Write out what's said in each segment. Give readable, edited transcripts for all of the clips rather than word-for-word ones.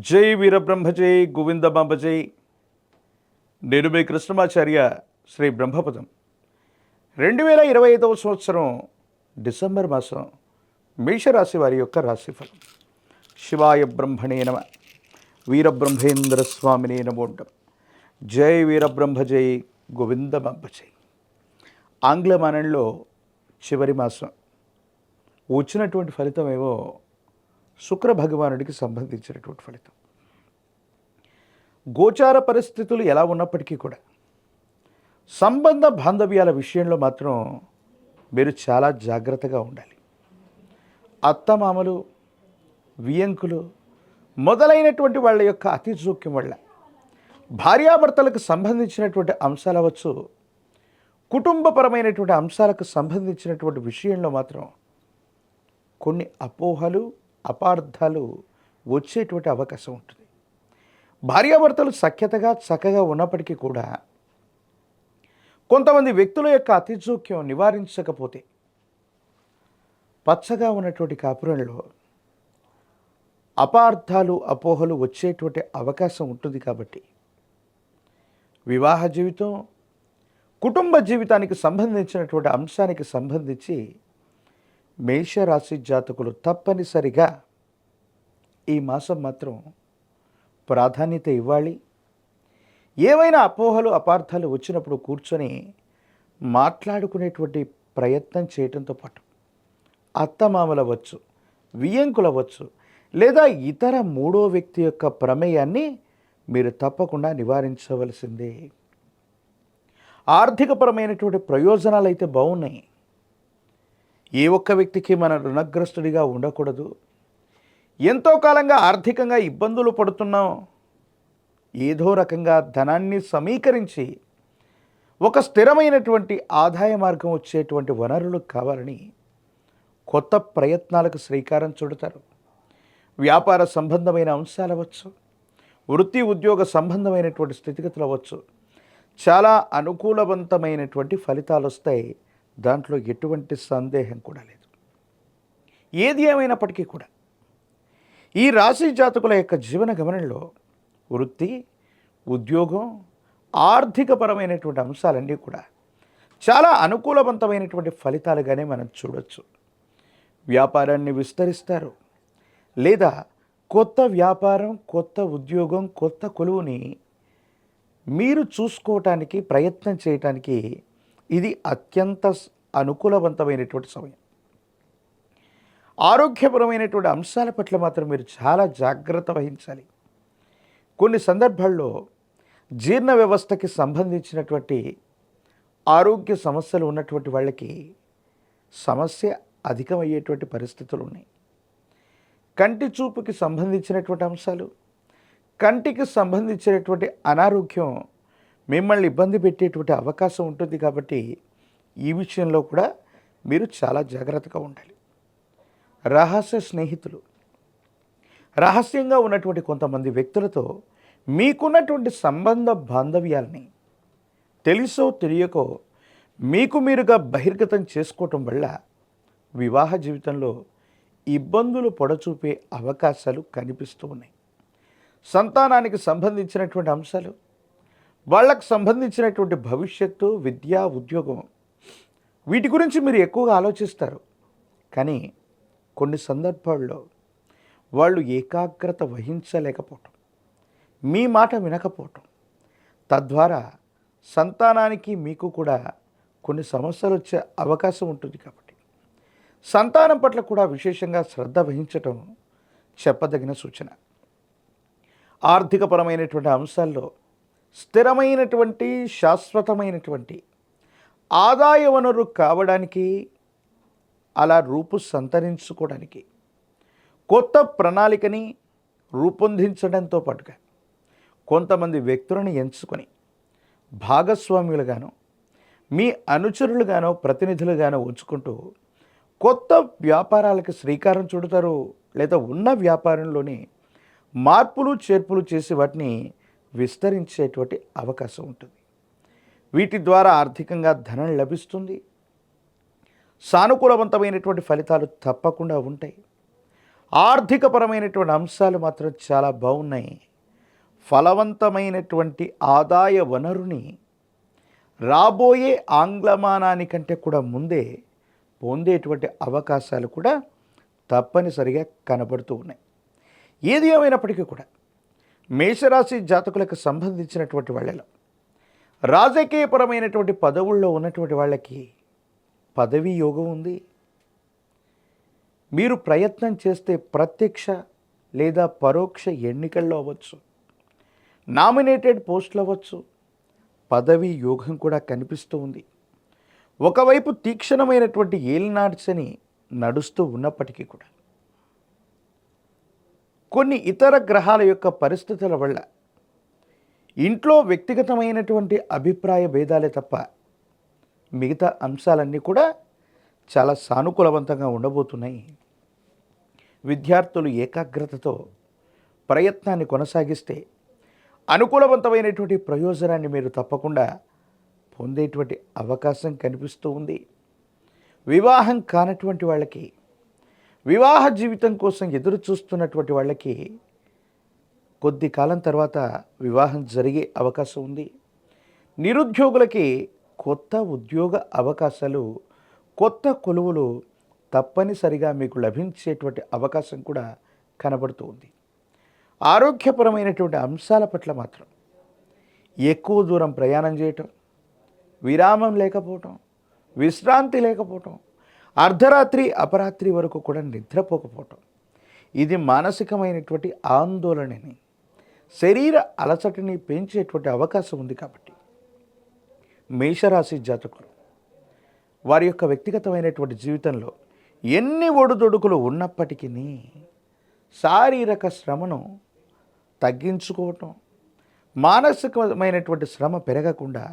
జై వీరబ్రహ్మ జై గోవిందమాంబ జై. నేను మీ కృష్ణమాచార్య శ్రీ బ్రహ్మపదం. 2025 సంవత్సరం డిసెంబర్ మాసం మేషరాశి వారి యొక్క రాశిఫలం. శివాయ బ్రహ్మణే నమ. వీరబ్రహ్మేంద్ర స్వామినే నమోండం. జై వీరబ్రహ్మ జై గోవిందమాంబ జై. ఆంగ్ల మానంలో చివరి మాసం వచ్చినటువంటి ఫలితం ఏవో శుక్ర భగవానుడికి సంబంధించినటువంటి ఫలితం. గోచార పరిస్థితులు ఎలా ఉన్నప్పటికీ కూడా సంబంధ బాంధవ్యాల విషయంలో మాత్రం మీరు చాలా జాగ్రత్తగా ఉండాలి. అత్తమామలు, వియంకులు మొదలైనటువంటి వాళ్ళ యొక్క అతి జోక్యం వల్ల భార్యాభర్తలకు సంబంధించినటువంటి అంశాలు అవ్వచ్చు, కుటుంబపరమైనటువంటి అంశాలకు సంబంధించినటువంటి విషయంలో మాత్రం కొన్ని అపోహలు, అపార్థాలు వచ్చేటువంటి అవకాశం ఉంటుంది. భార్యాభర్తలు సఖ్యతగా చక్కగా ఉన్నప్పటికీ కూడా కొంతమంది వ్యక్తుల యొక్క అతిజోక్యం నివారించకపోతే పచ్చగా ఉన్నటువంటి కాపురంలో అపార్థాలు, అపోహలు వచ్చేటువంటి అవకాశం ఉంటుంది. కాబట్టి వివాహ జీవితం, కుటుంబ జీవితానికి సంబంధించినటువంటి అంశానికి సంబంధించి మేషరాశి జాతకులు తప్పనిసరిగా ఈ మాసం మాత్రం ప్రాధాన్యత ఇవ్వాలి. ఏవైనా అపోహలు, అపార్థాలు వచ్చినప్పుడు కూర్చొని మాట్లాడుకునేటువంటి ప్రయత్నం చేయడంతో పాటు అత్తమామలవచ్చు, వియ్యంకులవచ్చు, లేదా ఇతర మూడో వ్యక్తి యొక్క ప్రమేయాన్ని మీరు తప్పకుండా నివారించవలసిందే. ఆర్థికపరమైనటువంటి ప్రయోజనాలు అయితే బాగున్నాయి. ఏ ఒక్క వ్యక్తికి మనం రుణగ్రస్తుడిగా ఉండకూడదు. ఎంతో కాలంగా ఆర్థికంగా ఇబ్బందులు పడుతున్నాం, ఏదో రకంగా ధనాన్ని సమీకరించి ఒక స్థిరమైనటువంటి ఆదాయ మార్గం వచ్చేటువంటి వనరులు కావాలని కొత్త ప్రయత్నాలకు శ్రీకారం చుడతారు. వ్యాపార సంబంధమైన అంశాలు అవ్వచ్చు, వృత్తి ఉద్యోగ సంబంధమైనటువంటి స్థితిగతులు అవ్వచ్చు, చాలా అనుకూలవంతమైనటువంటి ఫలితాలు వస్తాయి. దాంట్లో ఎటువంటి సందేహం కూడా లేదు. ఏది ఏమైనప్పటికీ కూడా ఈ రాశి జాతకుల యొక్క జీవన గమనంలో వృత్తి, ఉద్యోగం, ఆర్థికపరమైనటువంటి అంశాలన్నీ కూడా చాలా అనుకూలవంతమైనటువంటి ఫలితాలుగానే మనం చూడవచ్చు. వ్యాపారాన్ని విస్తరిస్తారు, లేదా కొత్త వ్యాపారం, కొత్త ఉద్యోగం, కొత్త కొలువుని మీరు చూసుకోవటానికి ప్రయత్నం చేయటానికి ఇది అత్యంత అనుకూలవంతమైనటువంటి సమయం. ఆరోగ్యపరమైనటువంటి అంశాల పట్ల మాత్రం మీరు చాలా జాగ్రత్త వహించాలి. కొన్ని సందర్భాల్లో జీర్ణ వ్యవస్థకి సంబంధించినటువంటి ఆరోగ్య సమస్యలు ఉన్నటువంటి వాళ్ళకి సమస్య అధికమయ్యేటువంటి పరిస్థితులు ఉన్నాయి. కంటి చూపుకి సంబంధించినటువంటి అంశాలు, కంటికి సంబంధించినటువంటి అనారోగ్యం మిమ్మల్ని ఇబ్బంది పెట్టేటువంటి అవకాశం ఉంటుంది. కాబట్టి ఈ విషయంలో కూడా మీరు చాలా జాగ్రత్తగా ఉండాలి. రహస్య స్నేహితులు, రహస్యంగా ఉన్నటువంటి కొంతమంది వ్యక్తులతో మీకున్నటువంటి సంబంధ బాంధవ్యాల్ని తెలుసో తెలియకో మీకు మీరుగా బహిర్గతం చేసుకోవటం వల్ల వివాహ జీవితంలో ఇబ్బందులు పొడచూపే అవకాశాలు కనిపిస్తూ ఉన్నాయి. సంతానానికి సంబంధించినటువంటి అంశాలు, వాళ్ళకు సంబంధించినటువంటి భవిష్యత్తు, విద్య, ఉద్యోగం, వీటి గురించి మీరు ఎక్కువగా ఆలోచిస్తారు. కానీ కొన్ని సందర్భాల్లో వాళ్ళు ఏకాగ్రత వహించలేకపోవటం, మీ మాట వినకపోవటం, తద్వారా సంతానానికి మీకు కూడా కొన్ని సమస్యలు వచ్చే అవకాశం ఉంటుంది. కాబట్టి సంతానం పట్ల కూడా విశేషంగా శ్రద్ధ వహించటం చెప్పదగిన సూచన. ఆర్థికపరమైనటువంటి అంశాల్లో స్థిరమైనటువంటి, శాశ్వతమైనటువంటి ఆదాయ వనరు కావడానికి, అలా రూపు సంతరించుకోవడానికి కొత్త ప్రణాళికని రూపొందించడంతో పాటుగా కొంతమంది వ్యక్తులను ఎంచుకొని భాగస్వామ్యులుగానో, మీ అనుచరులుగానో, ప్రతినిధులుగానో ఉంచుకుంటూ కొత్త వ్యాపారాలకు శ్రీకారం చుడతారు. లేదా ఉన్న వ్యాపారంలోనే మార్పులు, చేర్పులు చేసి వాటిని విస్తరించేటువంటి అవకాశం ఉంటుంది. వీటి ద్వారా ఆర్థికంగా ధనం లభిస్తుంది. సానుకూలవంతమైనటువంటి ఫలితాలు తప్పకుండా ఉంటాయి. ఆర్థికపరమైనటువంటి అంశాలు మాత్రం చాలా బాగున్నాయి. ఫలవంతమైనటువంటి ఆదాయ వనరుని రాబోయే ఆంగ్లమానానికంటే కూడా ముందే పొందేటువంటి అవకాశాలు కూడా తప్పనిసరిగా కనబడుతూ ఉన్నాయి. ఏది ఏమైనప్పటికీ కూడా మేషరాశి జాతకులకు సంబంధించినటువంటి వాళ్ళలో రాజకీయపరమైనటువంటి పదవుల్లో ఉన్నటువంటి వాళ్ళకి పదవీ యోగం ఉంది. మీరు ప్రయత్నం చేస్తే ప్రత్యక్ష లేదా పరోక్ష ఎన్నికల్లో అవ్వచ్చు, నామినేటెడ్ పోస్టులు అవ్వచ్చు, పదవీ యోగం కూడా కనిపిస్తూ ఉంది. ఒకవైపు తీక్షణమైనటువంటి ఏలినాటి శని నడుస్తూ ఉన్నప్పటికీ కూడా కొన్ని ఇతర గ్రహాల యొక్క పరిస్థితుల వల్ల ఇంట్లో వ్యక్తిగతమైనటువంటి అభిప్రాయ భేదాలే తప్ప మిగతా అంశాలన్నీ కూడా చాలా సానుకూలవంతంగా ఉండబోతున్నాయి. విద్యార్థులు ఏకాగ్రతతో ప్రయత్నాన్ని కొనసాగిస్తే అనుకూలవంతమైనటువంటి ప్రయోజనాన్ని మీరు తప్పకుండా పొందేటువంటి అవకాశం కనిపిస్తూ ఉంది. వివాహం కానటువంటి వాళ్ళకి, వివాహ జీవితం కోసం ఎదురు చూస్తున్నటువంటి వాళ్ళకి కొద్ది కాలం తర్వాత వివాహం జరిగే అవకాశం ఉంది. నిరుద్యోగులకి కొత్త ఉద్యోగ అవకాశాలు, కొత్త కొలువులు తప్పనిసరిగా మీకు లభించేటువంటి అవకాశం కూడా కనబడుతూ ఉంది. ఆరోగ్యపరమైనటువంటి అంశాల పట్ల మాత్రం ఎక్కువ దూరం ప్రయాణం చేయటం, విరామం లేకపోవటం, విశ్రాంతి లేకపోవటం, అర్ధరాత్రి అపరాత్రి వరకు కూడా నిద్రపోకపోవటం, ఇది మానసికమైనటువంటి ఆందోళనని, శరీర అలసటని పెంచేటువంటి అవకాశం ఉంది. కాబట్టి మేషరాశి జాతకులు వారి యొక్క వ్యక్తిగతమైనటువంటి జీవితంలో ఎన్ని ఒడుదొడుకులు ఉన్నప్పటికీ శారీరక శ్రమను తగ్గించుకోవటం, మానసికమైనటువంటి శ్రమ పెరగకుండా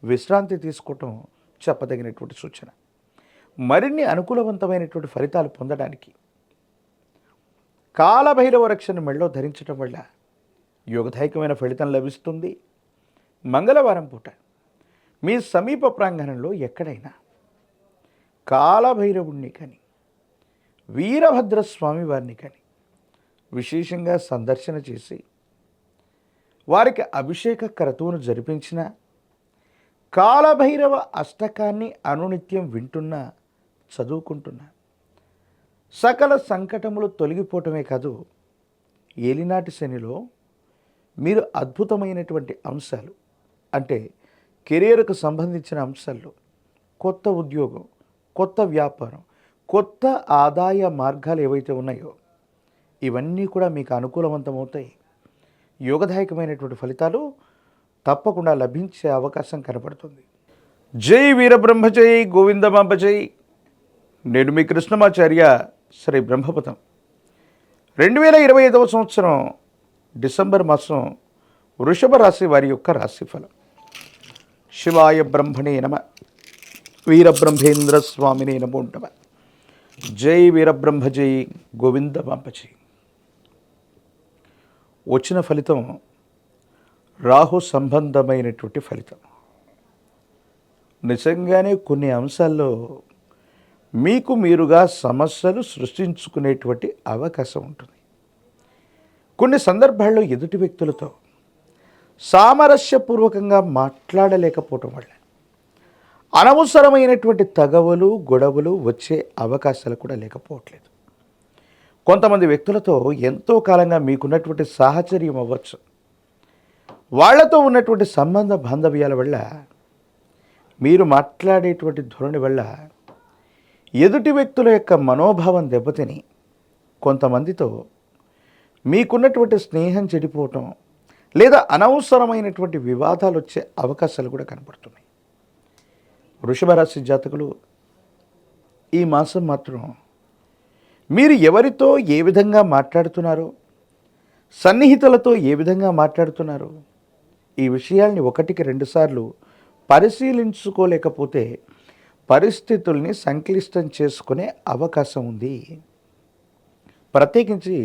విశ్రాంతి తీసుకోవటం చెప్పదగినటువంటి సూచన. మరిన్ని అనుకూలవంతమైనటువంటి ఫలితాలు పొందడానికి కాలభైరవ రక్షను మెళ్ళో ధరించడం వల్ల యోగదాయకమైన ఫలితం లభిస్తుంది. మంగళవారం పూట మీ సమీప ప్రాంగణంలో ఎక్కడైనా కాలభైరవుణ్ణి కానీ, వీరభద్రస్వామి వారిని కానీ విశేషంగా సందర్శన చేసి వారికి అభిషేక క్రతువును జరిపించిన, కాలభైరవ అష్టకాన్ని అనునిత్యం వింటున్నా, చదువుకుంటున్నా సకల సంకటములు తొలగిపోవటమే కాదు, ఏలినాటి శనిలో మీరు అద్భుతమైనటువంటి అంశాలు అంటే కెరియర్కు సంబంధించిన అంశాల్లో కొత్త ఉద్యోగం, కొత్త వ్యాపారం, కొత్త ఆదాయ మార్గాలు ఏవైతే ఉన్నాయో ఇవన్నీ కూడా మీకు అనుకూలవంతమవుతాయి. యోగదాయకమైనటువంటి ఫలితాలు తప్పకుండా లభించే అవకాశం కనపడుతుంది. జై వీరబ్రహ్మ జై గోవిందమాంబ జై. నేను మీ కృష్ణమాచార్య శ్రీ బ్రహ్మపతం. 2025 సంవత్సరం డిసెంబర్ మాసం వృషభ రాశి వారి యొక్క రాశిఫలం. శివాయ బ్రహ్మణే నమ, వీరబ్రహ్మేంద్ర స్వామినే నమో నమ. జై వీరబ్రహ్మ జై గోవిందమాంబ జై. వచ్చిన ఫలితం రాహు సంబంధమైనటువంటి ఫలితం. నిజంగానే కొన్ని అంశాల్లో మీకు మీరుగా సమస్యలు సృష్టించుకునేటువంటి అవకాశం ఉంటుంది. కొన్ని సందర్భాల్లో ఎదుటి వ్యక్తులతో సామరస్యపూర్వకంగా మాట్లాడలేకపోవటం వల్ల అనవసరమైనటువంటి తగవులు, గొడవలు వచ్చే అవకాశాలు కూడా లేకపోవట్లేదు. కొంతమంది వ్యక్తులతో ఎంతో కాలంగా మీకున్నటువంటి సాహచర్యం అవ్వచ్చు, వాళ్లతో ఉన్నటువంటి సంబంధ బాంధవ్యాల వల్ల, మీరు మాట్లాడేటువంటి ధోరణి వల్ల ఎదుటి వ్యక్తుల యొక్క మనోభావం దెబ్బతిని కొంతమందితో మీకున్నటువంటి స్నేహం చెడిపోవటం లేదా అనవసరమైనటువంటి వివాదాలు వచ్చే అవకాశాలు కూడా కనపడుతున్నాయి. వృషభ రాశి జాతకులు ఈ మాసం మాత్రం మీరు ఎవరితో ఏ విధంగా మాట్లాడుతున్నారో, సన్నిహితులతో ఏ విధంగా మాట్లాడుతున్నారో ఈ విషయాల్ని 1-2 సార్లు పరిశీలించుకోలేకపోతే పరిస్థితుల్ని సంక్లిష్టం చేసుకునే అవకాశం ఉంది. ప్రత్యేకించి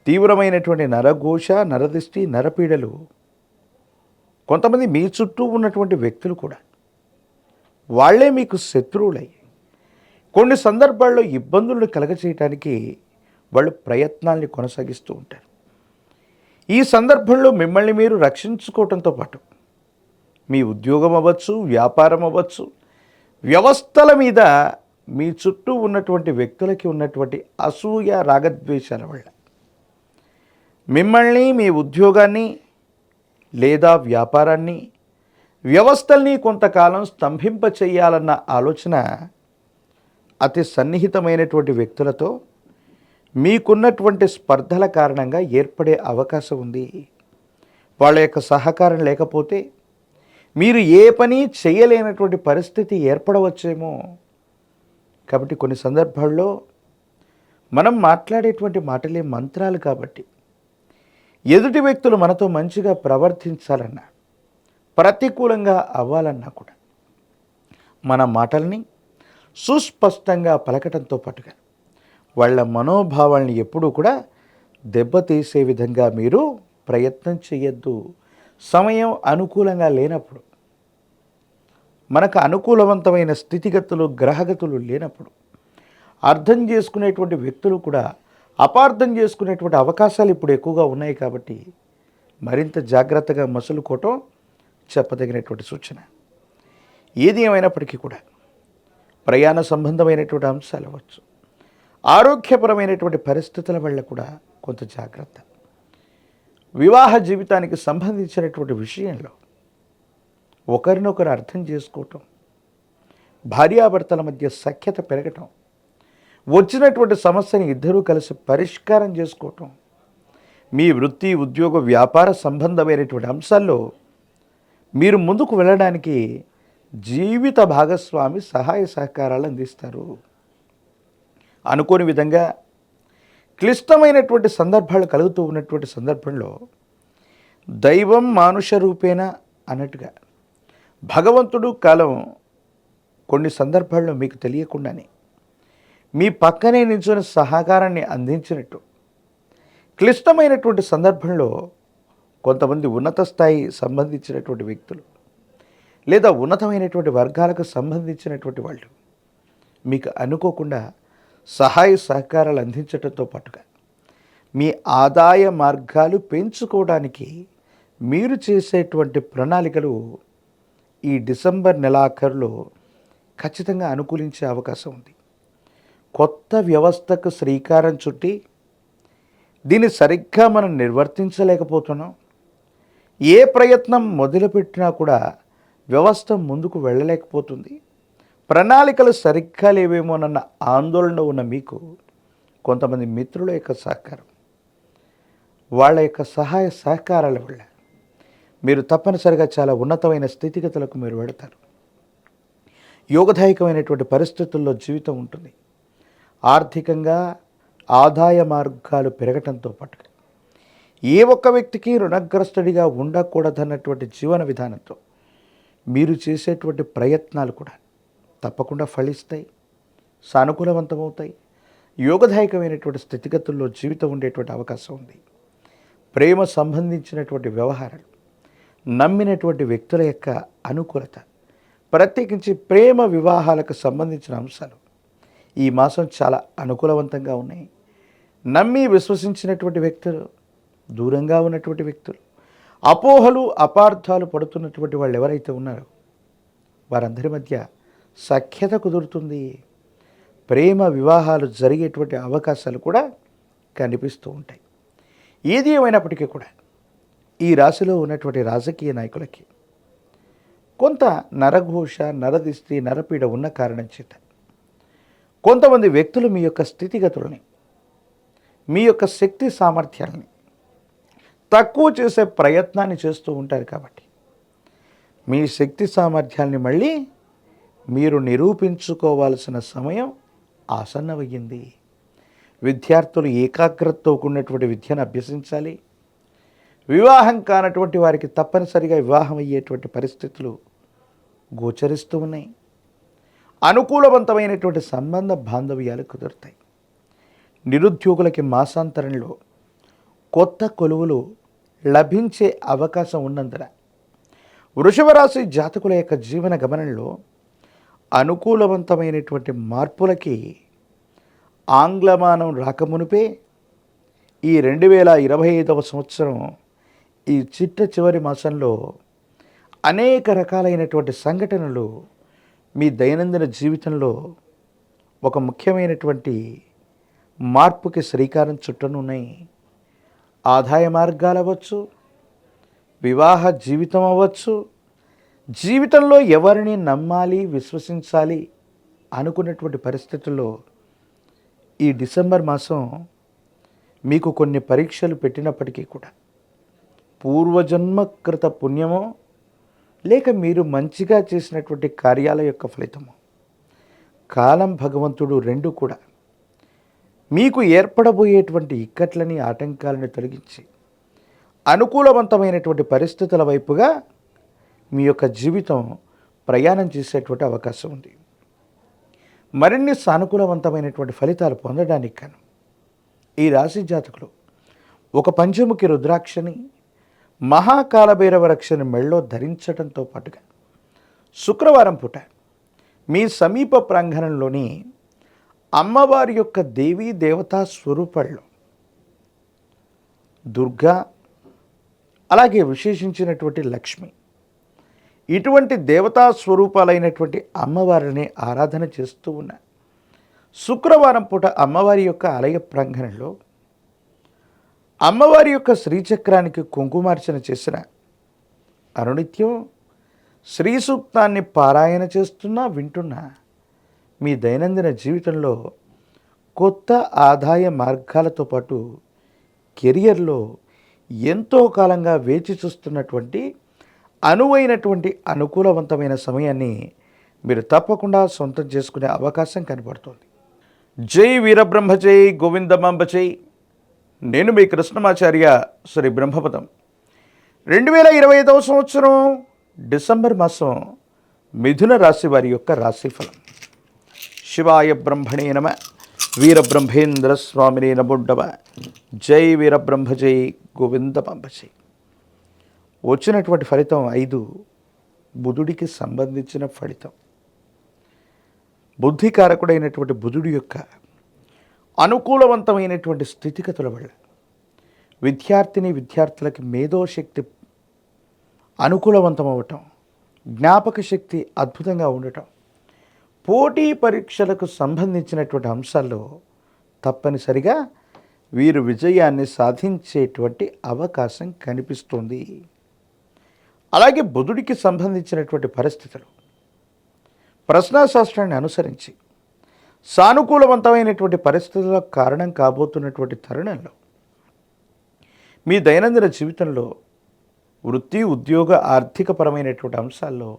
తీవ్రమైనటువంటి నరఘోష, నరదిష్టి, నరపీడలు కొంతమంది మీ చుట్టూ ఉన్నటువంటి వ్యక్తులు కూడా వాళ్ళే మీకు శత్రువులై కొన్ని సందర్భాల్లో ఇబ్బందులను కలగచేయటానికి వాళ్ళు ప్రయత్నాల్ని కొనసాగిస్తూ ఉంటారు. ఈ సందర్భంలో మిమ్మల్ని మీరు రక్షించుకోవటంతో పాటు మీ ఉద్యోగం అవ్వచ్చు, వ్యాపారం అవ్వచ్చు, వ్యవస్థల మీద మీ చుట్టూ ఉన్నటువంటి వ్యక్తులకి ఉన్నటువంటి అసూయ, రాగద్వేషాల వల్ల మిమ్మల్ని, మీ ఉద్యోగాన్ని లేదా వ్యాపారాన్ని, వ్యవస్థల్ని కొంతకాలం స్తంభింప చేయాలన్న ఆలోచన అతి సన్నిహితమైనటువంటి వ్యక్తులతో మీకున్నటువంటి స్పర్ధల కారణంగా ఏర్పడే అవకాశం ఉంది. వాళ్ళ యొక్క సహకారం లేకపోతే మీరు ఏ పని చేయలేనటువంటి పరిస్థితి ఏర్పడవచ్చేమో. కాబట్టి కొన్ని సందర్భాల్లో మనం మాట్లాడేటువంటి మాటలే మంత్రాలు. కాబట్టి ఎదుటి వ్యక్తులు మనతో మంచిగా ప్రవర్తించాలన్నా, ప్రతికూలంగా అవ్వాలన్నా కూడా మన మాటల్ని సుస్పష్టంగా పలకటంతో పాటుగా వాళ్ళ మనోభావాల్ని ఎప్పుడూ కూడా దెబ్బతీసే విధంగా మీరు ప్రయత్నం చేయొద్దు. సమయం అనుకూలంగా లేనప్పుడు, మనకు అనుకూలవంతమైన స్థితిగతులు, గ్రహగతులు లేనప్పుడు అర్థం చేసుకునేటువంటి వ్యక్తులు కూడా అపార్థం చేసుకునేటువంటి అవకాశాలు ఇప్పుడు ఎక్కువగా ఉన్నాయి. కాబట్టి మరింత జాగ్రత్తగా మసులుకోవటం చెప్పదగినటువంటి సూచన. ఏది ఏమైనప్పటికీ కూడా ప్రయాణ సంబంధమైనటువంటి అంశాలు అవ్వచ్చు, ఆరోగ్యపరమైనటువంటి పరిస్థితుల వల్ల కూడా కొంత జాగ్రత్త. వివాహ జీవితానికి సంబంధించినటువంటి విషయంలో ఒకరినొకరు అర్థం చేసుకోవటం, భార్యాభర్తల మధ్య సఖ్యత పెరగటం, వచ్చినటువంటి సమస్యని ఇద్దరూ కలిసి పరిష్కారం చేసుకోవటం, మీ వృత్తి, ఉద్యోగ, వ్యాపార సంబంధమైనటువంటి అంశాల్లో మీరు ముందుకు వెళ్ళడానికి జీవిత భాగస్వామి సహాయ సహకారాలు అందిస్తారు. అనుకోని విధంగా క్లిష్టమైనటువంటి సందర్భాలు కలుగుతూ ఉన్నటువంటి సందర్భంలో దైవం మానుష రూపేణ అన్నట్టుగా భగవంతుడు కాలం కొన్ని సందర్భాల్లో మీకు తెలియకుండానే మీ పక్కనే నిల్చొని సహకారాన్ని అందించినట్టు, క్లిష్టమైనటువంటి సందర్భంలో కొంతమంది ఉన్నత స్థాయి సంబంధించినటువంటి వ్యక్తులు లేదా ఉన్నతమైనటువంటి వర్గాలకు సంబంధించినటువంటి వాళ్ళు మీకు అనుకోకుండా సహాయ సహకారాలు అందించడంతో పాటుగా మీ ఆదాయ మార్గాలు పెంచుకోవడానికి మీరు చేసేటువంటి ప్రణాళికలు ఈ డిసెంబర్ నెలాఖరులో ఖచ్చితంగా అనుకూలించే అవకాశం ఉంది. కొత్త వ్యవస్థకు శ్రీకారం చుట్టి దీన్ని సరిగ్గా మనం నిర్వర్తించలేకపోతున్నాం. ఏ ప్రయత్నం మొదలుపెట్టినా కూడా వ్యవస్థ ముందుకు వెళ్ళలేకపోతుంది. ప్రణాళికలు సరిగ్గా లేవేమోనన్న ఆందోళన ఉన్న మీకు కొంతమంది మిత్రుల యొక్క సహకారం, వాళ్ళ యొక్క సహాయ సహకారాల వల్ల మీరు తప్పనిసరిగా చాలా ఉన్నతమైన స్థితిగతులకు మీరు వెళతారు. యోగదాయకమైనటువంటి పరిస్థితుల్లో జీవితం ఉంటుంది. ఆర్థికంగా ఆదాయ మార్గాలు పెరగటంతో పాటుగా ఏ ఒక్క వ్యక్తికి రుణగ్రస్తుడిగా ఉండకూడదన్నటువంటి జీవన విధానంతో మీరు చేసేటువంటి ప్రయత్నాలు కూడా తప్పకుండా ఫలిస్తాయి, సానుకూలవంతమవుతాయి. యోగదాయకమైనటువంటి స్థితిగతుల్లో జీవితం ఉండేటువంటి అవకాశం ఉంది. ప్రేమ సంబంధించినటువంటి వ్యవహారాలు, నమ్మినటువంటి వ్యక్తుల యొక్క అనుకూలత, ప్రత్యేకించి ప్రేమ వివాహాలకు సంబంధించిన అంశాలు ఈ మాసం చాలా అనుకూలవంతంగా ఉన్నాయి. నమ్మి విశ్వసించినటువంటి వ్యక్తులు, దూరంగా ఉన్నటువంటి వ్యక్తులు, అపోహలు అపార్థాలు పడుతున్నటువంటి వాళ్ళు ఎవరైతే ఉన్నారో వారందరి మధ్య సఖ్యత కుదురుతుంది. ప్రేమ వివాహాలు జరిగేటువంటి అవకాశాలు కూడా కనిపిస్తూ ఉంటాయి. ఏది ఏమైనప్పటికీ కూడా ఈ రాశిలో ఉన్నటువంటి రాజకీయ నాయకులకి కొంత నరఘోష, నరదిష్టి, నరపీడ ఉన్న కారణం చేత కొంతమంది వ్యక్తులు మీ యొక్క స్థితిగతులని, మీ యొక్క శక్తి సామర్థ్యాలని తక్కువ చేసే ప్రయత్నాన్ని చేస్తూ ఉంటారు. కాబట్టి మీ శక్తి సామర్థ్యాల్ని మళ్ళీ మీరు నిరూపించుకోవాల్సిన సమయం ఆసన్నమయ్యింది. విద్యార్థులు ఏకాగ్రతతో కూడినటువంటి విద్యను అభ్యసించాలి. వివాహం కానటువంటి వారికి తప్పనిసరిగా వివాహం అయ్యేటువంటి పరిస్థితులు గోచరిస్తూ ఉన్నాయి. అనుకూలవంతమైనటువంటి సంబంధ బాంధవ్యాలు కుదురుతాయి. నిరుద్యోగులకి మాసాంతరంలో కొత్త కొలువులు లభించే అవకాశం ఉన్నందున వృషభ రాశి జాతకుల యొక్క జీవన గమనంలో అనుకూలవంతమైనటువంటి మార్పులకి ఆంగ్లమానం రాకమునిపే ఈ 2025వ సంవత్సరం ఈ చిట్ట చివరి మాసంలో అనేక రకాలైనటువంటి సంఘటనలు మీ దైనందిన జీవితంలో ఒక ముఖ్యమైనటువంటి మార్పుకి శ్రీకారం చుట్టనున్నాయి. ఆదాయ మార్గాలు అవ్వచ్చు, వివాహ జీవితం అవ్వచ్చు, జీవితంలో ఎవరిని నమ్మాలి, విశ్వసించాలి అనుకున్నటువంటి పరిస్థితుల్లో ఈ డిసెంబర్ మాసం మీకు కొన్ని పరీక్షలు పెట్టినప్పటికీ కూడా పూర్వజన్మకృత పుణ్యమో లేక మీరు మంచిగా చేసినటువంటి కార్యాల యొక్క ఫలితము, కాలం భగవంతుడు రెండు కూడా మీకు ఏర్పడబోయేటువంటి ఇక్కట్లని, ఆటంకాలను తొలగించి అనుకూలవంతమైనటువంటి పరిస్థితుల వైపుగా మీ యొక్క జీవితం ప్రయాణం చేసేటువంటి అవకాశం ఉంది. మరిన్ని సానుకూలవంతమైనటువంటి ఫలితాలు పొందడానికి గాను ఈ రాశి జాతకులు ఒక పంచముఖి రుద్రాక్షని, మహాకాలభైరవ రక్షని మెళ్ళో ధరించడంతో పాటుగా శుక్రవారం పూట మీ సమీప ప్రాంగణంలోని అమ్మవారి యొక్క దేవీ దేవతా స్వరూపాల్లో దుర్గా, అలాగే విశేషించినటువంటి లక్ష్మి, ఇటువంటి దేవతా స్వరూపాలైనటువంటి అమ్మవారిని ఆరాధన చేస్తూ ఉన్న శుక్రవారం పూట అమ్మవారి యొక్క ఆలయ ప్రాంగణంలో అమ్మవారి యొక్క శ్రీచక్రానికి కుంకుమార్చన చేసిన అనునిత్యం శ్రీ సూక్తాన్ని పారాయణ చేస్తున్నా, వింటున్నా మీ దైనందిన జీవితంలో కొత్త ఆదాయ మార్గాలతో పాటు కెరియర్లో ఎంతో కాలంగా వేచి చూస్తున్నటువంటి అనువైనటువంటి అనుకూలవంతమైన సమయాన్ని మీరు తప్పకుండా సొంతం చేసుకునే అవకాశం కనబడుతుంది. జై వీరబ్రహ్మ జై గోవిందమాంబ జై. నేను మీ కృష్ణమాచార్య శ్రీ బ్రహ్మపదం. 2025వ సంవత్సరం డిసెంబర్ మాసం మిథున రాశి వారి యొక్క రాశిఫలం. శివాయ బ్రహ్మణే నమ. వీరబ్రహ్మేంద్ర స్వామినే నమోడ్డమ. జై వీరబ్రహ్మ జై గోవిందమాంబ జై. వచ్చినటువంటి ఫలితం 5 బుధుడికి సంబంధించిన ఫలితం. బుద్ధికారకుడైనటువంటి బుధుడి యొక్క అనుకూలవంతమైనటువంటి స్థితిగతుల వల్ల విద్యార్థులకి మేధోశక్తి అనుకూలవంతం అవ్వటం, జ్ఞాపక శక్తి అద్భుతంగా ఉండటం, పోటీ పరీక్షలకు సంబంధించినటువంటి అంశాల్లో తప్పనిసరిగా వీరు విజయాన్ని సాధించేటువంటి అవకాశం కనిపిస్తుంది. అలాగే బుధుడికి సంబంధించినటువంటి పరిస్థితులు ప్రశ్నాశాస్త్రాన్ని అనుసరించి సానుకూలవంతమైనటువంటి పరిస్థితులకు కారణం కాబోతున్నటువంటి తరుణంలో మీ దైనందిన జీవితంలో వృత్తి, ఉద్యోగ, ఆర్థికపరమైనటువంటి అంశాల్లో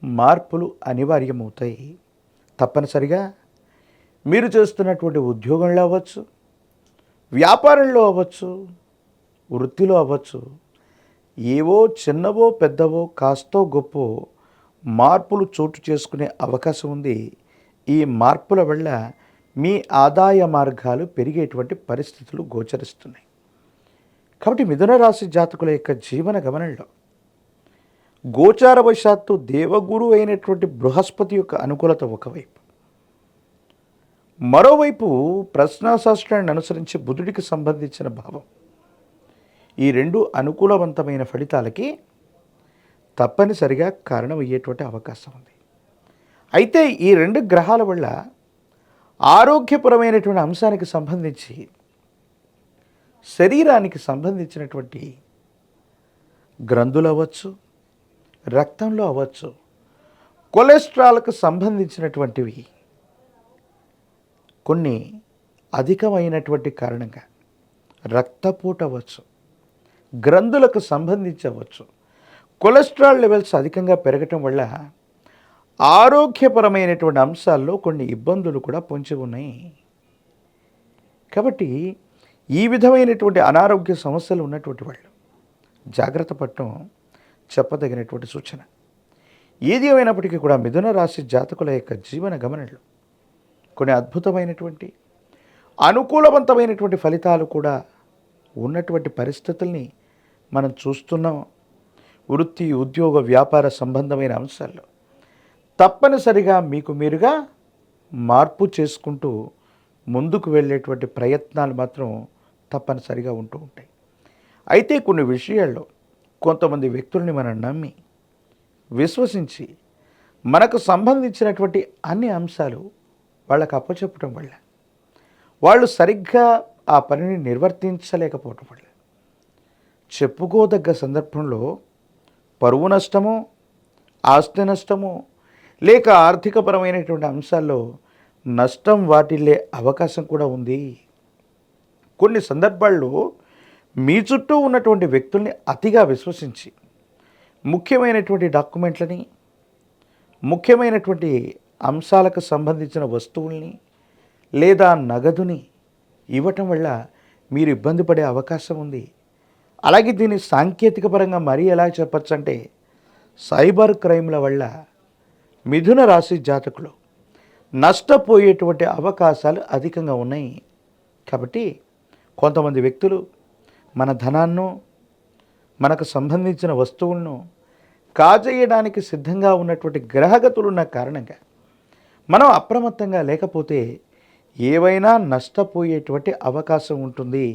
మార్పులు అనివార్యమవుతాయి. తప్పనిసరిగా మీరు చేస్తున్నటువంటి ఉద్యోగంలో అవ్వచ్చు, వ్యాపారంలో అవ్వచ్చు, వృత్తిలో అవ్వచ్చు, ఏవో చిన్నవో పెద్దవో కాస్తో గొప్పో మార్పులు చోటు చేసుకునే అవకాశం ఉంది. ఈ మార్పుల వల్ల మీ ఆదాయ మార్గాలు పెరిగేటువంటి పరిస్థితులు గోచరిస్తున్నాయి. కాబట్టి మిథున రాశి జాతకుల యొక్క జీవన గమనంలో గోచారవశాత్తు దేవగురు అయినటువంటి బృహస్పతి యొక్క అనుకూలత ఒకవైపు, మరోవైపు ప్రశ్నాశాస్త్రాన్ని అనుసరించి బుధుడికి సంబంధించిన భావం, ఈ రెండు అనుకూలవంతమైన ఫలితాలకి తప్పనిసరిగా కారణమయ్యేటువంటి అవకాశం ఉంది. అయితే ఈ 2 గ్రహాల వల్ల ఆరోగ్యపరమైనటువంటి అంశానికి సంబంధించి, శరీరానికి సంబంధించినటువంటి గ్రంథులు అవ్వచ్చు, రక్తంలో అవ్వచ్చు, కొలెస్ట్రాల్కు సంబంధించినటువంటివి కొన్ని అధికమైనటువంటి కారణంగా రక్తపోటు అవ్వచ్చు, గ్రంథులకు సంబంధించవచ్చు, కొలెస్ట్రాల్ లెవెల్స్ అధికంగా పెరగటం వల్ల ఆరోగ్యపరమైనటువంటి అంశాల్లో కొన్ని ఇబ్బందులు కూడా పొంచి ఉన్నాయి. కాబట్టి ఈ విధమైనటువంటి అనారోగ్య సమస్యలు ఉన్నటువంటి వాళ్ళు జాగ్రత్త పడటం చెప్పదగినటువంటి సూచన. ఏది ఏమైనప్పటికీ కూడా మిథున రాశి జాతకుల యొక్క జీవన గమనంలో కొన్ని అద్భుతమైనటువంటి అనుకూలవంతమైనటువంటి ఫలితాలు కూడా ఉన్నటువంటి పరిస్థితుల్ని మనం చూస్తున్నాం. వృత్తి, ఉద్యోగ, వ్యాపార సంబంధమైన అంశాల్లో తప్పనిసరిగా మీకు మీరుగా మార్పు చేసుకుంటూ ముందుకు వెళ్ళేటువంటి ప్రయత్నాలు మాత్రం తప్పనిసరిగా ఉంటూ ఉంటాయి. అయితే కొన్ని విషయాల్లో కొంతమంది వ్యక్తుల్ని మనం నమ్మి విశ్వసించి మనకు సంబంధించినటువంటి అన్ని అంశాలు వాళ్ళకు అప్పచెప్పడం వల్ల వాళ్ళు సరిగ్గా ఆ పనిని నిర్వర్తించలేకపోవటం వల్ల చెప్పుకోదగ్గ సందర్భంలో పరువు నష్టము, ఆస్తి నష్టము, లేక ఆర్థికపరమైనటువంటి అంశాల్లో నష్టం వాటిల్లే అవకాశం కూడా ఉంది. కొన్ని సందర్భాల్లో మీ చుట్టూ ఉన్నటువంటి వ్యక్తుల్ని అతిగా విశ్వసించి ముఖ్యమైనటువంటి డాక్యుమెంట్లని, ముఖ్యమైనటువంటి అంశాలకు సంబంధించిన వస్తువుల్ని లేదా నగదుని ఇవ్వటం వల్ల మీరు ఇబ్బంది పడే అవకాశం ఉంది. అలాగే దీన్ని సాంకేతిక పరంగా మరీ ఎలా చెప్పచ్చు అంటే సైబర్ క్రైమ్ల వల్ల మిథున రాశి జాతకులు నష్టపోయేటువంటి అవకాశాలు అధికంగా ఉన్నాయి. కాబట్టి కొంతమంది వ్యక్తులు మన ధనాన్ని, మనకు సంబంధించిన వస్తువులను కాజేయడానికి సిద్ధంగా ఉన్నటువంటి గ్రహగతులు ఉన్న కారణంగా మనం అప్రమత్తంగా లేకపోతే ఏవైనా నష్టపోయేటువంటి అవకాశం ఉంటుంది.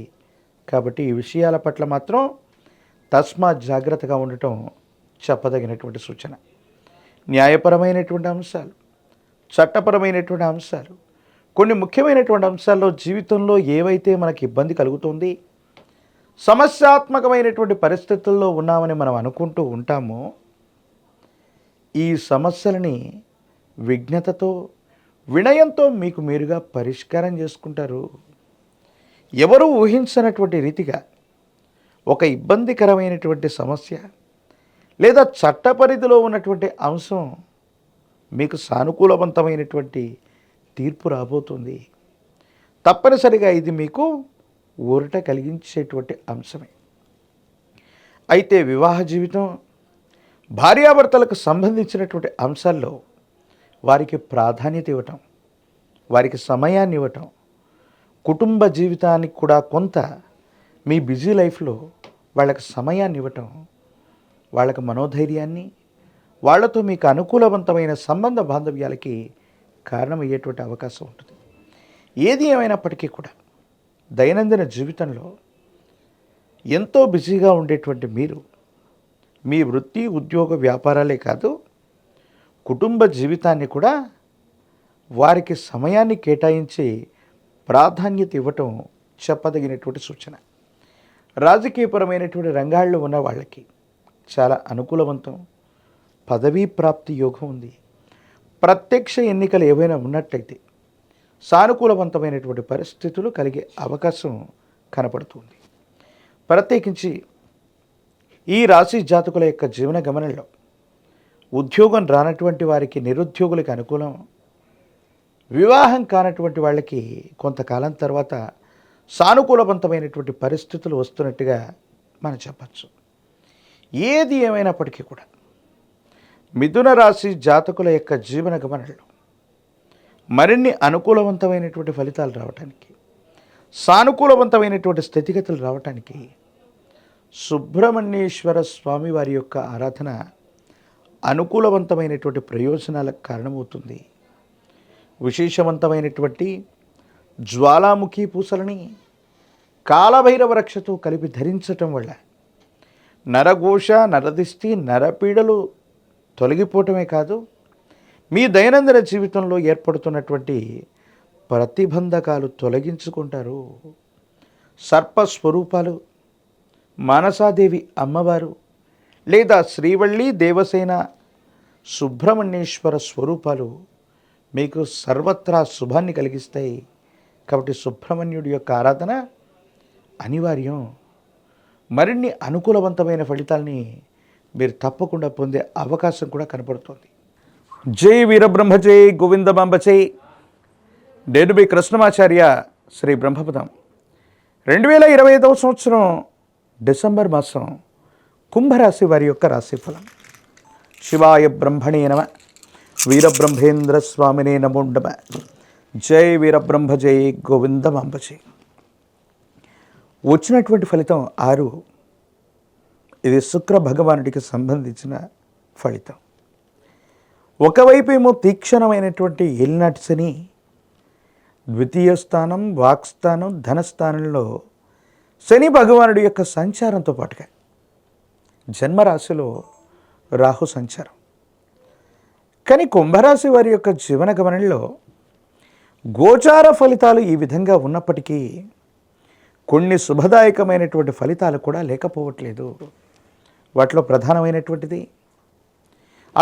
కాబట్టి ఈ విషయాల పట్ల మాత్రం తస్మాత్ జాగ్రత్తగా ఉండటం చెప్పదగినటువంటి సూచన. న్యాయపరమైనటువంటి అంశాలు, చట్టపరమైనటువంటి అంశాలు, కొన్ని ముఖ్యమైనటువంటి అంశాల్లో జీవితంలో ఏవైతే మనకి ఇబ్బంది కలుగుతుంది, సమస్యాత్మకమైనటువంటి పరిస్థితుల్లో ఉన్నామని మనం అనుకుంటూ ఉంటామో, ఈ సమస్యలని విజ్ఞతతో, వినయంతో మీకు మీరుగా పరిష్కారం చేసుకుంటారు. ఎవరు ఊహించనటువంటి రీతిగా ఒక ఇబ్బందికరమైనటువంటి సమస్య లేదా చట్ట పరిధిలో ఉన్నటువంటి అంశం మీకు సానుకూలవంతమైనటువంటి తీర్పు రాబోతుంది. తప్పనిసరిగా ఇది మీకు ఊరట కలిగించేటువంటి అంశమే. అయితే వివాహ జీవితం, భార్యాభర్తలకు సంబంధించినటువంటి అంశాల్లో వారికి ప్రాధాన్యత ఇవ్వటం, వారికి సమయాన్ని ఇవ్వటం, కుటుంబ జీవితానికి కూడా కొంత మీ బిజీ లైఫ్లో వాళ్ళకి సమయాన్ని ఇవ్వటం, వాళ్ళకి మనోధైర్యాన్ని, వాళ్ళతో మీకు అనుకూలవంతమైన సంబంధ బాంధవ్యాలకి కారణమయ్యేటువంటి అవకాశం ఉంటుంది. ఏది ఏమైనప్పటికీ కూడా దైనందిన జీవితంలో ఎంతో బిజీగా ఉండేటువంటి మీరు మీ వృత్తి, ఉద్యోగ, వ్యాపారాలే కాదు, కుటుంబ జీవితాన్ని కూడా వారికి సమయాన్ని కేటాయించి ప్రాధాన్యత ఇవ్వటం చెప్పదగినటువంటి సూచన. రాజకీయపరమైనటువంటి రంగాల్లో ఉన్న వాళ్ళకి చాలా అనుకూలవంతం, పదవీ ప్రాప్తి యోగం ఉంది. ప్రత్యక్ష ఎన్నికలు ఏవైనా ఉన్నట్లయితే సానుకూలవంతమైనటువంటి పరిస్థితులు కలిగే అవకాశం కనపడుతుంది. ప్రత్యేకించి ఈ రాశి జాతకుల యొక్క జీవన గమనంలో ఉద్యోగం రానటువంటి వారికి, నిరుద్యోగులకి అనుకూలం, వివాహం కానటువంటి వాళ్ళకి కొంతకాలం తర్వాత సానుకూలవంతమైనటువంటి పరిస్థితులు వస్తున్నట్టుగా మనం చెప్పచ్చు. ఏది ఏమైనప్పటికీ కూడా మిథున రాశి జాతకుల యొక్క జీవన గమనంలో మరిన్ని అనుకూలవంతమైనటువంటి ఫలితాలు రావటానికి, సానుకూలవంతమైనటువంటి స్థితిగతులు రావటానికి సుబ్రహ్మణ్యేశ్వర స్వామి వారి యొక్క ఆరాధన అనుకూలవంతమైనటువంటి ప్రయోజనాలకు కారణమవుతుంది. విశేషవంతమైనటువంటి జ్వాలాముఖి పూసలని కాలభైరవ రక్షతో కలిపి ధరించటం వల్ల నరఘోష, నరదిష్టి, నరపీడలు తొలగిపోవటమే కాదు, మీ దైనందిన జీవితంలో ఏర్పడుతున్నటువంటి ప్రతిబంధకాలు తొలగించుకుంటారు. సర్పస్వరూపాలు, మానసాదేవి అమ్మవారు లేదా శ్రీవల్లి దేవసేన సుబ్రహ్మణ్యేశ్వర స్వరూపాలు మీకు సర్వత్రా శుభాన్ని కలిగిస్తాయి. కాబట్టి సుబ్రహ్మణ్యుడి యొక్క ఆరాధన అనివార్యం. మరిన్ని అనుకూలవంతమైన ఫలితాల్ని మీరు తప్పకుండా పొందే అవకాశం కూడా కనపడుతుంది. జై వీరబ్రహ్మ జై గోవిందమాంబ జై. నేను మీ కృష్ణమాచార్య శ్రీ బ్రహ్మపదం. 2025వ సంవత్సరం డిసెంబర్ మాసం కుంభరాశి వారి యొక్క రాశిఫలం. శివాయ బ్రహ్మణే నమ, వీరబ్రహ్మేంద్ర స్వామినే నమో నమ. జై వీరబ్రహ్మ జై గోవిందమాంబ జై. వచ్చినటువంటి ఫలితం 6. ఇది శుక్ర భగవానుడికి సంబంధించిన ఫలితం. ఒకవైపు ఏమో తీక్షణమైనటువంటి ఏలినాటి శని, ద్వితీయ స్థానం, వాక్స్థానం, ధనస్థానంలో శని భగవానుడి యొక్క సంచారంతో పాటుగా జన్మరాశిలో రాహు సంచారం. కానీ కుంభరాశి వారి యొక్క జీవన గమనంలో గోచార ఫలితాలు ఈ విధంగా ఉన్నప్పటికీ కొన్ని శుభదాయకమైనటువంటి ఫలితాలు కూడా లేకపోవట్లేదు. వాటిలో ప్రధానమైనటువంటిది,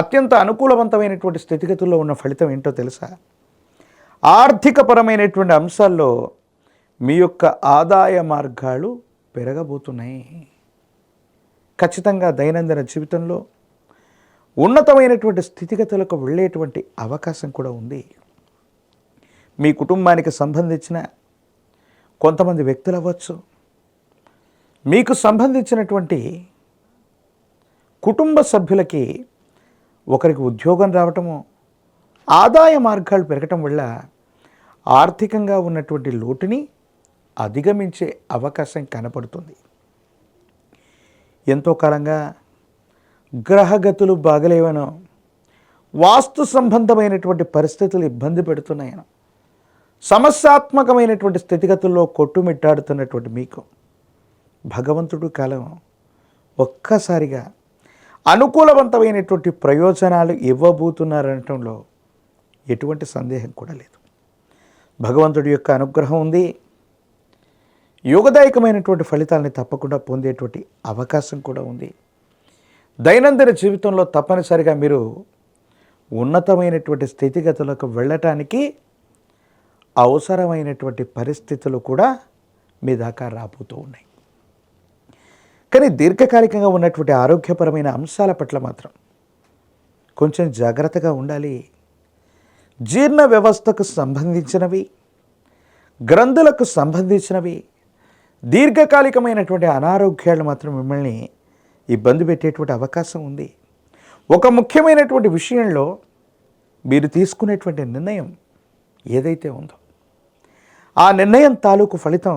అత్యంత అనుకూలవంతమైనటువంటి స్థితిగతుల్లో ఉన్న ఫలితం ఏంటో తెలుసా? ఆర్థికపరమైనటువంటి అంశాల్లో మీ యొక్క ఆదాయ మార్గాలు పెరగబోతున్నాయి. ఖచ్చితంగా దైనందిన జీవితంలో ఉన్నతమైనటువంటి స్థితిగతులకు వెళ్ళేటువంటి అవకాశం కూడా ఉంది. మీ కుటుంబానికి సంబంధించిన కొంతమంది వ్యక్తులు అవ్వచ్చు, మీకు సంబంధించినటువంటి కుటుంబ సభ్యులకి ఒకరికి ఉద్యోగం రావటము, ఆదాయ మార్గాలు పెరగటం వల్ల ఆర్థికంగా ఉన్నటువంటి లోటుని అధిగమించే అవకాశం కనపడుతుంది. ఎంతో కాలంగా గ్రహగతులు బాగలేవనో, వాస్తు సంబంధమైనటువంటి పరిస్థితులు ఇబ్బంది పెడుతున్నాయనో, సమస్యాత్మకమైనటువంటి స్థితిగతుల్లో కొట్టుమిట్టాడుతున్నటువంటి మీకు భగవంతుడు కాలం ఒక్కసారిగా అనుకూలవంతమైనటువంటి ప్రయోజనాలు ఇవ్వబోతున్నారనటంలో ఎటువంటి సందేహం కూడా లేదు. భగవంతుడి యొక్క అనుగ్రహం ఉంది. యోగదాయకమైనటువంటి ఫలితాలని తప్పకుండా పొందేటువంటి అవకాశం కూడా ఉంది. దైనందిన జీవితంలో తప్పనిసరిగా మీరు ఉన్నతమైనటువంటి స్థితిగతులకు వెళ్ళటానికి అవసరమైనటువంటి పరిస్థితులు కూడా మీ దాకా రాబోతూ ఉన్నాయి. కానీ దీర్ఘకాలికంగా ఉన్నటువంటి ఆరోగ్యపరమైన అంశాల పట్ల మాత్రం కొంచెం జాగ్రత్తగా ఉండాలి. జీర్ణ వ్యవస్థకు సంబంధించినవి, గ్రంథులకు సంబంధించినవి, దీర్ఘకాలికమైనటువంటి అనారోగ్యాలు మాత్రం మిమ్మల్ని ఇబ్బంది పెట్టేటువంటి అవకాశం ఉంది. ఒక ముఖ్యమైనటువంటి విషయంలో మీరు తీసుకునేటువంటి నిర్ణయం ఏదైతే ఉందో ఆ నిర్ణయం తాలూకు ఫలితం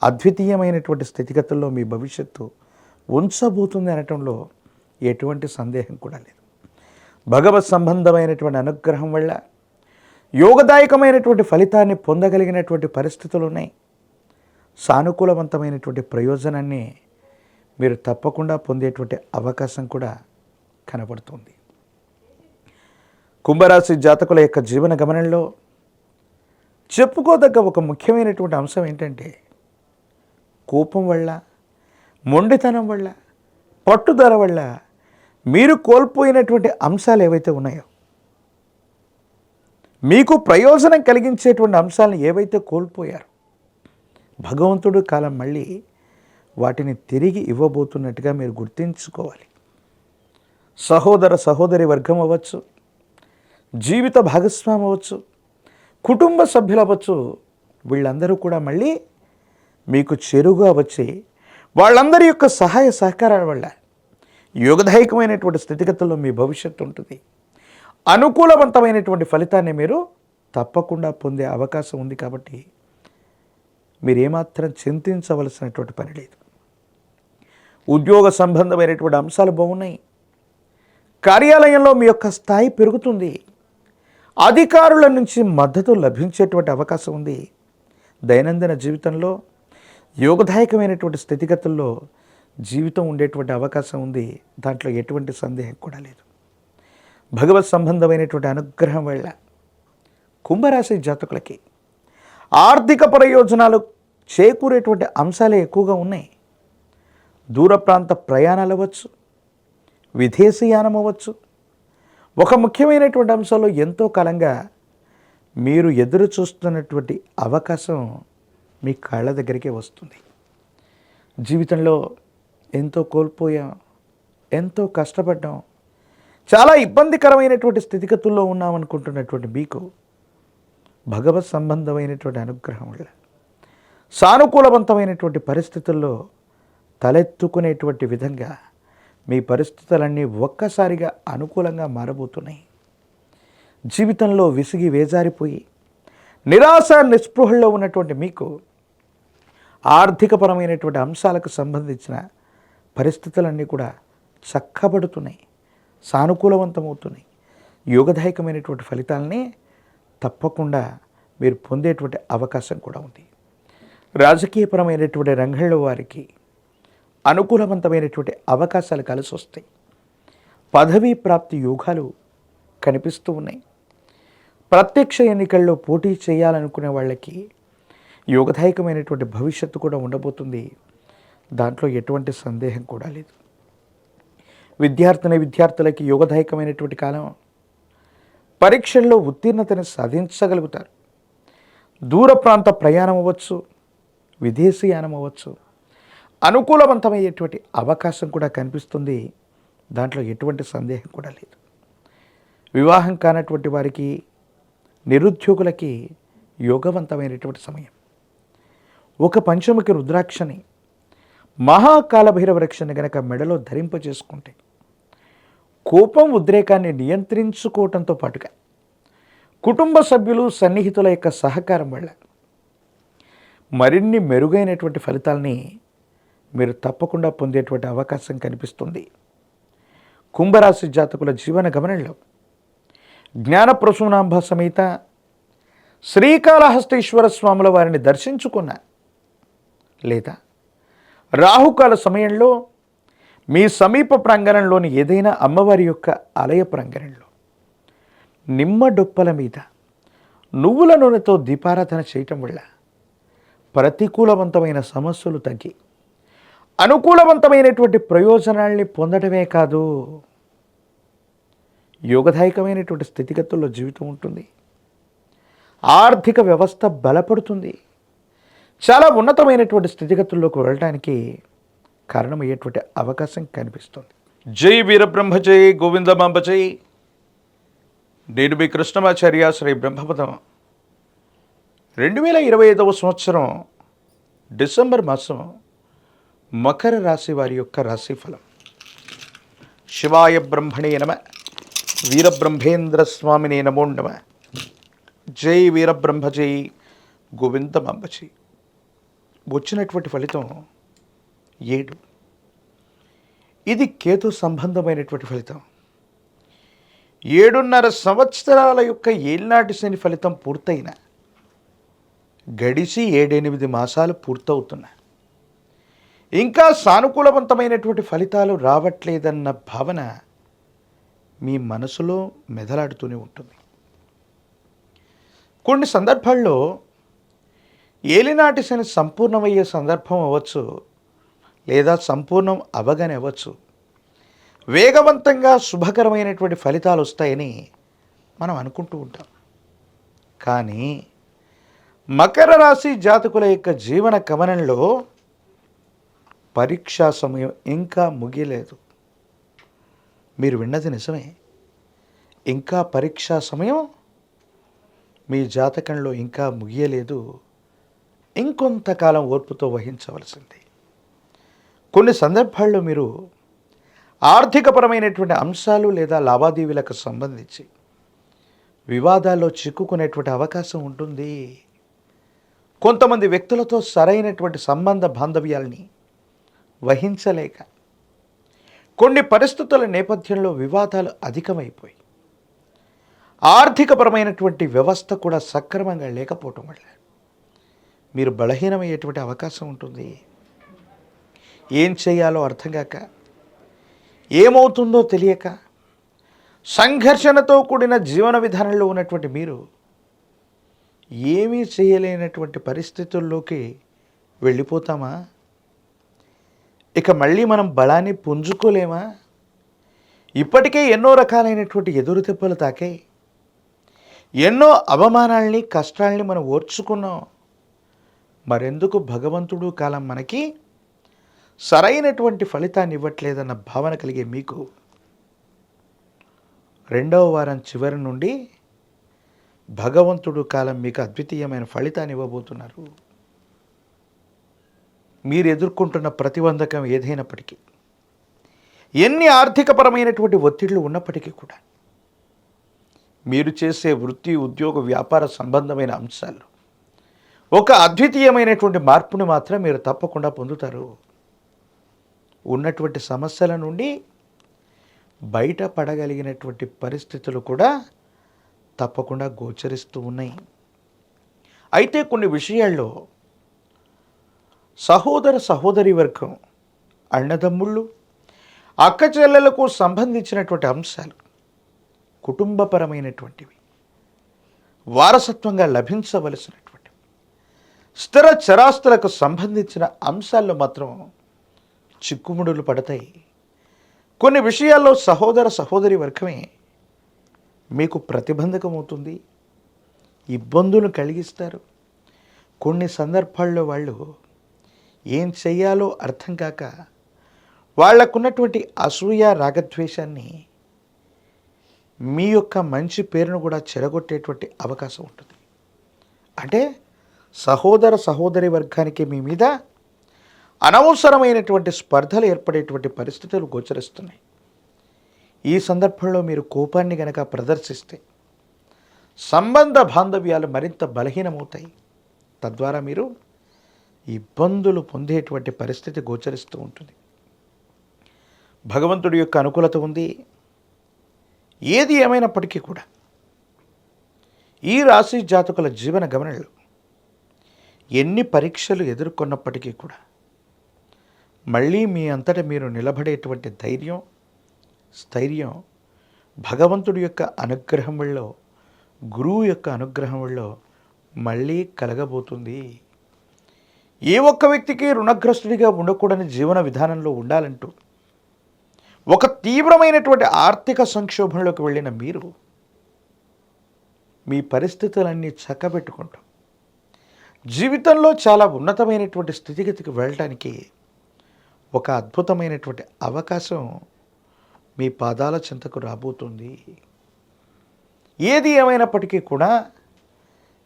అద్వితీయమైనటువంటి స్థితిగతుల్లో మీ భవిష్యత్తు ఉంచబోతుంది అనటంలో ఎటువంటి సందేహం కూడా లేదు. భగవత్ సంబంధమైనటువంటి అనుగ్రహం వల్ల యోగదాయకమైనటువంటి ఫలితాన్ని పొందగలిగినటువంటి పరిస్థితులు ఉన్నాయి. సానుకూలవంతమైనటువంటి ప్రయోజనాన్ని మీరు తప్పకుండా పొందేటువంటి అవకాశం కూడా కనబడుతుంది. కుంభరాశి జాతకుల యొక్క జీవన గమనంలో చెప్పుకోదగ్గ ఒక ముఖ్యమైనటువంటి అంశం ఏంటంటే, కోపం వల్ల, మొండితనం వల్ల, పట్టుదల వల్ల మీరు కోల్పోయినటువంటి అంశాలు ఏవైతే ఉన్నాయో, మీకు ప్రయోజనం కలిగించేటువంటి అంశాలను ఏవైతే కోల్పోయారో భగవంతుడు కాలం మళ్ళీ వాటిని తిరిగి ఇవ్వబోతున్నట్టుగా మీరు గుర్తించుకోవాలి. సహోదర సహోదరి వర్గం అవ్వచ్చు, జీవిత భాగస్వామి అవ్వచ్చు, కుటుంబ సభ్యులు అవ్వచ్చు, వీళ్ళందరూ కూడా మళ్ళీ మీకు చెరువుగా వచ్చి వాళ్ళందరి యొక్క సహాయ సహకారాల వల్ల యోగదాయకమైనటువంటి స్థితిగతుల్లో మీ భవిష్యత్తు ఉంటుంది. అనుకూలవంతమైనటువంటి ఫలితాన్ని మీరు తప్పకుండా పొందే అవకాశం ఉంది. కాబట్టి మీరేమాత్రం చింతించవలసినటువంటి పని లేదు. ఉద్యోగ సంబంధమైనటువంటి అంశాలు బాగున్నాయి. కార్యాలయంలో మీ యొక్క స్థాయి పెరుగుతుంది. అధికారుల నుంచి మద్దతు లభించేటువంటి అవకాశం ఉంది. దైనందిన జీవితంలో యోగదాయకమైనటువంటి స్థితిగతుల్లో జీవితం ఉండేటువంటి అవకాశం ఉంది. దాంట్లో ఎటువంటి సందేహం కూడా లేదు. భగవత్ సంబంధమైనటువంటి అనుగ్రహం వల్ల కుంభరాశి జాతకులకి ఆర్థిక ప్రయోజనాలు చేకూరేటువంటి అంశాలే ఎక్కువగా ఉన్నాయి. దూర ప్రాంత ప్రయాణాలు అవ్వచ్చు, విదేశీయానం అవ్వచ్చు. ఒక ముఖ్యమైనటువంటి అంశంలో ఎంతో కాలంగా మీరు ఎదురు చూస్తున్నటువంటి అవకాశం మీ కళ్ళ దగ్గరికే వస్తుంది. జీవితంలో ఎంతో కోల్పోయాం, ఎంతో కష్టపడ్డాం, చాలా ఇబ్బందికరమైనటువంటి స్థితిగతుల్లో ఉన్నామనుకుంటున్నటువంటి మీకు భగవత్ సంబంధమైనటువంటి అనుగ్రహం వల్ల సానుకూలవంతమైనటువంటి పరిస్థితుల్లో తలెత్తుకునేటువంటి విధంగా మీ పరిస్థితులన్నీ ఒక్కసారిగా అనుకూలంగా మారబోతున్నాయి. జీవితంలో విసిగి వేజారిపోయి నిరాశ నిస్పృహల్లో ఉన్నటువంటి మీకు ఆర్థికపరమైనటువంటి అంశాలకు సంబంధించిన పరిస్థితులన్నీ కూడా చక్కబడుతున్నాయి, సానుకూలవంతమవుతున్నాయి. యోగదాయకమైనటువంటి ఫలితాలని తప్పకుండా మీరు పొందేటువంటి అవకాశం కూడా ఉంది. రాజకీయపరమైనటువంటి రంగంలో వారికి అనుకూలవంతమైనటువంటి అవకాశాలు కలిసి వస్తాయి. పదవీ ప్రాప్తి యోగాలు కనిపిస్తూ ఉన్నాయి. ప్రత్యక్ష ఎన్నికల్లో పోటీ చేయాలనుకునే వాళ్ళకి యోగదాయకమైనటువంటి భవిష్యత్తు కూడా ఉండబోతుంది. దాంట్లో ఎటువంటి సందేహం కూడా లేదు. విద్యార్థులకి యోగదాయకమైనటువంటి కాలం. పరీక్షల్లో ఉత్తీర్ణతని సాధించగలుగుతారు. దూర ప్రాంత ప్రయాణం అవ్వచ్చు, విదేశీయానం అవ్వచ్చు, అనుకూలవంతమయ్యేటువంటి అవకాశం కూడా కనిపిస్తుంది. దాంట్లో ఎటువంటి సందేహం కూడా లేదు. వివాహం కానటువంటి వారికి, నిరుద్యోగులకి యోగవంతమైనటువంటి సమయం. ఒక పంచముఖి రుద్రాక్షని, మహాకాలభైరవ రక్షని గనక మెడలో ధరింపజేసుకుంటే కోపం, ఉద్రేకాన్ని నియంత్రించుకోవటంతో పాటుగా కుటుంబ సభ్యులు, సన్నిహితుల యొక్క సహకారం వల్ల మరిన్ని మెరుగైనటువంటి ఫలితాలని మీరు తప్పకుండా పొందేటువంటి అవకాశం కనిపిస్తుంది. కుంభరాశి జాతకుల జీవన గమనంలో జ్ఞానప్రసూనాంబ సమేత శ్రీకాళహస్తీశ్వర స్వాముల వారిని దర్శించుకున్న, లేదా రాహుకాల సమయంలో మీ సమీప ప్రాంగణంలోని ఏదైనా అమ్మవారి యొక్క ఆలయ ప్రాంగణంలో నిమ్మ డొప్పల మీద నువ్వుల నూనెతో దీపారాధన చేయటం వల్ల ప్రతికూలవంతమైన సమస్యలు తగ్గి అనుకూలవంతమైనటువంటి ప్రయోజనాల్ని పొందడమే కాదు, యోగదాయకమైనటువంటి స్థితిగతుల్లో జీవితం ఉంటుంది. ఆర్థిక వ్యవస్థ బలపడుతుంది. చాలా ఉన్నతమైనటువంటి స్థితిగతుల్లోకి వెళ్ళడానికి కారణమయ్యేటువంటి అవకాశం కనిపిస్తుంది. జై వీరబ్రహ్మ జై గోవిందమాంబ జై. నేను మీ కృష్ణమాచార్య శ్రీ బ్రహ్మపదం. 2025వ సంవత్సరం డిసెంబర్ మాసం మకర రాశి వారి యొక్క రాశిఫలం. శివాయ బ్రహ్మణే నమ, వీరబ్రహ్మేంద్ర స్వామినే నమో నమ. జై వీరబ్రహ్మ జై గోవిందమాంబ జై. వచ్చినటువంటి ఫలితం 7. ఇది కేతు సంబంధమైనటువంటి ఫలితం. 7.5 సంవత్సరాల యొక్క ఏళ్నాటి శని ఫలితం పూర్తయిన గడిచి 7-8 మాసాలు పూర్తవుతున్నా ఇంకా సానుకూలవంతమైనటువంటి ఫలితాలు రావట్లేదన్న భావన మీ మనసులో మెదలాడుతూనే ఉంటుంది. కొన్ని సందర్భాల్లో ఏలినాటి శని సంపూర్ణమయ్యే సందర్భం అవ్వచ్చు, లేదా సంపూర్ణం అవగానే అవ్వచ్చు. వేగవంతంగా శుభకరమైనటువంటి ఫలితాలు వస్తాయని మనం అనుకుంటూ ఉంటాం. కానీ మకర రాశి జాతకుల యొక్క జీవన గమనంలో పరీక్షా సమయం ఇంకా ముగియలేదు. మీరు విన్నది నిజమే. ఇంకా పరీక్షా సమయం మీ జాతకంలో ఇంకా ముగియలేదు. ఇంకొంతకాలం ఓర్పుతో వహించవలసింది. కొన్ని సందర్భాల్లో మీరు ఆర్థికపరమైనటువంటి అంశాలు లేదా లావాదేవీలకు సంబంధించి వివాదాల్లో చిక్కుకునేటువంటి అవకాశం ఉంటుంది. కొంతమంది వ్యక్తులతో సరైనటువంటి సంబంధ బాంధవ్యాల్ని వహించలేక కొన్ని పరిస్థితుల నేపథ్యంలో వివాదాలు అధికమైపోయి ఆర్థికపరమైనటువంటి వ్యవస్థ కూడా సక్రమంగా లేకపోవటం వల్ల మీరు బలహీనమయ్యేటువంటి అవకాశం ఉంటుంది. ఏం చేయాలో అర్థం కాక, ఏమవుతుందో తెలియక, సంఘర్షణతో కూడిన జీవన విధానంలో ఉన్నటువంటి మీరు ఏమీ చేయలేనటువంటి పరిస్థితుల్లోకి వెళ్ళిపోతామా? ఇక మళ్ళీ మనం బలాన్ని పుంజుకోలేమా? ఇప్పటికే ఎన్నో రకాలైనటువంటి ఎదురు దెబ్బలు తాకాయి. ఎన్నో అవమానాల్ని, కష్టాల్ని మనం ఓర్చుకున్నాం. మరెందుకు భగవంతుడు కాలం మనకి సరైనటువంటి ఫలితాన్ని ఇవ్వట్లేదన్న భావన కలిగే మీకు 2వ వారం చివరి నుండి భగవంతుడు కాలం మీకు అద్వితీయమైన ఫలితాన్ని ఇవ్వబోతున్నారు. మీరు ఎదుర్కొంటున్న ప్రతిబంధకం ఏదైనప్పటికీ, ఎన్ని ఆర్థికపరమైనటువంటి ఒత్తిళ్లు ఉన్నప్పటికీ కూడా మీరు చేసే వృత్తి, ఉద్యోగ, వ్యాపార సంబంధమైన అంశాలు ఒక అద్వితీయమైనటువంటి మార్పుని మాత్రం మీరు తప్పకుండా పొందుతారు. ఉన్నటువంటి సమస్యల నుండి బయటపడగలిగినటువంటి పరిస్థితులు కూడా తప్పకుండా గోచరిస్తూ ఉన్నాయి. అయితే కొన్ని విషయాల్లో సహోదర సహోదరి వర్గం, అన్నదమ్ముళ్ళు, అక్క చెల్లెలకు సంబంధించినటువంటి అంశాలు, కుటుంబపరమైనటువంటివి, వారసత్వంగా లభించవలసినటువంటి స్థిర చరాస్తులకు సంబంధించిన అంశాల్లో మాత్రం చిక్కుముడులు పడతాయి. కొన్ని విషయాల్లో సహోదర సహోదరి వర్గమే మీకు ప్రతిబంధకమవుతుంది, ఇబ్బందులు కలిగిస్తారు. కొన్ని సందర్భాల్లో వాళ్ళు ఏం చెయ్యాలో అర్థం కాక వాళ్లకున్నటువంటి అసూయ రాగద్వేషాన్ని, మీ యొక్క మంచి పేరును కూడా చెడగొట్టేటువంటి అవకాశం ఉంటుంది. అంటే సహోదర సహోదరి వర్గానికి మీ మీద అనవసరమైనటువంటి స్పర్ధలు ఏర్పడేటువంటి పరిస్థితులు గోచరిస్తున్నాయి. ఈ సందర్భంలో మీరు కోపాన్ని గనక ప్రదర్శిస్తే సంబంధ బాంధవ్యాలు మరింత బలహీనమవుతాయి. తద్వారా మీరు ఇబ్బందులు పొందేటువంటి పరిస్థితి గోచరిస్తూ ఉంటుంది. భగవంతుడి యొక్క అనుకూలత ఉంది. ఏది ఏమైనప్పటికీ కూడా ఈ రాశి జాతకుల జీవన గమనంలో ఎన్ని పరీక్షలు ఎదుర్కొన్నప్పటికీ కూడా మళ్ళీ మీ అంతటా మీరు నిలబడేటువంటి ధైర్యం, స్థైర్యం భగవంతుడి యొక్క అనుగ్రహం వల్ల, గురువు యొక్క అనుగ్రహం వల్ల మళ్ళీ కలగబోతుంది. ఏ ఒక్క వ్యక్తికి రుణగ్రస్తుడిగా ఉండకూడని జీవన విధానంలో ఉండాలంటూ ఒక తీవ్రమైనటువంటి ఆర్థిక సంక్షోభంలోకి వెళ్ళిన మీరు మీ పరిస్థితులన్నీ చక్కబెట్టుకుంటూ జీవితంలో చాలా ఉన్నతమైనటువంటి స్థితిగతికి వెళ్ళడానికి ఒక అద్భుతమైనటువంటి అవకాశం మీ పాదాల చెంతకు రాబోతుంది. ఏది ఏమైనప్పటికీ కూడా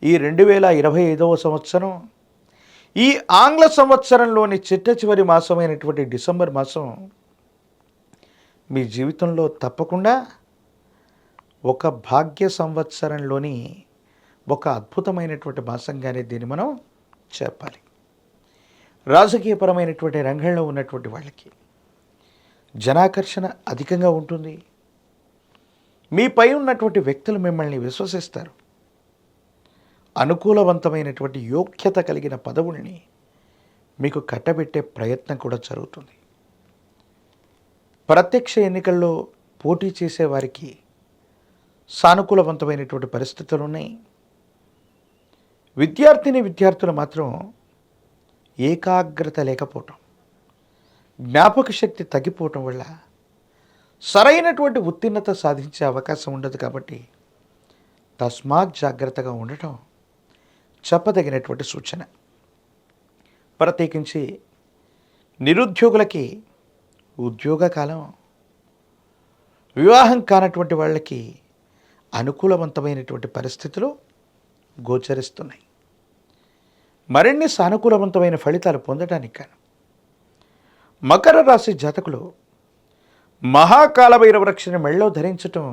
ఈ 2025వ సంవత్సరం, ఈ ఆంగ్ల సంవత్సరంలోని చిట్ట చివరి మాసమైనటువంటి డిసెంబర్ మాసం మీ జీవితంలో తప్పకుండా ఒక భాగ్య సంవత్సరంలోని ఒక అద్భుతమైనటువంటి మాసంగానే దీన్ని మనం చెప్పాలి. రాజకీయపరమైనటువంటి రంగంలో ఉన్నటువంటి వాళ్ళకి జనాకర్షణ అధికంగా ఉంటుంది. మీపై ఉన్నటువంటి వ్యక్తులు మిమ్మల్ని విశ్వసిస్తారు. అనుకూలవంతమైనటువంటి యోగ్యత కలిగిన పదవుల్ని మీకు కట్టబెట్టే ప్రయత్నం కూడా జరుగుతుంది. ప్రత్యక్ష ఎన్నికల్లో పోటీ చేసేవారికి సానుకూలవంతమైనటువంటి పరిస్థితులు ఉన్నాయి. విద్యార్థులు మాత్రం ఏకాగ్రత లేకపోవటం, జ్ఞాపక శక్తి తగ్గిపోవటం వల్ల సరైనటువంటి ఉత్తీర్ణత సాధించే అవకాశం ఉండదు. కాబట్టి తస్మాత్ జాగ్రత్తగా ఉండటం చెప్పదగినటువంటి సూచన. ప్రత్యేకించి నిరుద్యోగులకి ఉద్యోగ కాలం, వివాహం కానటువంటి వాళ్ళకి అనుకూలవంతమైనటువంటి పరిస్థితులు గోచరిస్తున్నాయి. మరిన్ని సానుకూలవంతమైన ఫలితాలు పొందడానికి కాను మకర రాశి జాతకులు మహాకాల భైరవ రక్షణ మెళ్ళలో ధరించటం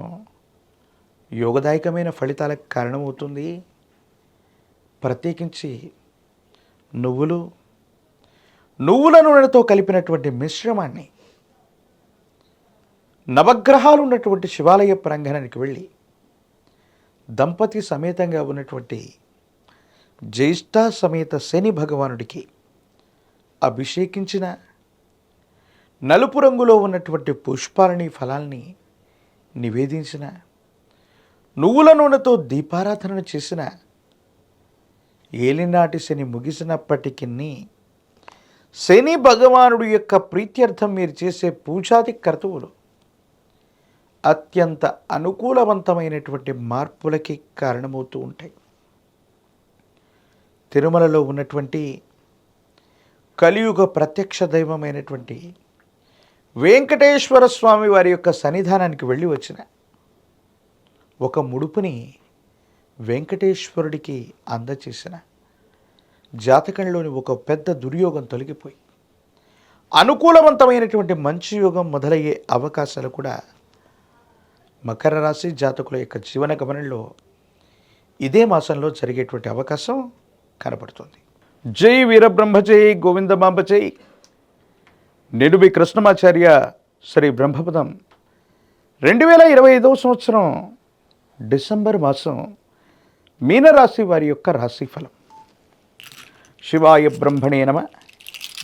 యోగదాయకమైన ఫలితాలకు కారణమవుతుంది. ప్రత్యేకించి నువ్వుల నూనెతో కలిపినటువంటి మిశ్రమాన్ని నవగ్రహాలు ఉన్నటువంటి శివాలయ ప్రాంగణానికి వెళ్ళి దంపతి సమేతంగా ఉన్నటువంటి జ్యేష్ఠ సమేత శని భగవానుడికి అభిషేకించిన, నలుపు రంగులో ఉన్నటువంటి పుష్పాలని ఫలాల్ని నివేదించిన, నువ్వుల నూనెతో దీపారాధన చేసిన, ఏలినాటి శని ముగిసినప్పటికీ శని భగవానుడి యొక్క ప్రీత్యర్థం మీరు చేసే పూజాది కర్తవులు అత్యంత అనుకూలవంతమైనటువంటి మార్పులకి కారణమవుతూ ఉంటాయి. తిరుమలలో ఉన్నటువంటి కలియుగ ప్రత్యక్ష దైవమైనటువంటి వెంకటేశ్వర స్వామి వారి యొక్క సన్నిధానానికి వెళ్ళి వచ్చిన ఒక ముడుపుని వెంకటేశ్వరుడికి అందచేసిన జాతకంలోని ఒక పెద్ద దుర్యోగం తొలగిపోయి అనుకూలవంతమైనటువంటి మంచి యోగం మొదలయ్యే అవకాశాలు కూడా మకర రాశి జాతకుల యొక్క జీవన గమనంలో ఇదే మాసంలో జరిగేటువంటి అవకాశం కనపడుతుంది. జై వీరబ్రహ్మ జై గోవిందమాంబ జై. నేను మీ కృష్ణమాచార్య శ్రీ బ్రహ్మపదం. 2025వ సంవత్సరం డిసెంబర్ మాసం మీనరాశి వారి యొక్క రాశిఫలం. శివాయ బ్రహ్మణే నమ.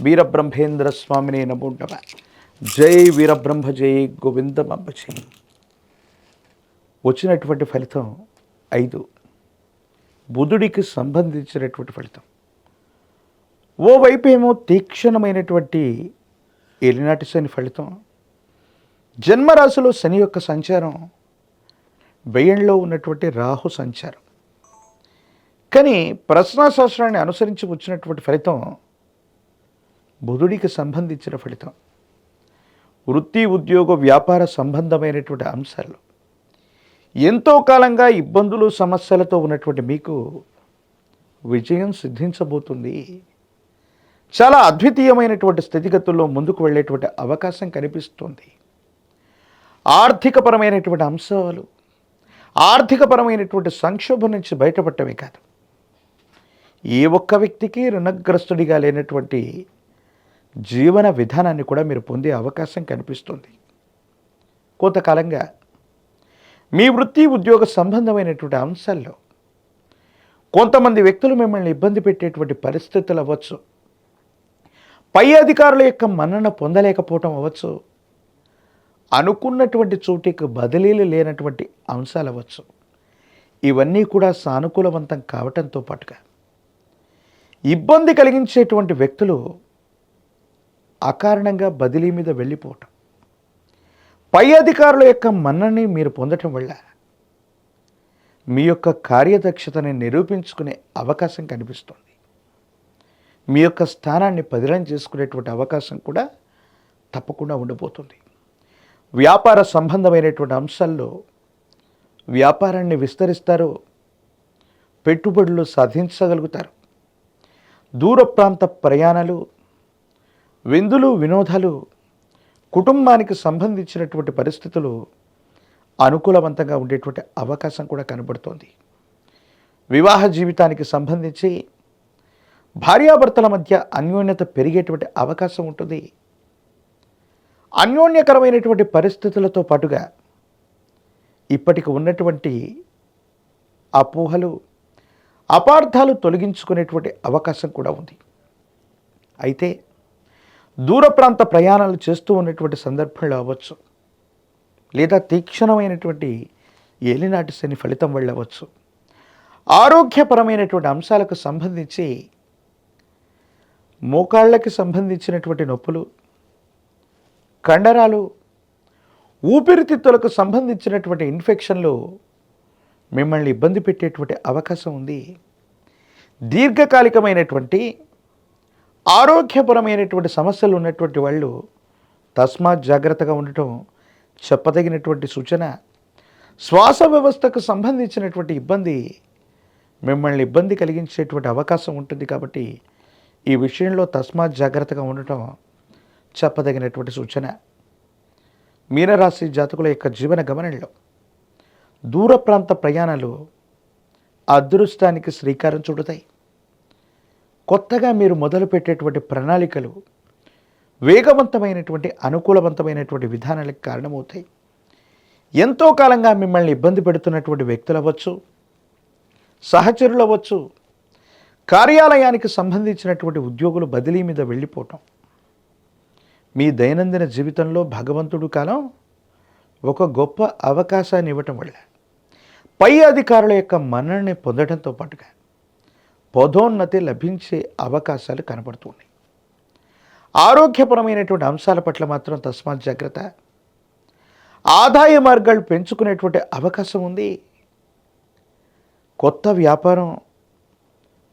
వీరబ్రహ్మేంద్ర స్వామినే నమో నమ. జై వీరబ్రహ్మ జై గోవిందమ్మ జై. వచ్చినటువంటి ఫలితం 5. బుధుడికి సంబంధించినటువంటి ఫలితం. ఓవైపు ఏమో తీక్షణమైనటువంటి ఏలినాటి శని ఫలితం. జన్మరాశిలో శని యొక్క సంచారం, వ్యయంలో ఉన్నటువంటి రాహు సంచారం. కానీ ప్రశ్నాశాస్త్రాన్ని అనుసరించి వచ్చినటువంటి ఫలితం బుధుడికి సంబంధించిన ఫలితం. వృత్తి, ఉద్యోగ, వ్యాపార సంబంధమైనటువంటి అంశాలు ఎంతో కాలంగా ఇబ్బందులు, సమస్యలతో ఉన్నటువంటి మీకు విజయం సిద్ధించబోతుంది. చాలా అద్వితీయమైనటువంటి స్థితిగతుల్లో ముందుకు వెళ్ళేటువంటి అవకాశం కనిపిస్తుంది. ఆర్థికపరమైనటువంటి అంశాలు, ఆర్థికపరమైనటువంటి సంక్షోభం నుంచి బయటపడటమే కాదు, ఏ ఒక్క వ్యక్తికి రుణగ్రస్తుడిగా లేనటువంటి జీవన విధానాన్ని కూడా మీరు పొందే అవకాశం కనిపిస్తుంది. కొంతకాలంగా మీ వృత్తి, ఉద్యోగ సంబంధమైనటువంటి అంశాల్లో కొంతమంది వ్యక్తులు మిమ్మల్ని ఇబ్బంది పెట్టేటువంటి పరిస్థితులు అవ్వచ్చు. పై అధికారుల యొక్క మన్నన పొందలేకపోవటం అవ్వచ్చు. అనుకున్నటువంటి చోటికి బదిలీలు లేనటువంటి అంశాలు అవ్వచ్చు. ఇవన్నీ కూడా సానుకూలవంతం కావటంతో పాటుగా ఇబ్బంది కలిగించేటువంటి వ్యక్తులు అకారణంగా బదిలీ మీద వెళ్ళిపోవటం, పై అధికారుల యొక్క మన్నని మీరు పొందటం వల్ల మీ యొక్క కార్యదక్షతని నిరూపించుకునే అవకాశం కనిపిస్తుంది. మీ యొక్క స్థానాన్ని పదిలం చేసుకునేటువంటి అవకాశం కూడా తప్పకుండా ఉండబోతుంది. వ్యాపార సంబంధమైనటువంటి అంశాల్లో వ్యాపారాన్ని విస్తరిస్తారు, పెట్టుబడులు సాధించగలుగుతారు. దూర ప్రాంత ప్రయాణాలు, విందులు, వినోదాలు, కుటుంబానికి సంబంధించినటువంటి పరిస్థితులు అనుకూలవంతంగా ఉండేటువంటి అవకాశం కూడా కనబడుతోంది. వివాహ జీవితానికి సంబంధించి భార్యాభర్తల మధ్య అన్యోన్యత పెరిగేటువంటి అవకాశం ఉంటుంది. అన్యోన్యకరమైనటువంటి పరిస్థితులతో పాటుగా ఇప్పటికి ఉన్నటువంటి అపోహలు, అపార్థాలు తొలగించుకునేటువంటి అవకాశం కూడా ఉంది. అయితే దూర ప్రాంత ప్రయాణాలు చేస్తూ ఉన్నటువంటి సందర్భంలో అవ్వచ్చు, లేదా తీక్షణమైనటువంటి ఏలినాటి శని ఫలితం వెళ్ళవచ్చు. ఆరోగ్యపరమైనటువంటి అంశాలకు సంబంధించి మోకాళ్ళకి సంబంధించినటువంటి నొప్పులు, కండరాలు, ఊపిరితిత్తులకు సంబంధించినటువంటి ఇన్ఫెక్షన్లు మిమ్మల్ని ఇబ్బంది పెట్టేటువంటి అవకాశం ఉంది. దీర్ఘకాలికమైనటువంటి ఆరోగ్యపరమైనటువంటి సమస్యలు ఉన్నటువంటి వాళ్ళు తస్మాత్ జాగ్రత్తగా ఉండటం చెప్పదగినటువంటి సూచన. శ్వాస వ్యవస్థకు సంబంధించినటువంటి ఇబ్బంది మిమ్మల్ని ఇబ్బంది కలిగించేటువంటి అవకాశం ఉంటుంది. కాబట్టి ఈ విషయంలో తస్మాత్ జాగ్రత్తగా ఉండటం చెప్పదగినటువంటి సూచన. మీనరాశి జాతకుల యొక్క జీవన గమనంలో దూర ప్రాంత ప్రయాణాలు అదృష్టానికి శ్రీకారం చుడతాయి. కొత్తగా మీరు మొదలుపెట్టేటువంటి ప్రణాళికలు వేగవంతమైనటువంటి, అనుకూలవంతమైనటువంటి విధానాలకు కారణమవుతాయి. ఎంతో కాలంగా మిమ్మల్ని ఇబ్బంది పెడుతున్నటువంటి వ్యక్తులు అవ్వచ్చు, సహచరులు అవ్వచ్చు, కార్యాలయానికి సంబంధించినటువంటి ఉద్యోగులు బదిలీ మీద వెళ్ళిపోవటం, మీ దైనందిన జీవితంలో భగవంతుడు కాలం ఒక గొప్ప అవకాశాన్ని ఇవ్వటం వల్ల పై అధికారుల యొక్క మన్ననని పొందడంతో పాటుగా పదోన్నతి లభించే అవకాశాలు కనబడుతున్నాయి. ఆరోగ్యపరమైనటువంటి అంశాల పట్ల మాత్రం తస్మాత్ జాగ్రత్త. ఆదాయ మార్గాలు పెంచుకునేటువంటి అవకాశం ఉంది. కొత్త వ్యాపారం,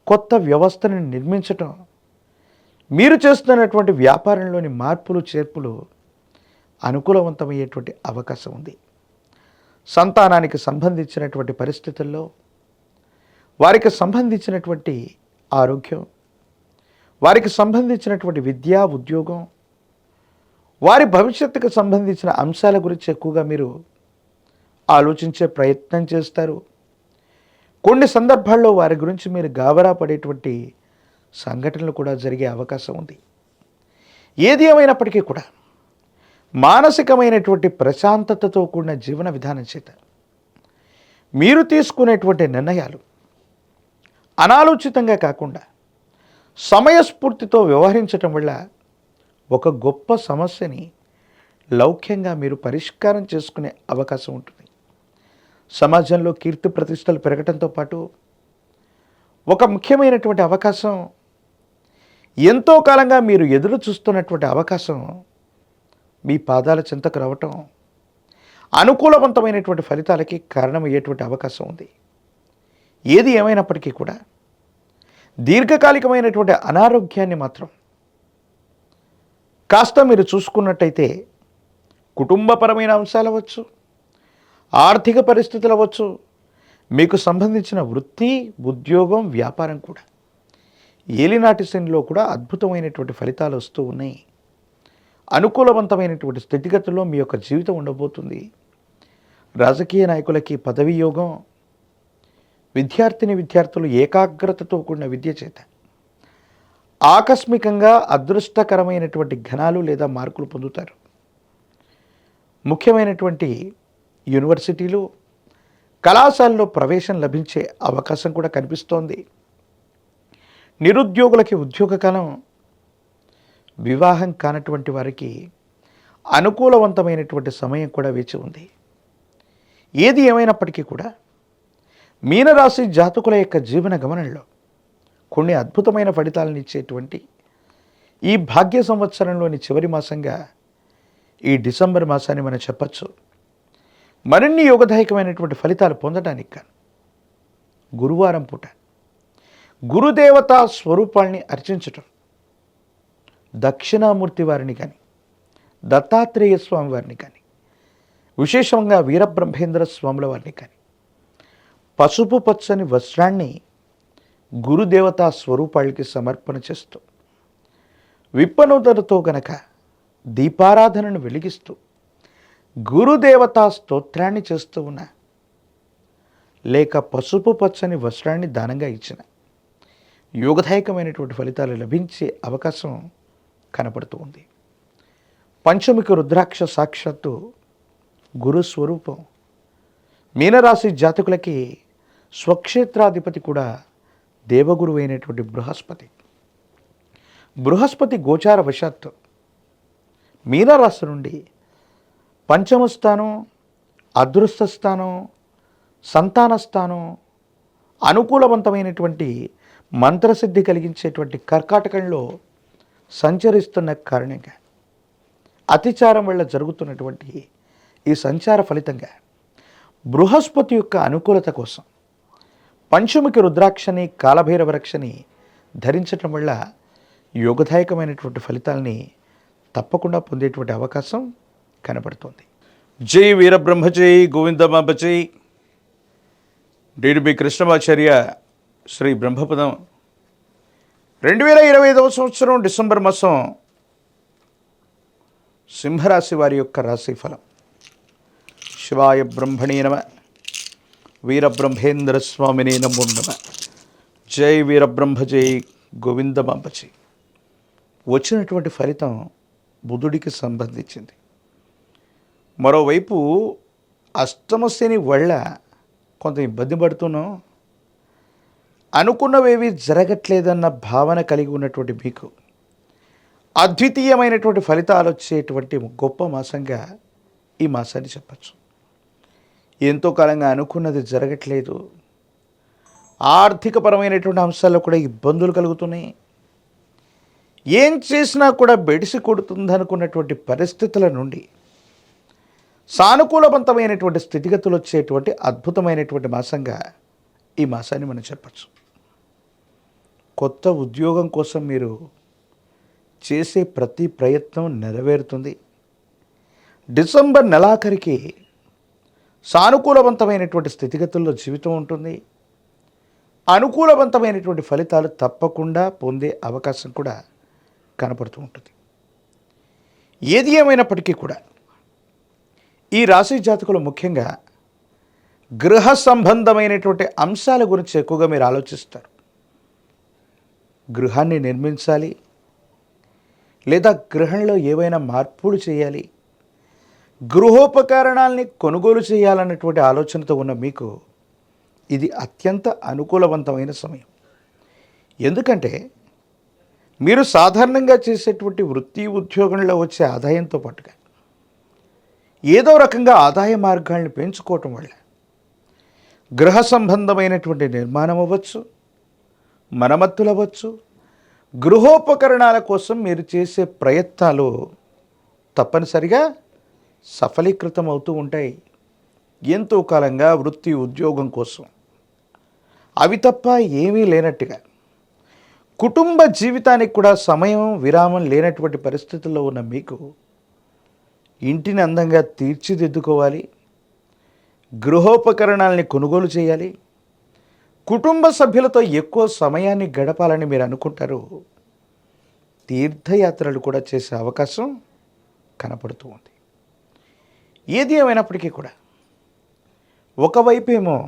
కొత్త వ్యవస్థను నిర్మించటం, మీరు చేస్తున్నటువంటి వ్యాపారంలోని మార్పులు, చేర్పులు అనుకూలవంతమయ్యేటువంటి అవకాశం ఉంది. సంతానానికి సంబంధించినటువంటి పరిస్థితుల్లో వారికి సంబంధించినటువంటి ఆరోగ్యం, వారికి సంబంధించినటువంటి విద్యా, ఉద్యోగం, వారి భవిష్యత్తుకు సంబంధించిన అంశాల గురించి ఎక్కువగా మీరు ఆలోచించే ప్రయత్నం చేస్తారు. కొన్ని సందర్భాల్లో వారి గురించి మీరు గాబరా పడేటువంటి సంఘటనలు కూడా జరిగే అవకాశం ఉంది. ఏది ఏమైనప్పటికీ కూడా మానసికమైనటువంటి ప్రశాంతతతో కూడిన జీవన విధానం చేత మీరు తీసుకునేటువంటి నిర్ణయాలు అనాలోచితంగా కాకుండా సమయస్ఫూర్తితో వ్యవహరించటం వల్ల ఒక గొప్ప సమస్యని లౌక్యంగా మీరు పరిష్కారం చేసుకునే అవకాశం ఉంటుంది. సమాజంలో కీర్తి ప్రతిష్టలు పెరగటంతో పాటు ఒక ముఖ్యమైనటువంటి అవకాశం, ఎంతో కాలంగా మీరు ఎదురు చూస్తున్నటువంటి అవకాశం మీ పాదాల చెంతకు రావటం అనుకూలవంతమైనటువంటి ఫలితాలకి కారణమయ్యేటువంటి అవకాశం ఉంది. ఏది ఏమైనప్పటికీ కూడా దీర్ఘకాలికమైనటువంటి అనారోగ్యాన్ని మాత్రం కాస్త మీరు చూసుకున్నట్టయితే కుటుంబపరమైన అంశాలు అవ్వచ్చు, ఆర్థిక పరిస్థితులు అవ్వచ్చు, మీకు సంబంధించిన వృత్తి, ఉద్యోగం, వ్యాపారం కూడా ఏలినాటి శనిలో కూడా అద్భుతమైనటువంటి ఫలితాలు వస్తూ ఉన్నాయి. అనుకూలవంతమైనటువంటి స్థితిగతుల్లో మీ యొక్క జీవితం ఉండబోతుంది. రాజకీయ నాయకులకి పదవీ యోగం, విద్యార్థులు ఏకాగ్రతతో కూడిన విద్య చేత ఆకస్మికంగా అదృష్టకరమైనటువంటి ఘనాలు లేదా మార్కులు పొందుతారు. ముఖ్యమైనటువంటి యూనివర్సిటీలు, కళాశాలలో ప్రవేశం లభించే అవకాశం కూడా కనిపిస్తోంది. నిరుద్యోగులకి ఉద్యోగకాలం, వివాహం కానటువంటి వారికి అనుకూలవంతమైనటువంటి సమయం కూడా వేచి ఉంది. ఏది ఏమైనప్పటికీ కూడా మీనరాశి జాతకుల యొక్క జీవన గమనంలో కొన్ని అద్భుతమైన ఫలితాలను ఇచ్చేటువంటి ఈ భాగ్య సంవత్సరంలోని చివరి మాసంగా ఈ డిసెంబర్ మాసాన్ని మనం చెప్పచ్చు. మరిన్ని యోగదాయకమైనటువంటి ఫలితాలు పొందడానికి గాను గురువారం పూట గురుదేవతా స్వరూపాల్ని అర్చించటం, దక్షిణామూర్తి వారిని కానీ, దత్తాత్రేయ స్వామి వారిని కానీ, విశేషంగా వీరబ్రహ్మేంద్ర స్వాముల వారిని కానీ పసుపు పచ్చని వస్త్రాన్ని గురుదేవతా స్వరూపాలకి సమర్పణ చేస్తూ విప్పనూతలతో గనక దీపారాధనను వెలిగిస్తూ గురుదేవతా స్తోత్రాన్ని చేస్తూ ఉన్న, లేక పసుపు పచ్చని వస్త్రాన్ని దానంగా ఇచ్చిన యోగదాయకమైనటువంటి ఫలితాలు లభించే అవకాశం కనపడుతూ ఉంది. పంచమిక రుద్రాక్ష సాక్షాత్తు గురు స్వరూపం. మీనరాశి జాతకులకి స్వక్షేత్రాధిపతి కూడా దేవగురు అయినటువంటి బృహస్పతి. బృహస్పతి గోచార వశాత్తు మీనరాశి నుండి పంచమ స్థానం, అదృష్ట స్థానం, సంతాన స్థానం, అనుకూలవంతమైనటువంటి మంత్రసిద్ధి కలిగించేటువంటి కర్కాటకంలో సంచరిస్తున్న కారణంగా అతిచారం వల్ల జరుగుతున్నటువంటి ఈ సంచార ఫలితంగా బృహస్పతి యొక్క అనుకూలత కోసం పంచముఖి రుద్రాక్షని, కాలభైరవ రక్షని ధరించటం వల్ల యోగదాయకమైనటువంటి ఫలితాలని తప్పకుండా పొందేటువంటి అవకాశం కనబడుతుంది. జై వీరబ్రహ్మ జై గోవిందమాంబ జై. డిడిబి కృష్ణమాచార్య శ్రీ బ్రహ్మపదం 2025వ సంవత్సరం డిసెంబర్ మాసం సింహరాశి వారి యొక్క రాశి ఫలం. శివాయ బ్రహ్మణే నమ, వీరబ్రహ్మేంద్ర స్వామినే నమో నమ. జై వీరబ్రహ్మ జై గోవిందమాంబ జై. వచ్చినటువంటి ఫలితం బుధుడికి సంబంధించింది. మరోవైపు అష్టమశని వల్ల కొంత ఇబ్బంది పడుతున్నాం, అనుకున్నవేవి జరగట్లేదన్న భావన కలిగి ఉన్నటువంటి మీకు అద్వితీయమైనటువంటి ఫలితాలు వచ్చేటువంటి గొప్ప మాసంగా ఈ మాసాన్ని చెప్పచ్చు. ఎంతో కాలంగా అనుకున్నది జరగట్లేదు, ఆర్థికపరమైనటువంటి అంశాల్లో కూడా ఇబ్బందులు కలుగుతున్నాయి, ఏం చేసినా కూడా బెడిసి కొడుతుందనుకున్నటువంటి పరిస్థితుల నుండి సానుకూలవంతమైనటువంటి స్థితిగతులు వచ్చేటువంటి అద్భుతమైనటువంటి మాసంగా ఈ మాసాన్ని మనం చెప్పచ్చు. కొత్త ఉద్యోగం కోసం మీరు చేసే ప్రతి ప్రయత్నం నెరవేరుతుంది. డిసెంబర్ నెలాఖరికి సానుకూలవంతమైనటువంటి స్థితిగతుల్లో జీవితం ఉంటుంది. అనుకూలవంతమైనటువంటి ఫలితాలు తప్పకుండా పొందే అవకాశం కూడా కనపడుతూ ఉంటుంది. ఏది ఏమైనప్పటికీ కూడా ఈ రాశి జాతకులు ముఖ్యంగా గృహ సంబంధమైనటువంటి అంశాల గురించి ఎక్కువగా మీరు ఆలోచిస్తారు. గృహాన్ని నిర్మించాలి, లేదా గృహంలో ఏవైనా మార్పులు చేయాలి, గృహోపకరణాలని కొనుగోలు చేయాలన్నటువంటి ఆలోచనతో ఉన్న మీకు ఇది అత్యంత అనుకూలవంతమైన సమయం. ఎందుకంటే మీరు సాధారణంగా చేసేటువంటి వృత్తి ఉద్యోగంలో వచ్చే ఆదాయంతో పాటుగా ఏదో రకంగా ఆదాయ మార్గాల్ని పెంచుకోవటం వల్ల గృహ సంబంధమైనటువంటి నిర్మాణం అవ్వచ్చు, మరమ్మతులు అవ్వచ్చు, గృహోపకరణాల కోసం మీరు చేసే ప్రయత్నాలు తప్పనిసరిగా సఫలీకృతం అవుతూ ఉంటాయి. ఎంతో కాలంగా వృత్తి ఉద్యోగం కోసం అవి తప్ప ఏమీ లేనట్టుగా కుటుంబ జీవితానికి కూడా సమయం విరామం లేనటువంటి పరిస్థితుల్లో ఉన్న మీకు ఇంటిని అందంగా తీర్చిదిద్దుకోవాలి, గృహోపకరణాలని కొనుగోలు చేయాలి, కుటుంబ సభ్యులతో ఎక్కువ సమయాన్ని గడపాలని మీరు అనుకుంటారు. తీర్థయాత్రలు కూడా చేసే అవకాశం కనపడుతూ ఉంది. ఏది ఏమైనప్పటికీ కూడా ఒకవైపేమో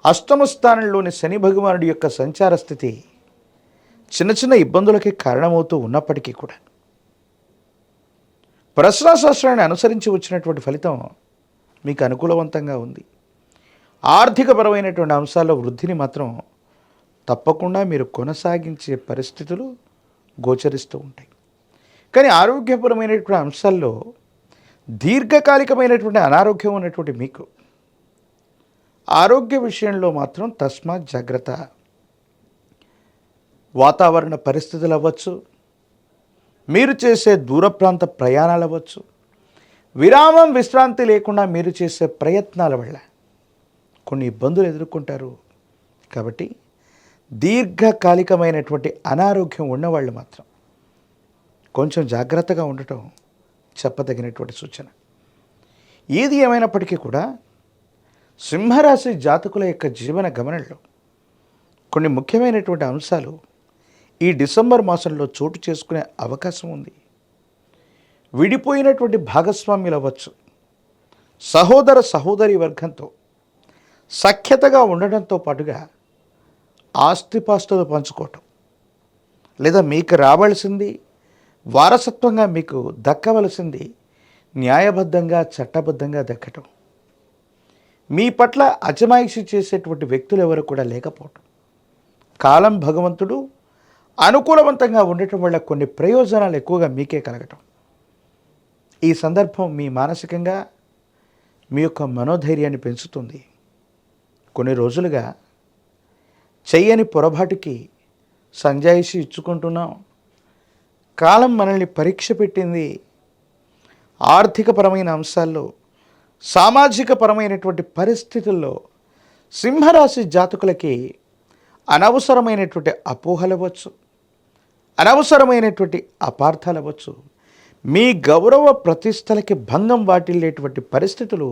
అష్టమ స్థానంలోని శని భగవానుడి యొక్క సంచార స్థితి చిన్న చిన్న ఇబ్బందులకి కారణమవుతూ ఉన్నప్పటికీ కూడా ప్రశ్నాశాస్త్రాన్ని అనుసరించి వచ్చినటువంటి ఫలితం మీకు అనుకూలవంతంగా ఉంది. ఆర్థికపరమైనటువంటి అంశాల్లో వృద్ధిని మాత్రం తప్పకుండా మీరు కొనసాగించే పరిస్థితులు గోచరిస్తూ ఉంటాయి. కానీ ఆరోగ్యపరమైనటువంటి అంశాల్లో దీర్ఘకాలికమైనటువంటి అనారోగ్యం ఉన్నటువంటి మీకు ఆరోగ్య విషయంలో మాత్రం తస్మాత్ జాగ్రత్త. వాతావరణ పరిస్థితులు అవ్వచ్చు, మీరు చేసే దూర ప్రాంత ప్రయాణాలు అవ్వచ్చు, విరామం విశ్రాంతి లేకుండా మీరు చేసే ప్రయత్నాల వల్ల కొన్ని ఇబ్బందులు ఎదుర్కొంటారు. కాబట్టి దీర్ఘకాలికమైనటువంటి అనారోగ్యం ఉన్నవాళ్ళు మాత్రం కొంచెం జాగ్రత్తగా ఉండటం చెప్పదగినటువంటి సూచన. ఏది ఏమైనప్పటికీ కూడా సింహరాశి జాతకుల యొక్క జీవన గమనంలో కొన్ని ముఖ్యమైనటువంటి అంశాలు ఈ డిసెంబర్ మాసంలో చోటు చేసుకునే అవకాశం ఉంది. విడిపోయినటువంటి భాగస్వామ్యులు అవ్వచ్చు, సహోదర సహోదరి వర్గంతో సఖ్యతగా ఉండడంతో పాటుగా ఆస్తిపాస్తులు పంచుకోవటం, లేదా మీకు రావాల్సింది వారసత్వంగా మీకు దక్కవలసింది న్యాయబద్ధంగా చట్టబద్ధంగా దక్కటం, మీ పట్ల అజమాయిషి చేసేటువంటి వ్యక్తులు ఎవరు కూడా లేకపోవటం, కాలం భగవంతుడు అనుకూలవంతంగా ఉండటం వల్ల కొన్ని ప్రయోజనాలు ఎక్కువగా మీకే కలగటం. ఈ సందర్భం మీ మానసికంగా మీ యొక్క మనోధైర్యాన్ని పెంచుతుంది. కొన్ని రోజులుగా చెయ్యని పొరపాటుకి సంజాయిషి ఇచ్చుకుంటున్నాం. కాలం మనల్ని పరీక్ష పెట్టింది. ఆర్థికపరమైన అంశాల్లో, సామాజిక పరమైనటువంటి పరిస్థితుల్లో సింహరాశి జాతకులకి అనవసరమైనటువంటి అపోహలు అవ్వచ్చు, అనవసరమైనటువంటి అపార్థాలు అవ్వచ్చు, మీ గౌరవ ప్రతిష్టలకి భంగం వాటిల్లేటువంటి పరిస్థితులు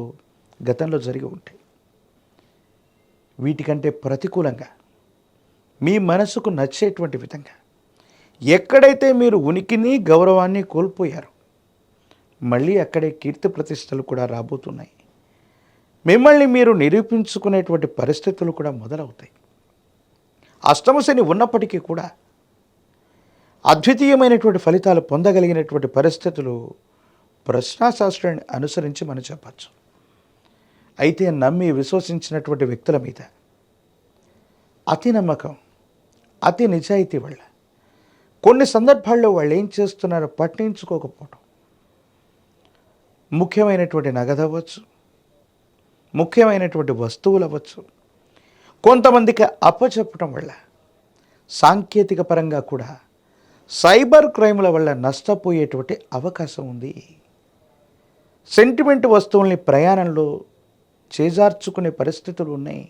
గతంలో జరిగి ఉంటాయి. వీటికంటే ప్రతికూలంగా మీ మనసుకు నచ్చేటువంటి విధంగా ఎక్కడైతే మీరు ఉనికిని గౌరవాన్ని కోల్పోయారో మళ్ళీ అక్కడే కీర్తి ప్రతిష్టలు కూడా రాబోతున్నాయి. మిమ్మల్ని మీరు నిరూపించుకునేటువంటి పరిస్థితులు కూడా మొదలవుతాయి. అష్టమ శని ఉన్నప్పటికీ కూడా అద్వితీయమైనటువంటి ఫలితాలు పొందగలిగినటువంటి పరిస్థితులు ప్రశ్నాశాస్త్రాన్ని అనుసరించి మనం చెప్పచ్చు. అయితే నమ్మి విశ్వసించినటువంటి వ్యక్తుల మీద అతి నమ్మకం, అతి నిజాయితీ వల్ల కొన్ని సందర్భాల్లో వాళ్ళు ఏం చేస్తున్నారో పట్టించుకోకపోవడం, ముఖ్యమైనటువంటి నగదు అవ్వచ్చు, ముఖ్యమైనటువంటి వస్తువులు అవ్వచ్చు, కొంతమందికి అప్పచెప్పటం వల్ల సాంకేతిక పరంగా కూడా సైబర్ క్రైముల వల్ల నష్టపోయేటువంటి అవకాశం ఉంది. సెంటిమెంట్ వస్తువుల్ని ప్రయాణంలో చేజార్చుకునే పరిస్థితులు ఉన్నాయి.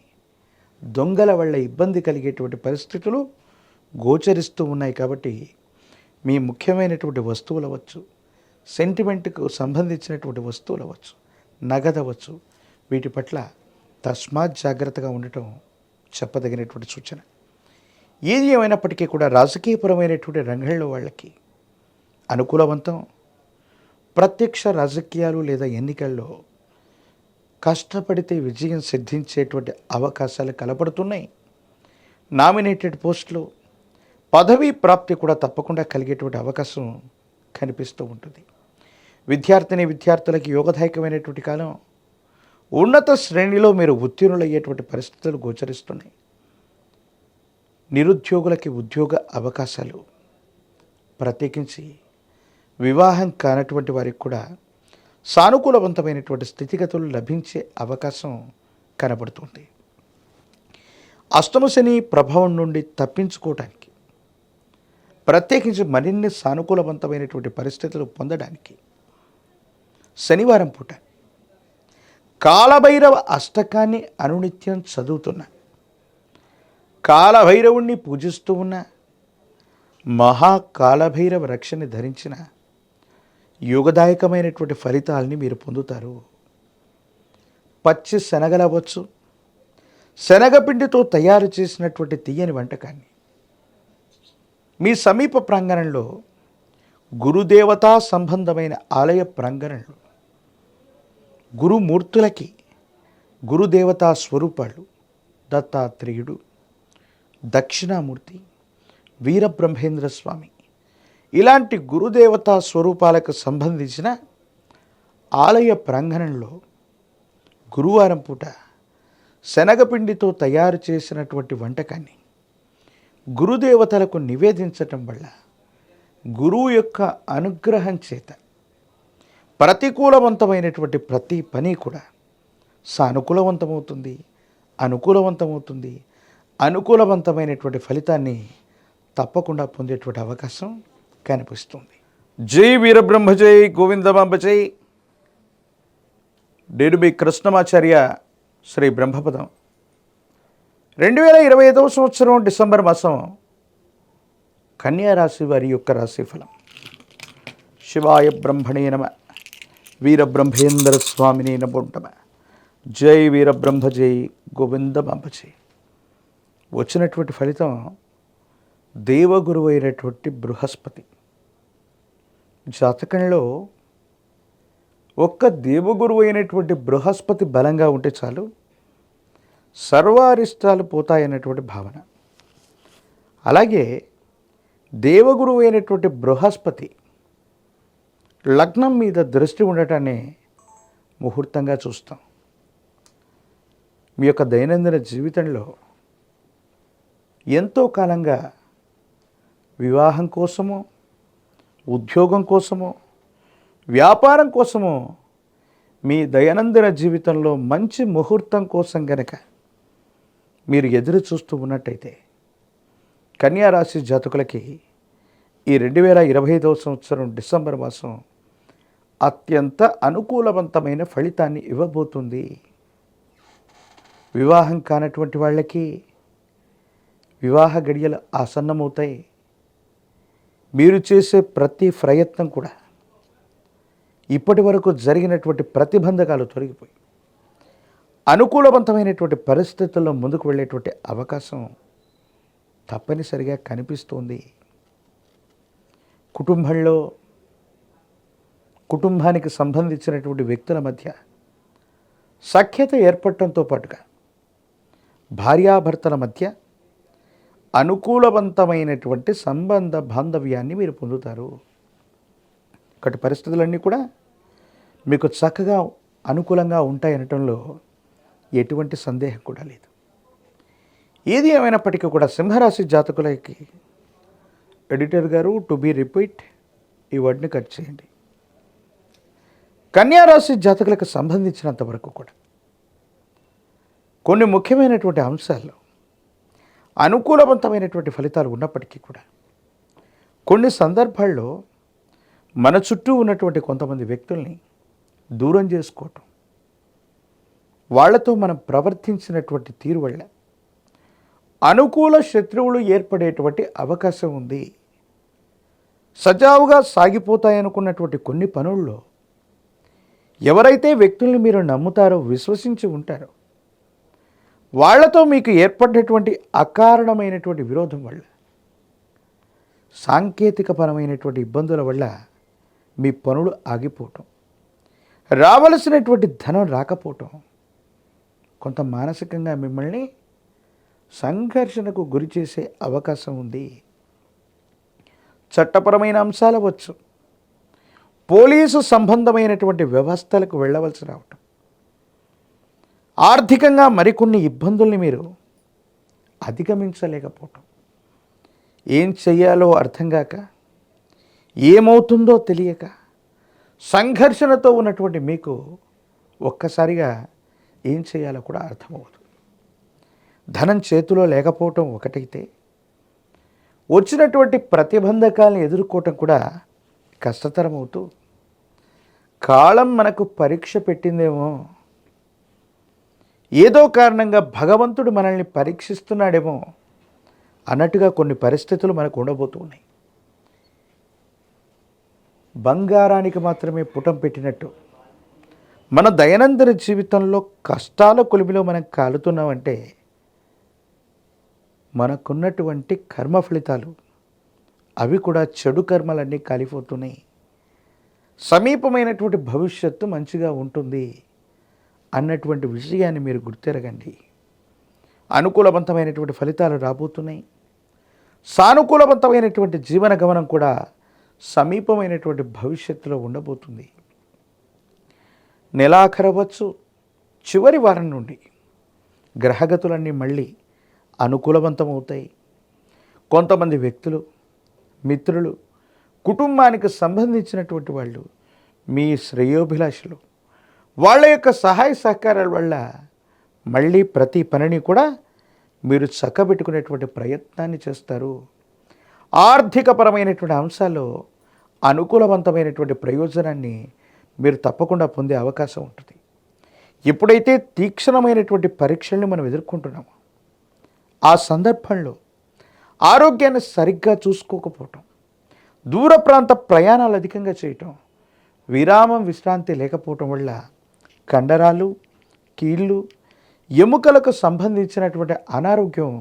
దొంగల వల్ల ఇబ్బంది కలిగేటువంటి పరిస్థితులు గోచరిస్తూ ఉన్నాయి. కాబట్టి మీ ముఖ్యమైనటువంటి వస్తువులు అవ్వచ్చు, సెంటిమెంట్కు సంబంధించినటువంటి వస్తువులు అవ్వచ్చు, నగదు అవ్వచ్చు, వీటి పట్ల తస్మాత్ జాగ్రత్తగా ఉండటం చెప్పదగినటువంటి సూచన. ఏది ఏమైనప్పటికీ కూడా రాజకీయపరమైనటువంటి రంగంలో వాళ్ళకి అనుకూలవంతం. ప్రత్యక్ష రాజకీయాలు లేదా ఎన్నికల్లో కష్టపడితే విజయం సిద్ధించేటువంటి అవకాశాలు కనపడుతున్నాయి. నామినేటెడ్ పోస్టులు, పదవీ ప్రాప్తి కూడా తప్పకుండా కలిగేటువంటి అవకాశం కనిపిస్తూ ఉంటుంది. విద్యార్థులకి యోగదాయకమైనటువంటి కాలం. ఉన్నత శ్రేణిలో మీరు ఉత్తీర్ణులయ్యేటువంటి పరిస్థితులు గోచరిస్తున్నాయి. నిరుద్యోగులకి ఉద్యోగ అవకాశాలు, ప్రత్యేకించి వివాహం కానటువంటి వారికి కూడా సానుకూలవంతమైనటువంటి స్థితిగతులు లభించే అవకాశం కనబడుతుంది. అష్టమ శని ప్రభావం నుండి తప్పించుకోవడానికి, ప్రత్యేకించి మరిన్ని సానుకూలవంతమైనటువంటి పరిస్థితులు పొందడానికి శనివారం పూట కాలభైరవ అష్టకాన్ని అనునిత్యం చదువుతున్న, కాలభైరవుణ్ణి పూజిస్తూ ఉన్న, మహాకాలభైరవ రక్షని ధరించిన యోగదాయకమైనటువంటి ఫలితాలని మీరు పొందుతారు. పచ్చి శనగలవచ్చు, శనగపిండితో తయారు చేసినటువంటి తీయని వంటకాన్ని మీ సమీప ప్రాంగణంలో గురుదేవతా సంబంధమైన ఆలయ ప్రాంగణంలో గురుమూర్తులకి గురుదేవతా స్వరూపాలు దత్తాత్రేయుడు, దక్షిణామూర్తి, వీరబ్రహ్మేంద్ర స్వామి ఇలాంటి గురుదేవతా స్వరూపాలకు సంబంధించిన ఆలయ ప్రాంగణంలో గురువారం పూట శనగపిండితో తయారు చేసినటువంటి వంటకాన్ని గురుదేవతలకు నివేదించటం వల్ల గురువు యొక్క అనుగ్రహం చేత ప్రతికూలవంతమైనటువంటి ప్రతి పని కూడా సానుకూలవంతమవుతుంది, అనుకూలవంతమవుతుంది. అనుకూలవంతమైనటువంటి ఫలితాన్ని తప్పకుండా పొందేటువంటి అవకాశం కనిపిస్తుంది. జై వీరబ్రహ్మ జై గోవిందమాంబ జై. నేను మీ కృష్ణమాచార్య శ్రీ బ్రహ్మపదం. 2025 సంవత్సరం డిసెంబర్ మాసం కన్యా రాశి వారి యొక్క రాశిఫలం. శివాయ బ్రహ్మణే నమ, వీరబ్రహ్మేంద్ర స్వామిని నమోంటమ. జై వీరబ్రహ్మ జై గోవిందమాంబ జై. వచ్చినటువంటి ఫలితం దేవగురువు అయినటువంటి బృహస్పతి జాతకంలో ఒక్క దేవగురువు అయినటువంటి బృహస్పతి బలంగా ఉంటే చాలు, సర్వారిష్టాలు పోతాయన్నటువంటి భావన. అలాగే దేవగురువు అయినటువంటి బృహస్పతి లగ్నం మీద దృష్టి ఉండటాన్ని ముహూర్తంగా చూస్తాం. మీ యొక్క దైనందిన జీవితంలో ఎంతో కాలంగా వివాహం కోసమో, ఉద్యోగం కోసమో, వ్యాపారం కోసమో మీ దైనందిన జీవితంలో మంచి ముహూర్తం కోసం గనక మీరు ఎదురు చూస్తూ ఉన్నట్టయితే కన్యా రాశి జాతకులకి ఈ 2025 సంవత్సరం డిసెంబర్ మాసం అత్యంత అనుకూలవంతమైన ఫలితాన్ని ఇవ్వబోతుంది. వివాహం కానటువంటి వాళ్ళకి వివాహ గడియలు ఆసన్నమవుతాయి. మీరు చేసే ప్రతి ప్రయత్నం కూడా ఇప్పటి వరకు జరిగినటువంటి ప్రతిబంధకాలు తొలగిపోయి అనుకూలవంతమైనటువంటి పరిస్థితుల్లో ముందుకు వెళ్ళేటువంటి అవకాశం తప్పనిసరిగా కనిపిస్తుంది. కుటుంబంలో కుటుంబానికి సంబంధించినటువంటి వ్యక్తుల మధ్య సఖ్యత ఏర్పడటంతో పాటుగా భార్యాభర్తల మధ్య అనుకూలవంతమైనటువంటి సంబంధ బాంధవ్యాన్ని మీరు పొందుతారు. ఇక్కడి పరిస్థితులన్నీ కూడా మీకు చక్కగా అనుకూలంగా ఉంటాయనటంలో ఎటువంటి సందేహం కూడా లేదు. ఏది ఏమైనప్పటికీ కూడా సింహరాశి జాతకులకి ఎడిటర్ గారు టు బీ రిపీట్ ఈ వర్డ్ని కట్ చేయండి. కన్యారాశి జాతకులకు సంబంధించినంత వరకు కూడా కొన్ని ముఖ్యమైనటువంటి అంశాల్లో అనుకూలవంతమైనటువంటి ఫలితాలు ఉన్నప్పటికీ కూడా కొన్ని సందర్భాల్లో మన చుట్టూ ఉన్నటువంటి కొంతమంది వ్యక్తుల్ని దూరం చేసుకోవటం, వాళ్లతో మనం ప్రవర్తించినటువంటి తీరు వల్ల అనుకూల శత్రువులు ఏర్పడేటువంటి అవకాశం ఉంది. సజావుగా సాగిపోతాయనుకున్నటువంటి కొన్ని పనుల్లో ఎవరైతే వ్యక్తుల్ని మీరు నమ్ముతారో, విశ్వసించి ఉంటారో, వాళ్లతో మీకు ఏర్పడినటువంటి అకారణమైనటువంటి విరోధం వల్ల, సాంకేతికపరమైనటువంటి ఇబ్బందుల వల్ల మీ పనులు ఆగిపోవటం, రావలసినటువంటి ధనం రాకపోవటం, కొంత మానసికంగా మిమ్మల్ని సంఘర్షణకు గురి చేసే అవకాశం ఉంది. చట్టపరమైన అంశాలు వచ్చు, పోలీసు సంబంధమైనటువంటి వ్యవస్థలకు వెళ్ళవలసి రావటం, ఆర్థికంగా మరికొన్ని ఇబ్బందుల్ని మీరు అధిగమించలేకపోవటం, ఏం చెయ్యాలో అర్థం కాక, ఏమవుతుందో తెలియక సంఘర్షణతో ఉన్నటువంటి మీకు ఒక్కసారిగా ఏం చేయాలో కూడా అర్థమవుతుంది. ధనం చేతిలో లేకపోవటం ఒకటైతే, వచ్చినటువంటి ప్రతిబంధకాలను ఎదుర్కోవటం కూడా కష్టతరం అవుతూ, కాలం మనకు పరీక్ష పెట్టిందేమో, ఏదో కారణంగా భగవంతుడు మనల్ని పరీక్షిస్తున్నాడేమో అన్నట్టుగా కొన్ని పరిస్థితులు మనకు ఉండబోతూ ఉన్నాయి. బంగారానికి మాత్రమే పుటం పెట్టినట్టు మన దైనందిన జీవితంలో కష్టాల కొలిమిలో మనం కాలుతున్నామంటే, మనకున్నటువంటి కర్మ ఫలితాలు అవి కూడా చెడు కర్మలన్నీ కాలిపోతున్నాయి. సమీపమైనటువంటి భవిష్యత్తు మంచిగా ఉంటుంది అన్నటువంటి విషయాన్ని మీరు గుర్తెరగండి. అనుకూలవంతమైనటువంటి ఫలితాలు రాబోతున్నాయి. సానుకూలవంతమైనటువంటి జీవన గమనం కూడా సమీపమైనటువంటి భవిష్యత్తులో ఉండబోతుంది. నెలాఖరవచ్చు, చివరి వారం నుండి గ్రహగతులన్నీ మళ్ళీ అనుకూలవంతమవుతాయి. కొంతమంది వ్యక్తులు, మిత్రులు, కుటుంబానికి సంబంధించినటువంటి వాళ్ళు, మీ శ్రేయోభిలాషులు, వాళ్ళ యొక్క సహాయ సహకారాల వల్ల మళ్ళీ ప్రతి పనిని కూడా మీరు చక్కబెట్టుకునేటువంటి ప్రయత్నాన్ని చేస్తారు. ఆర్థికపరమైనటువంటి అంశాల్లో అనుకూలవంతమైనటువంటి ప్రయోజనాన్ని మీరు తప్పకుండా పొందే అవకాశం ఉంటుంది. ఎప్పుడైతే తీక్షణమైనటువంటి పరీక్షల్ని మనం ఎదుర్కొంటున్నామో, ఆ సందర్భంలో ఆరోగ్యాన్ని సరిగ్గా చూసుకోకపోవటం, దూర ప్రాంత ప్రయాణాలు అధికంగా చేయటం, విరామం విశ్రాంతి లేకపోవటం వల్ల కండరాలు, కీళ్ళు, ఎముకలకు సంబంధించినటువంటి అనారోగ్యం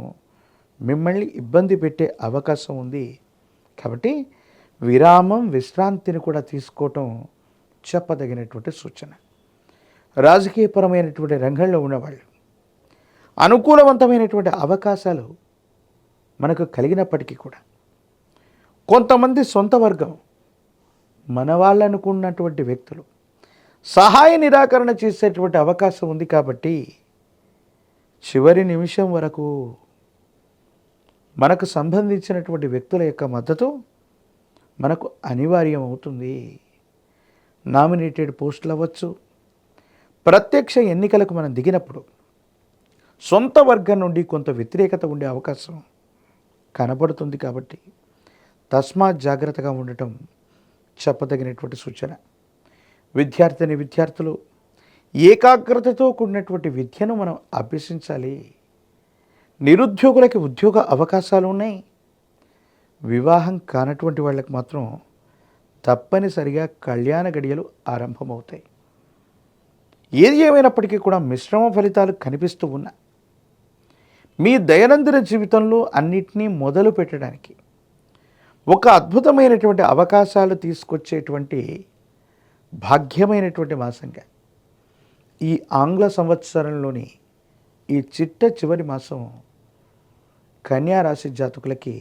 మిమ్మల్ని ఇబ్బంది పెట్టే అవకాశం ఉంది. కాబట్టి విరామం, విశ్రాంతిని కూడా తీసుకోవటం చెప్పదగినటువంటి సూచన. రాజకీయపరమైనటువంటి రంగంలో ఉన్నవాళ్ళు అనుకూలవంతమైనటువంటి అవకాశాలు మనకు కలిగినప్పటికీ కూడా, కొంతమంది సొంత వర్గం, మన వాళ్ళనుకున్నటువంటి వ్యక్తులు సహాయ నిరాకరణ చేసేటువంటి అవకాశం ఉంది. కాబట్టి చివరి నిమిషం వరకు మనకు సంబంధించినటువంటి వ్యక్తుల యొక్క మద్దతు మనకు అనివార్యం అవుతుంది. నామినేటెడ్ పోస్టులు అవ్వచ్చు, ప్రత్యక్ష ఎన్నికలకు మనం దిగినప్పుడు సొంత వర్గం నుండి కొంత వ్యతిరేకత ఉండే అవకాశం కనబడుతుంది. కాబట్టి తస్మాత్ జాగ్రత్తగా ఉండటం చెప్పదగినటువంటి సూచన. విద్యార్థులు ఏకాగ్రతతో కూడినటువంటి విద్యను మనం అభ్యసించాలి. నిరుద్యోగులకి ఉద్యోగ అవకాశాలు ఉన్నాయి. వివాహం కానటువంటి వాళ్ళకి మాత్రం తప్పనిసరిగా కళ్యాణ గడియలు ఆరంభమవుతాయి. ఏది ఏమైనప్పటికీ కూడా మిశ్రమ ఫలితాలు కనిపిస్తూ ఉన్నా, మీ దైనందిన జీవితంలో అన్నిటినీ మొదలు పెట్టడానికి ఒక అద్భుతమైనటువంటి అవకాశాలు తీసుకొచ్చేటువంటి భాగ్యమైనటువంటి మాసంగా ఈ ఆంగ్ల సంవత్సరంలోని ఈ చివరి మాసం కన్యా రాశి జాతకులకి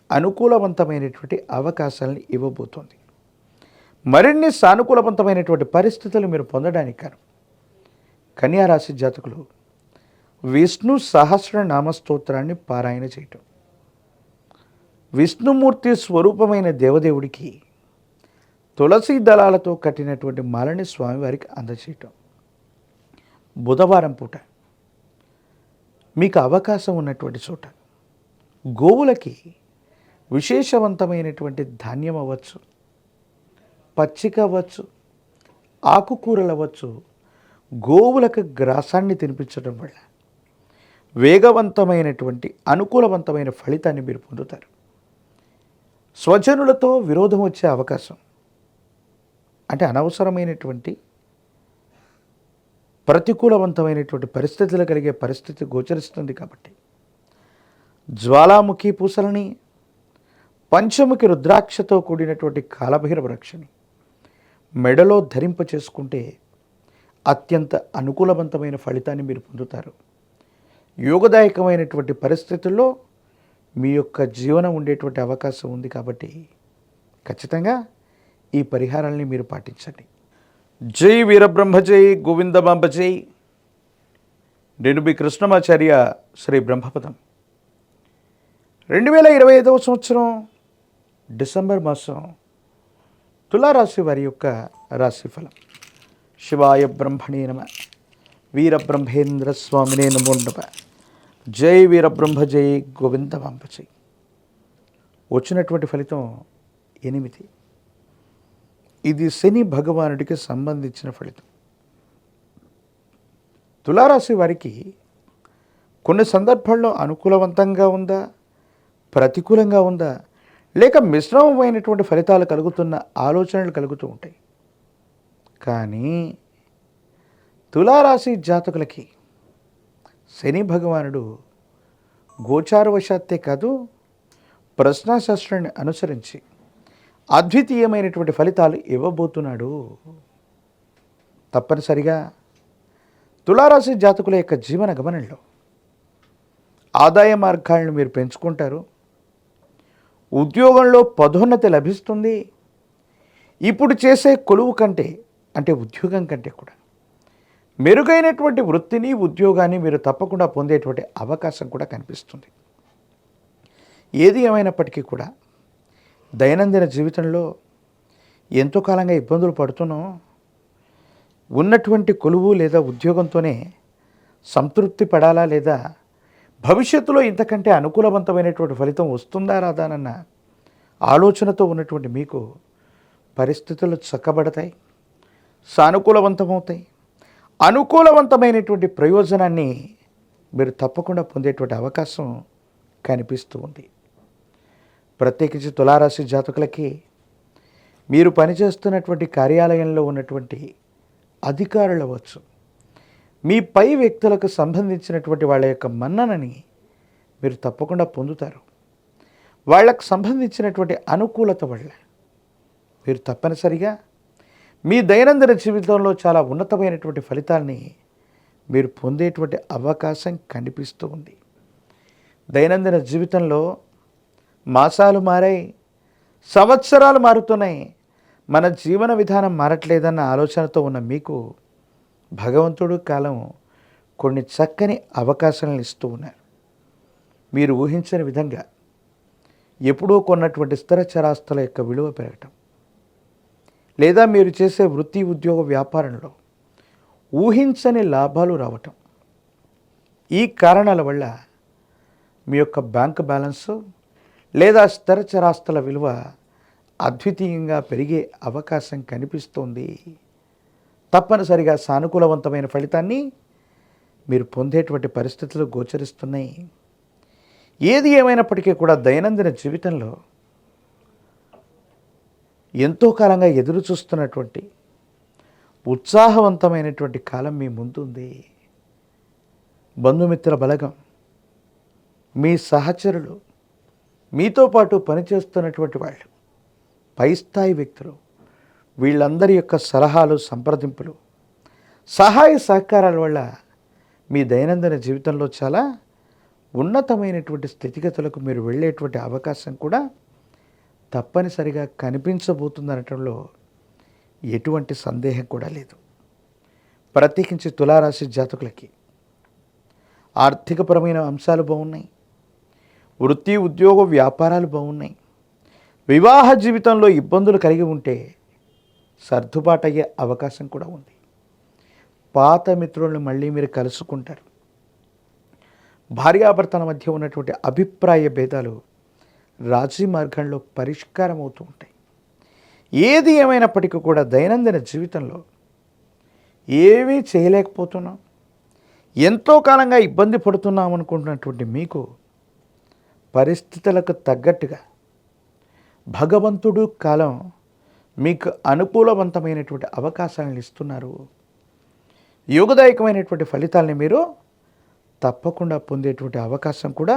అనుకూలవంతమైనటువంటి అవకాశాలను ఇవ్వబోతోంది. మరిన్ని సానుకూలవంతమైనటువంటి పరిస్థితులు మీరు పొందడానికి కాను కన్యా రాశి జాతకులు విష్ణు సహస్రనామ స్తోత్రాన్ని పారాయణ చేయటం, విష్ణుమూర్తి స్వరూపమైన దేవదేవుడికి తులసి దళాలతో కట్టినటువంటి మాలని స్వామివారికి అందచేయటం, బుధవారం పూట మీకు అవకాశం ఉన్నటువంటి చోట గోవులకి విశేషవంతమైనటువంటి ధాన్యం అవ్వచ్చు, పచ్చిక అవ్వచ్చు, ఆకుకూరలు అవ్వచ్చు, గోవులకు గ్రాసాన్ని తినిపించడం వల్ల వేగవంతమైనటువంటి అనుకూలవంతమైన ఫలితాన్ని మీరు పొందుతారు. స్వజనులతో విరోధం వచ్చే అవకాశం, అంటే అనవసరమైనటువంటి ప్రతికూలవంతమైనటువంటి పరిస్థితులు కలిగే పరిస్థితి గోచరిస్తుంది. కాబట్టి జ్వాలాముఖి పూసలని, పంచముఖి రుద్రాక్షతో కూడినటువంటి కాలభైరవ రక్షని మెడలో ధరింప చేసుకుంటే అత్యంత అనుకూలవంతమైన ఫలితాన్ని మీరు పొందుతారు. యోగదాయకమైనటువంటి పరిస్థితుల్లో మీ యొక్క జీవనం ఉండేటువంటి అవకాశం ఉంది. కాబట్టి ఖచ్చితంగా ఈ పరిహారాలని మీరు పాటించండి. జై వీరబ్రహ్మ జై, గోవిందమాంబ జై. నేను మీ కృష్ణమాచార్య, శ్రీ బ్రహ్మపదం. 2025వ సంవత్సరం డిసెంబర్ మాసం తులారాశి వారి యొక్క రాశిఫలం. శివాయ బ్రహ్మణే నమ. వీరబ్రహ్మేంద్ర స్వామినే నమో నమ. జై వీరబ్రహ్మ జై గోవిందమాంబజై. వచ్చినటువంటి ఫలితం 8. ఇది శని భగవానుడికి సంబంధించిన ఫలితం. తులారాశి వారికి కొన్ని సందర్భాల్లో అనుకూలవంతంగా ఉందా, ప్రతికూలంగా ఉందా, లేక మిశ్రమమైనటువంటి ఫలితాలు కలుగుతున్న ఆలోచనలు కలుగుతూ ఉంటాయి. కానీ తులారాశి జాతకులకి శని భగవానుడు గోచారవశాత్తే కాదు, ప్రశ్నాశాస్త్రాన్ని అనుసరించి అద్వితీయమైనటువంటి ఫలితాలు ఇవ్వబోతున్నాడు. తప్పనిసరిగా తులారాశి జాతకుల యొక్క జీవన గమనంలో ఆదాయ మార్గాలను మీరు పెంచుకుంటారు. ఉద్యోగంలో పదోన్నతి లభిస్తుంది. ఇప్పుడు చేసే కొలువు కంటే, అంటే ఉద్యోగం కంటే కూడా మెరుగైనటువంటి వృత్తిని, ఉద్యోగాన్ని మీరు తప్పకుండా పొందేటువంటి అవకాశం కూడా కనిపిస్తుంది. ఏది ఏమైనప్పటికీ కూడా దైనందిన జీవితంలో ఎంతో కాలంగా ఇబ్బందులు పడుతున్నాం. ఉన్నటువంటి కొలువు లేదా ఉద్యోగంతోనే సంతృప్తి పడాలా, లేదా భవిష్యత్తులో ఇంతకంటే అనుకూలవంతమైనటువంటి ఫలితం వస్తుందా రాదానన్న ఆలోచనతో ఉన్నటువంటి మీకు పరిస్థితులు చక్కబడతాయి, సానుకూలవంతమవుతాయి. అనుకూలవంతమైనటువంటి ప్రయోజనాన్ని మీరు తప్పకుండా పొందేటువంటి అవకాశం కనిపిస్తూ ఉంది. ప్రత్యేకించి తులారాశి జాతకులకి మీరు పనిచేస్తున్నటువంటి కార్యాలయంలో ఉన్నటువంటి అధికారులు అవ్వచ్చు, మీ పై వ్యక్తులకు సంబంధించినటువంటి వాళ్ళ యొక్క మన్ననని మీరు తప్పకుండా పొందుతారు. వాళ్ళకు సంబంధించినటువంటి అనుకూలత వల్ల మీరు తప్పనిసరిగా మీ దైనందిన జీవితంలో చాలా ఉన్నతమైనటువంటి ఫలితాల్ని మీరు పొందేటువంటి అవకాశం కనిపిస్తూ ఉంది. దైనందిన జీవితంలో మాసాలు మారాయి, సంవత్సరాలు మారుతున్నాయి, మన జీవన విధానం మారట్లేదన్న ఆలోచనతో ఉన్న మీకు భగవంతుడు కాలం కొన్ని చక్కని అవకాశాలను ఇస్తూ ఉన్నారు. మీరు ఊహించని విధంగా ఎప్పుడో కొన్నటువంటి స్థిర చరాస్తుల యొక్క విలువ పెరగటం, లేదా మీరు చేసే వృత్తి, ఉద్యోగ, వ్యాపారంలో ఊహించని లాభాలు రావటం, ఈ కారణాల వల్ల మీ యొక్క బ్యాంక్ బ్యాలెన్సు లేదా స్థిర చరాస్తుల విలువ అద్వితీయంగా పెరిగే అవకాశం కనిపిస్తోంది. తప్పనిసరిగా సానుకూలవంతమైన ఫలితాన్ని మీరు పొందేటువంటి పరిస్థితులు గోచరిస్తున్నాయి. ఏది ఏమైనప్పటికీ కూడా దైనందిన జీవితంలో ఎంతో కాలంగా ఎదురు చూస్తున్నటువంటి ఉత్సాహవంతమైనటువంటి కాలం మీ ముందుంది. బంధుమిత్ర బలగం, మీ సహచరులు, మీతో పాటు పనిచేస్తున్నటువంటి వాళ్ళు, పై స్థాయి వ్యక్తులు, వీళ్ళందరి యొక్క సలహాలు, సంప్రదింపులు, సహాయ సహకారాల వల్ల మీ దైనందిన జీవితంలో చాలా ఉన్నతమైనటువంటి స్థితిగతులకు మీరు వెళ్ళేటువంటి అవకాశం కూడా తప్పనిసరిగా కనిపించబోతుందనటంలో ఎటువంటి సందేహం కూడా లేదు. ప్రత్యేకించి తులారాశి జాతకులకి ఆర్థికపరమైన అంశాలు బాగున్నాయి, వృత్తి, ఉద్యోగ, వ్యాపారాలు బాగున్నాయి. వివాహ జీవితంలో ఇబ్బందులు కలిగి ఉంటే సర్దుబాటు అయ్యే అవకాశం కూడా ఉంది. పాత మిత్రులను మళ్ళీ మీరు కలుసుకుంటారు. భార్యాభర్తల మధ్య ఉన్నటువంటి అభిప్రాయ భేదాలు రాజీ మార్గంలో పరిష్కారం అవుతూ ఉంటాయి. ఏది ఏమైనప్పటికీ కూడా దైనందిన జీవితంలో ఏమీ చేయలేకపోతున్నాం, ఎంతో కాలంగా ఇబ్బంది పడుతున్నాం అనుకుంటున్నటువంటి మీకు పరిస్థితులకు తగ్గట్టుగా భగవంతుడు కాలం మీకు అనుకూలవంతమైనటువంటి అవకాశాలను ఇస్తున్నారు. యోగదాయకమైనటువంటి ఫలితాలని మీరు తప్పకుండా పొందేటువంటి అవకాశం కూడా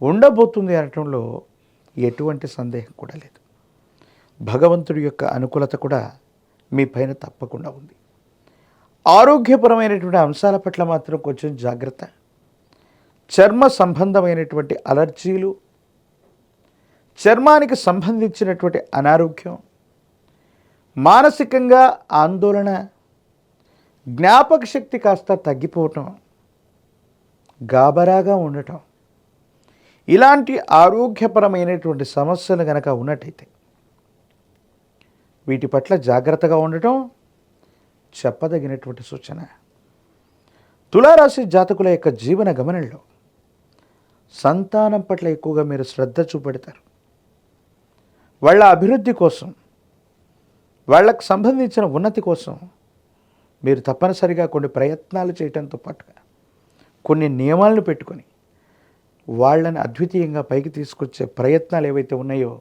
ఉండబోతుంది అనటంలో ఎటువంటి సందేహం కూడా లేదు. భగవంతుడి యొక్క అనుకూలత కూడా మీ పైన తప్పకుండా ఉంది. ఆరోగ్యపరమైనటువంటి అంశాల పట్ల మాత్రం కొంచెం జాగ్రత్త. చర్మ సంబంధమైనటువంటి అలర్జీలు, చర్మానికి సంబంధించినటువంటి అనారోగ్యం, మానసికంగా ఆందోళన, జ్ఞాపక శక్తి కాస్త తగ్గిపోవటం, గాబరాగా ఉండటం, ఇలాంటి ఆరోగ్యపరమైనటువంటి సమస్యలు కనుక ఉన్నట్టయితే వీటి పట్ల జాగ్రత్తగా ఉండటం చెప్పదగినటువంటి సూచన. తులారాశి జాతకుల యొక్క జీవన గమనంలో సంతానం పట్ల ఎక్కువగా మీరు శ్రద్ధ చూపెడతారు. వాళ్ళ అభివృద్ధి కోసం, వాళ్ళకు సంబంధించిన ఉన్నతి కోసం మీరు తప్పనిసరిగా కొన్ని ప్రయత్నాలు చేయడంతో పాటుగా కొన్ని నియమాలను పెట్టుకొని వాళ్ళని అద్వితీయంగా పైకి తీసుకొచ్చే ప్రయత్నాలు ఏవైతే ఉన్నాయో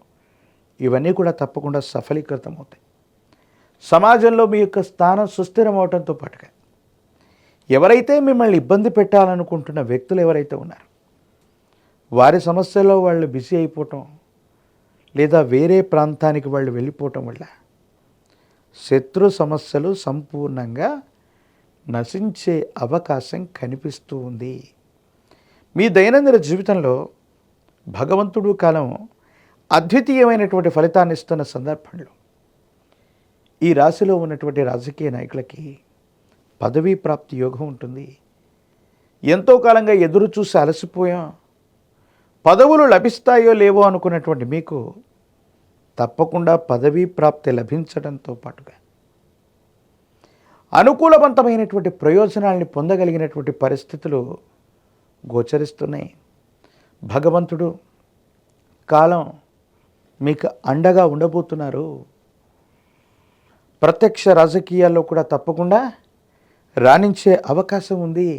ఇవన్నీ కూడా తప్పకుండా సఫలీకృతం అవుతాయి. సమాజంలో మీ యొక్క స్థానం సుస్థిరం అవడంతో పాటుగా ఎవరైతే మిమ్మల్ని ఇబ్బంది పెట్టాలనుకుంటున్న వ్యక్తులు ఎవరైతే ఉన్నారో వారి సమస్యలో వాళ్ళు బిజీ అయిపోవటం లేదా వేరే ప్రాంతానికి వాళ్ళు వెళ్ళిపోవటం వల్ల శత్రు సమస్యలు సంపూర్ణంగా నశించే అవకాశం కనిపిస్తూ ఉంది. మీ దైనందిన జీవితంలో భగవంతుడు కాలం అద్వితీయమైనటువంటి ఫలితాన్ని ఇస్తున్న సందర్భంలో ఈ రాశిలో ఉన్నటువంటి రాజకీయ నాయకులకి పదవీ ప్రాప్తి యోగం ఉంటుంది. ఎంతో కాలంగా ఎదురు చూసి అలసిపోయాం, పదవులు లభిస్తాయో లేవో అనుకున్నటువంటి మీకు తప్పకుండా పదవీ ప్రాప్తి లభించడంతో పాటుగా అనుకూలవంతమైనటువంటి ప్రయోజనాల్ని పొందగలిగినటువంటి పరిస్థితులు గోచరిస్తున్నాయి. భగవంతుడు కాలం మీకు అండగా ఉండబోతున్నారు. ప్రత్యక్ష రాజకీయాల్లో కూడా తప్పకుండా రాణించే అవకాశం ఉంది.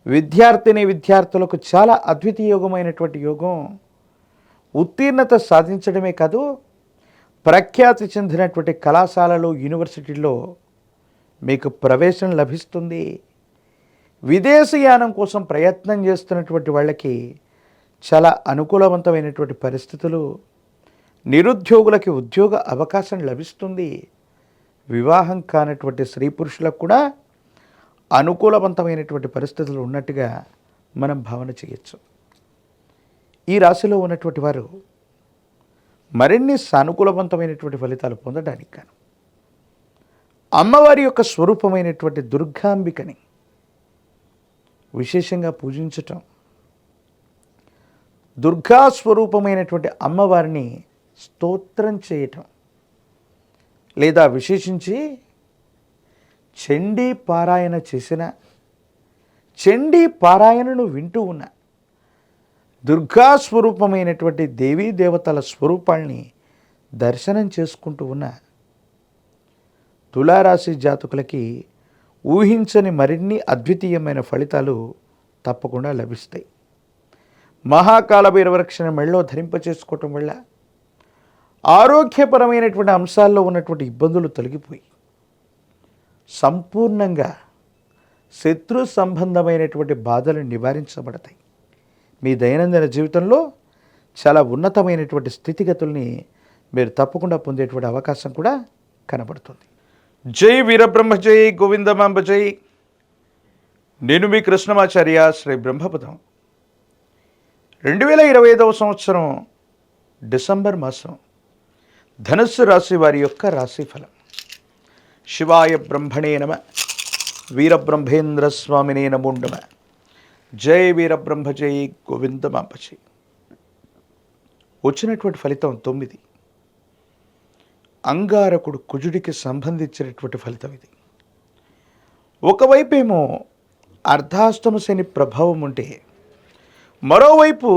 విద్యార్థులకు చాలా అద్వితీయోగమైనటువంటి యోగం. ఉత్తీర్ణత సాధించడమే కాదు, ప్రఖ్యాతి చెందినటువంటి కళాశాలలు, యూనివర్సిటీల్లో మీకు ప్రవేశం లభిస్తుంది. విదేశీయానం కోసం ప్రయత్నం చేస్తున్నటువంటి వాళ్ళకి చాలా అనుకూలవంతమైనటువంటి పరిస్థితులు. నిరుద్యోగులకి ఉద్యోగ అవకాశం లభిస్తుంది. వివాహం కానటువంటి స్త్రీ పురుషులకు కూడా అనుకూలవంతమైనటువంటి పరిస్థితులు ఉన్నట్టుగా మనం భావన చేయొచ్చు. ఈ రాశిలో ఉన్నటువంటి వారు మరిన్ని సానుకూలవంతమైనటువంటి ఫలితాలు పొందడానికి గాను అమ్మవారి యొక్క స్వరూపమైనటువంటి దుర్గాంబికని విశేషంగా పూజించటం, దుర్గా స్వరూపమైనటువంటి అమ్మవారిని స్తోత్రం చేయటం, లేదా విశేషించి చండీ పారాయణ చేసిన, చండీ పారాయణను వింటూ ఉన్న దుర్గా స్వరూపమైనటువంటి దేవీ దేవతల స్వరూపాల్ని దర్శనం చేసుకుంటూ ఉన్న తులారాశి జాతకులకి ఊహించని మరిన్ని అద్వితీయమైన ఫలితాలు తప్పకుండా లభిస్తాయి. మహాకాల భైరవరక్షణ మెళ్ళో ధరింపచేసుకోవటం వల్ల ఆరోగ్యపరమైనటువంటి అంశాల్లో ఉన్నటువంటి ఇబ్బందులు తొలగిపోయి సంపూర్ణంగా శత్రు సంబంధమైనటువంటి బాధలు నివారించబడతాయి. మీ దైనందిన జీవితంలో చాలా ఉన్నతమైనటువంటి స్థితిగతుల్ని మీరు తప్పకుండా పొందేటువంటి అవకాశం కూడా కనబడుతుంది. జై వీరబ్రహ్మ జై గోవిందమాంబ జై. నేను మీ కృష్ణమాచార్య, శ్రీ బ్రహ్మపదం. 2025వ సంవత్సరం డిసెంబర్ మాసం ధనుస్సు రాశి వారి యొక్క రాశిఫలం. శివాయ బ్రహ్మణే నమ, వీరబ్రహ్మేంద్ర స్వామినే నమో నమ. జై వీరబ్రహ్మ జై గోవిందమాంబ జై. వచ్చినటువంటి ఫలితం 9. అంగారకుడు కుజుడికి సంబంధించినటువంటి ఫలితం ఇది. ఒకవైపేమో అర్ధాష్టమ శని ప్రభావం ఉంటే, మరోవైపు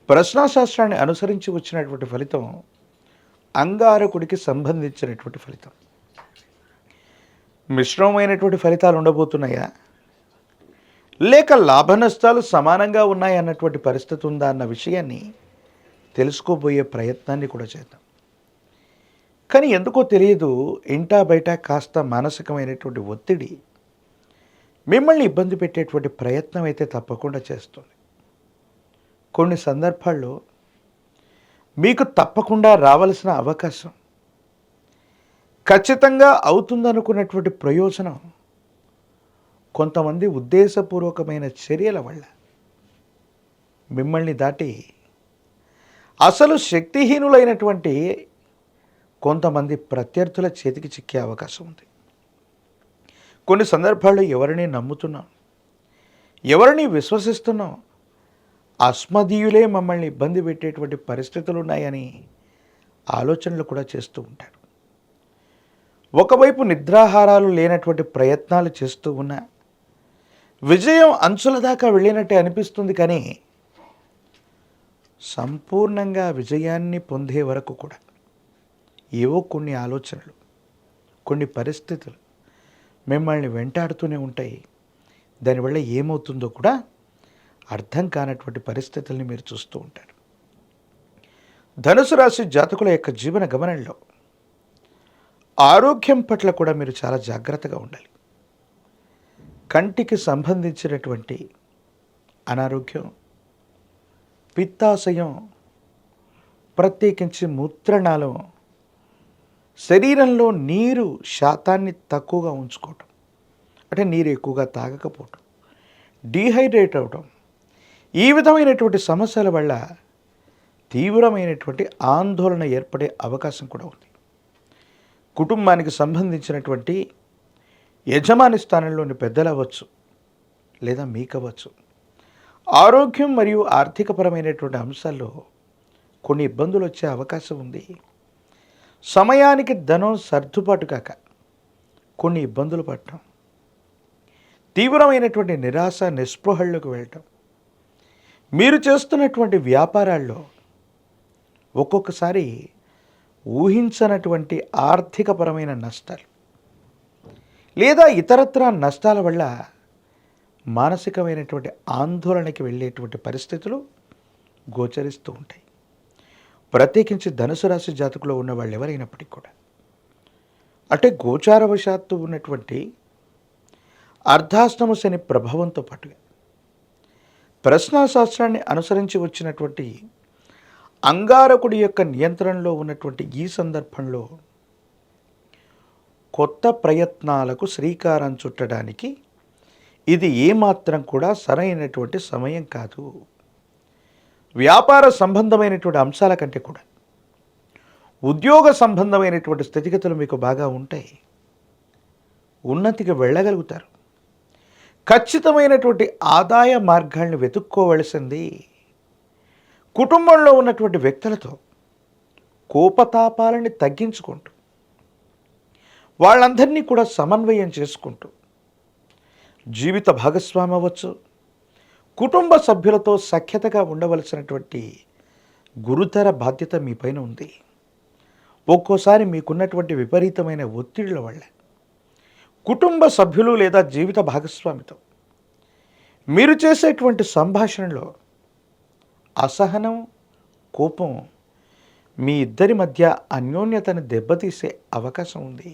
ప్రశ్నాశాస్త్రాన్ని అనుసరించి వచ్చినటువంటి ఫలితం అంగారకుడికి సంబంధించినటువంటి ఫలితం. మిశ్రమమైనటువంటి ఫలితాలు ఉండబోతున్నాయా, లేక లాభ నష్టాలు సమానంగా ఉన్నాయన్నటువంటి పరిస్థితి ఉందా అన్న విషయాన్ని తెలుసుకోబోయే ప్రయత్నాన్ని కూడా చేద్దాం. కానీ ఎందుకో తెలియదు, ఇంటా బయట కాస్త మానసికమైనటువంటి ఒత్తిడి మిమ్మల్ని ఇబ్బంది పెట్టేటువంటి ప్రయత్నం అయితే తప్పకుండా చేస్తుంది. కొన్ని సందర్భాల్లో మీకు తప్పకుండా రావలసిన అవకాశం, ఖచ్చితంగా అవుతుందనుకున్నటువంటి ప్రయోజనం కొంతమంది ఉద్దేశపూర్వకమైన చర్యల వల్ల మిమ్మల్ని దాటి అసలు శక్తిహీనులైనటువంటి కొంతమంది ప్రత్యర్థుల చేతికి చిక్కే అవకాశం ఉంది. కొన్ని సందర్భాల్లో ఎవరిని నమ్ముతున్నాం, ఎవరిని విశ్వసిస్తున్నాం, అస్మదీయులే మమ్మల్ని ఇబ్బంది పెట్టేటువంటి పరిస్థితులు ఉన్నాయని ఆలోచనలు కూడా చేస్తూ ఉంటారు. ఒకవైపు నిద్రాహారాలు లేనటువంటి ప్రయత్నాలు చేస్తూ ఉన్నా విజయం అంచుల దాకా వెళ్ళినట్టే అనిపిస్తుంది, కానీ సంపూర్ణంగా విజయాన్ని పొందే వరకు కూడా ఏవో కొన్ని ఆలోచనలు, కొన్ని పరిస్థితులు మిమ్మల్ని వెంటాడుతూనే ఉంటాయి. దానివల్ల ఏమవుతుందో కూడా అర్థం కానటువంటి పరిస్థితుల్ని మీరు చూస్తూ ఉంటారు. ధనుసు రాశి జాతకుల యొక్క జీవన గమనంలో ఆరోగ్యం పట్ల కూడా మీరు చాలా జాగ్రత్తగా ఉండాలి. కంటికి సంబంధించినటువంటి అనారోగ్యం, పిత్తాశయం, ప్రత్యేకించి మూత్రనాళం, శరీరంలో నీరు శాతాన్ని తక్కువగా ఉంచుకోవటం, అంటే నీరు ఎక్కువగా తాగకపోవటం, డీహైడ్రేట్ అవటం, ఈ విధమైనటువంటి సమస్యల వల్ల తీవ్రమైనటువంటి ఆందోళన ఏర్పడే అవకాశం కూడా ఉంది. కుటుంబానికి సంబంధించినటువంటి యజమాని స్థానంలోని పెద్దలు అవ్వచ్చు, లేదా మీకవచ్చు, ఆరోగ్యం మరియు ఆర్థికపరమైనటువంటి అంశాల్లో కొన్ని ఇబ్బందులు వచ్చే అవకాశం ఉంది. సమయానికి ధనం సర్దుబాటు కాక కొన్ని ఇబ్బందులు పడటం, తీవ్రమైనటువంటి నిరాశ నిస్పృహల్లోకి వెళ్ళటం, మీరు చేస్తున్నటువంటి వ్యాపారాల్లో ఒక్కొక్కసారి ఊహించనటువంటి ఆర్థికపరమైన నష్టాలు లేదా ఇతరత్రా నష్టాల వల్ల మానసికమైనటువంటి ఆందోళనకి వెళ్ళేటువంటి పరిస్థితులు గోచరిస్తూ ఉంటాయి. ప్రత్యేకించి ధనుసు రాశి జాతకులో ఉన్న వాళ్ళు ఎవరైనప్పటికీ కూడా, అంటే గోచారవశాత్తు ఉన్నటువంటి అర్ధాష్టమ శని ప్రభావంతో పాటుగా ప్రశ్నాశాస్త్రాన్ని అనుసరించి వచ్చినటువంటి అంగారకుడి యొక్క నియంత్రణలో ఉన్నటువంటి ఈ సందర్భంలో కొత్త ప్రయత్నాలకు శ్రీకారం చుట్టడానికి ఇది ఏమాత్రం కూడా సరైనటువంటి సమయం కాదు. వ్యాపార సంబంధమైనటువంటి అంశాల కంటే కూడా ఉద్యోగ సంబంధమైనటువంటి స్థితిగతులు మీకు బాగా ఉంటాయి. ఉన్నతికి వెళ్ళగలుగుతారు. ఖచ్చితమైనటువంటి ఆదాయ మార్గాల్ని వెతుక్కోవలసింది. కుటుంబంలో ఉన్నటువంటి వ్యక్తులతో కోపతాపాలని తగ్గించుకుంటూ వాళ్ళందరినీ కూడా సమన్వయం చేసుకుంటూ జీవిత భాగస్వామి అవ్వచ్చు, కుటుంబ సభ్యులతో సఖ్యతగా ఉండవలసినటువంటి గురుతర బాధ్యత మీ పైన ఉంది. ఒక్కోసారి మీకున్నటువంటి విపరీతమైన ఒత్తిళ్ల వల్ల కుటుంబ సభ్యులు లేదా జీవిత భాగస్వామితో మీరు చేసేటువంటి సంభాషణలో అసహనం, కోపం మీ ఇద్దరి మధ్య అన్యోన్యతను దెబ్బతీసే అవకాశం ఉంది.